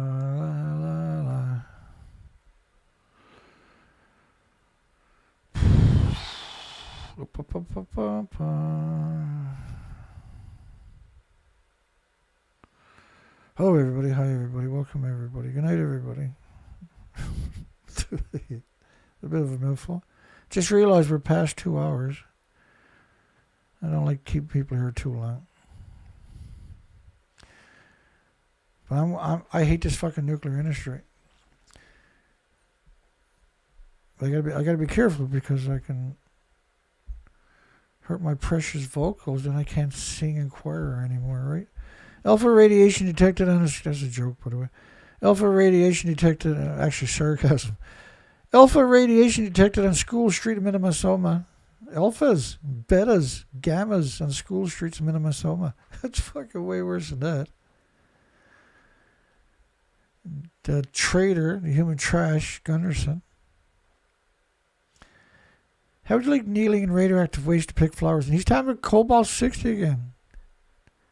Speaker 1: Hello everybody, hi everybody, welcome everybody, good night everybody. A bit of a mouthful. Just realized we're past 2 hours. I don't like to keep people here too long. But I hate this fucking nuclear industry. I gotta be careful because I can hurt my precious vocals and I can't sing in choir anymore, right? Alpha radiation detected on that's a joke, by the way. Alpha radiation detected, actually sarcasm. Alpha radiation detected on school street in Minnesota. Alphas, betas, gammas on school streets in Minnesota. That's fucking way worse than that. The traitor, the human trash, Gunderson. How would you like kneeling in radioactive waste to pick flowers? And he's talking about cobalt-60 again.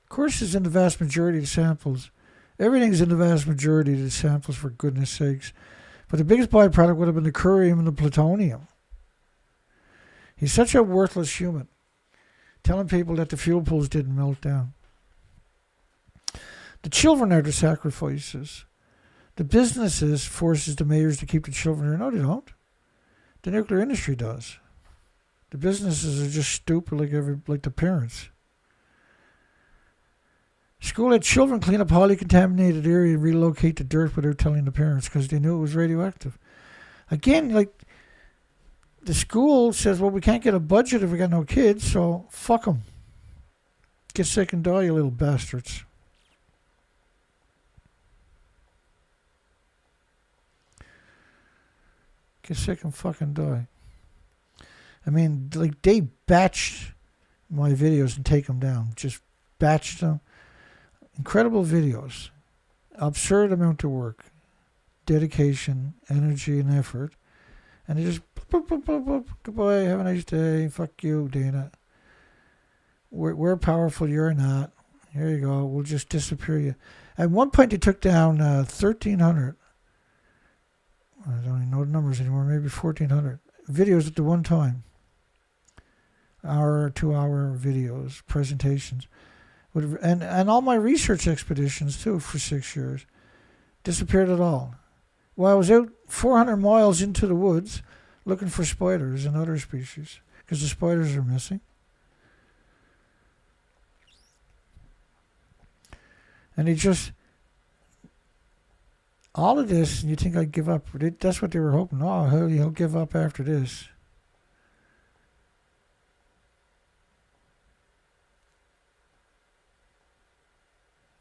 Speaker 1: Of course it's in the vast majority of the samples. Everything's in the vast majority of the samples, for goodness sakes. But the biggest byproduct would have been the curium and the plutonium. He's such a worthless human. Telling people that the fuel pools didn't melt down. The children are the sacrifices. The businesses forces the mayors to keep the children here. No, they don't. The nuclear industry does. The businesses are just stupid like the parents. School had children clean up highly contaminated area and relocate the dirt without telling the parents because they knew it was radioactive. Again, like, the school says, well, we can't get a budget if we got no kids, so fuck them. Get sick and die, you little bastards. Get sick and fucking die. I mean, like, they batched my videos and take them down. Just batched them. Incredible videos. Absurd amount of work. Dedication, energy, and effort. And they just, boop, boop, boop, boop, goodbye, have a nice day, fuck you, Dana. We're powerful, you're not. Here you go, we'll just disappear you. At one point, they took down 1,300. I don't even know the numbers anymore, maybe 1,400 videos at the one time. Hour, 2 hour videos, presentations. And all my research expeditions, too, for 6 years. Disappeared at all. Well, I was out 400 miles into the woods looking for spiders and other species because the spiders are missing. And he just, all of this, and you think I'd give up. That's what they were hoping. Oh, he'll give up after this.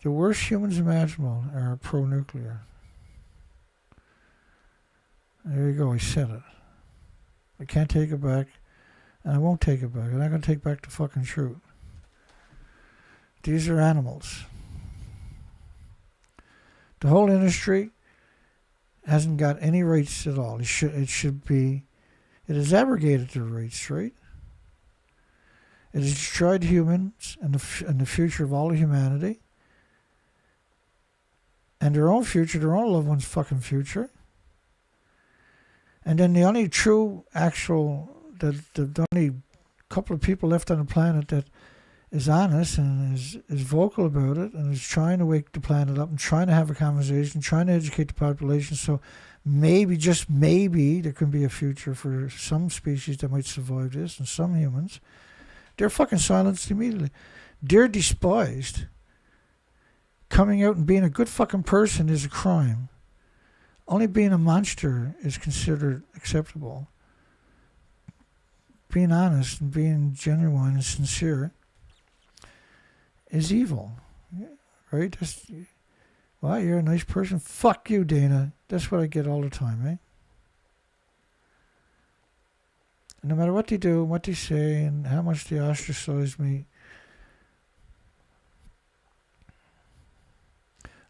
Speaker 1: The worst humans imaginable are pro-nuclear. There you go, he said it. I can't take it back, and I won't take it back. I'm not going to take back the fucking truth. These are animals. The whole industry hasn't got any rights at all. It should be, it has abrogated their rights, right? It has destroyed humans and the future of all of humanity. And their own future, their own loved ones' fucking future. And then the only true, actual, the only couple of people left on the planet that is honest and is vocal about it and is trying to wake the planet up and trying to have a conversation, trying to educate the population. So maybe, just maybe, there can be a future for some species that might survive this and some humans. They're fucking silenced immediately. They're despised. Coming out and being a good fucking person is a crime. Only being a monster is considered acceptable. Being honest and being genuine and sincere is evil. Right? Well, you're a nice person. Fuck you, Dana. That's what I get all the time, eh? And no matter what they do, what they say, and how much they ostracize me,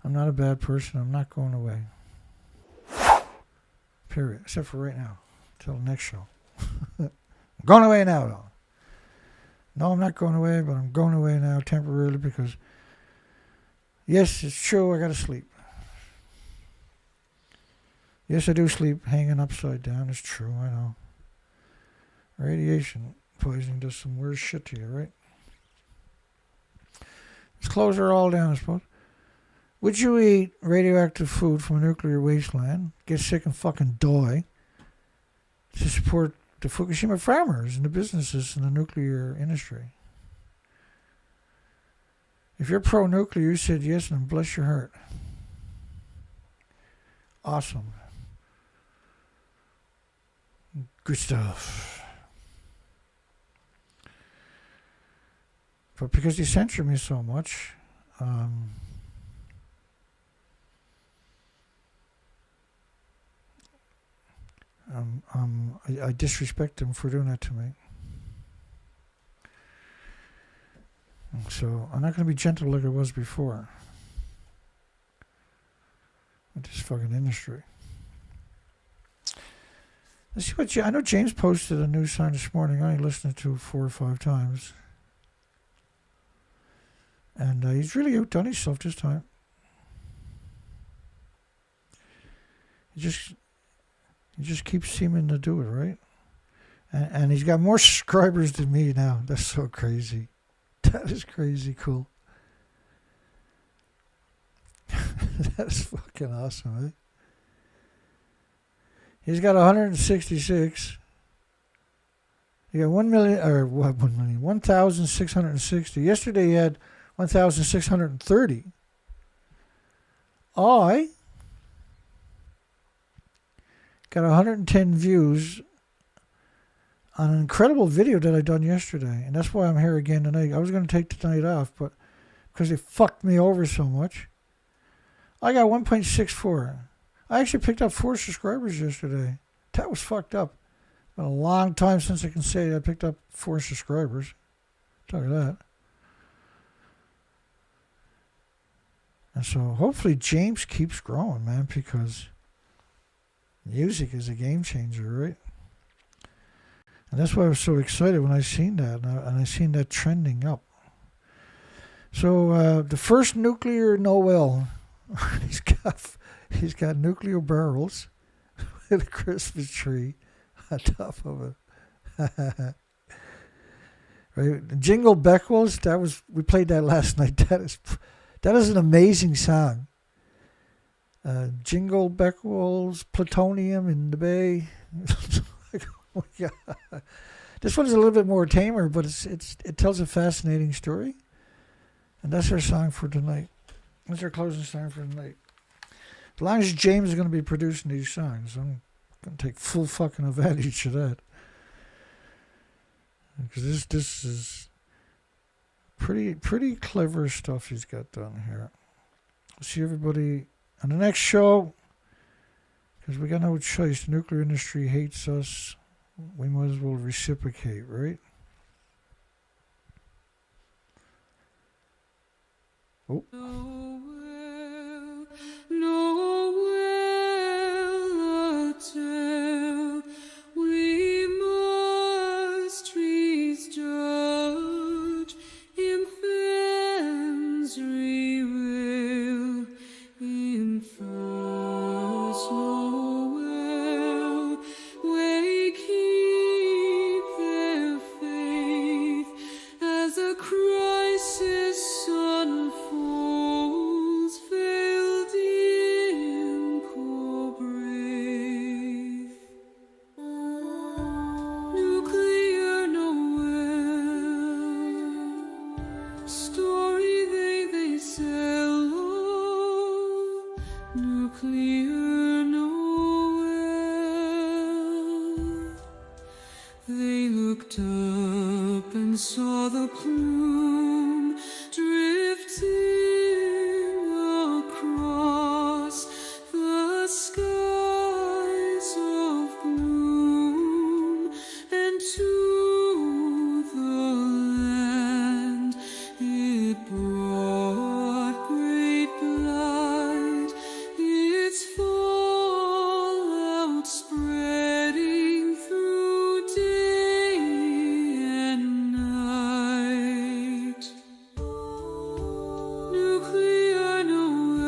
Speaker 1: I'm not a bad person. I'm not going away. Period. Except for right now. Till the next show. I'm going away now, though. No, I'm not going away, but I'm going away now temporarily because, yes, it's true, I got to sleep. Yes, I do sleep hanging upside down. It's true, I know. Radiation poisoning does some weird shit to you, right? Let's close her all down, I suppose. Would you eat radioactive food from a nuclear wasteland, get sick and fucking die, to support the Fukushima farmers and the businesses in the nuclear industry. If you're pro-nuclear, you said yes, and bless your heart. Awesome. Good stuff. But because you censor me so much, I disrespect them for doing that to me. So I'm not going to be gentle like I was before with this fucking industry. Let's see what I know. James posted a new song this morning. I only listened to it 4 or 5 times, and he's really outdone himself this time. He just keeps seeming to do it right, and he's got more subscribers than me now. That's so crazy. That is crazy cool. That is fucking awesome, eh? He's got 166. He got 1 million, or what? 1 million? 1,660. Yesterday he had 1,630. I got 110 views on an incredible video that I done yesterday, and that's why I'm here again tonight. I was going to take tonight off, but because they fucked me over so much, I got 1.64. I actually picked up 4 subscribers yesterday. That was fucked up. It's been a long time since I can say I picked up 4 subscribers. Tell you that. And so hopefully James keeps growing, man, because music is a game changer, right? And that's why I was so excited when I seen that, and I seen that trending up. So the first nuclear Nobel, he's got nuclear barrels with a Christmas tree on top of it. Right? Jingle Beckwells, we played that last night. That is an amazing song. Jingle Beckwells, plutonium in the bay. Oh my God. This one's a little bit more tamer, but it tells a fascinating story. And that's our song for tonight. That's our closing song for tonight. As long as James is going to be producing these songs, I'm going to take full fucking advantage of that. Because this is pretty clever stuff he's got done here. We'll see everybody on the next show. Because we got no choice. The nuclear industry hates us. We might as well reciprocate, right? Oh. We must judge in fens reveal in first Noel. We keep their faith as a crisis unfolds, veiled in core breath. Nuclear Noel, story they sell. Nuclear Noel. They looked up and saw the plume drifting across the skies of gloom, and to the land it brought great blight, its fallout spreading through day and night. Nuclear Noel,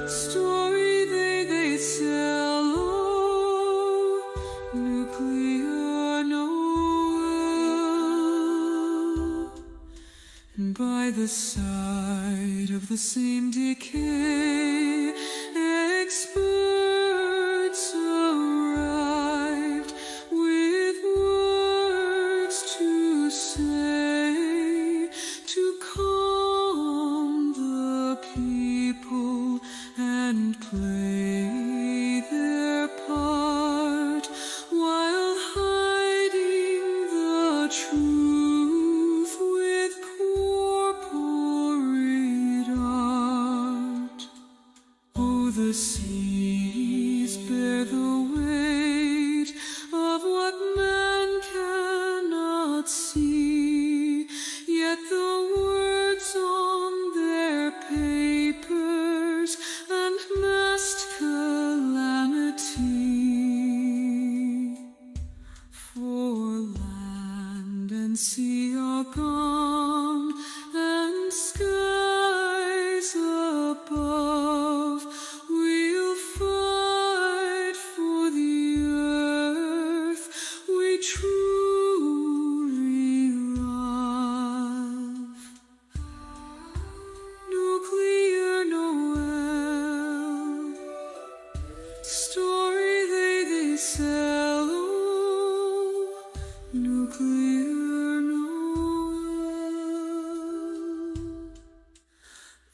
Speaker 1: story they sell. Nuclear Noel, by the side of the same decay, experts arise.
Speaker 2: and sea are gone, and skies above, we'll fight for the earth we truly love. Nuclear Noel, story they sell. Oh, nuclear Noel.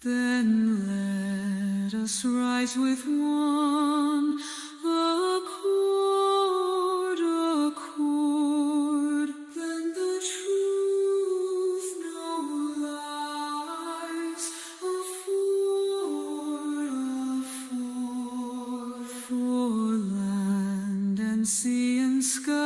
Speaker 2: Then let us rise with one accord, accord. Then the truth no lies afford, for land and sea and sky.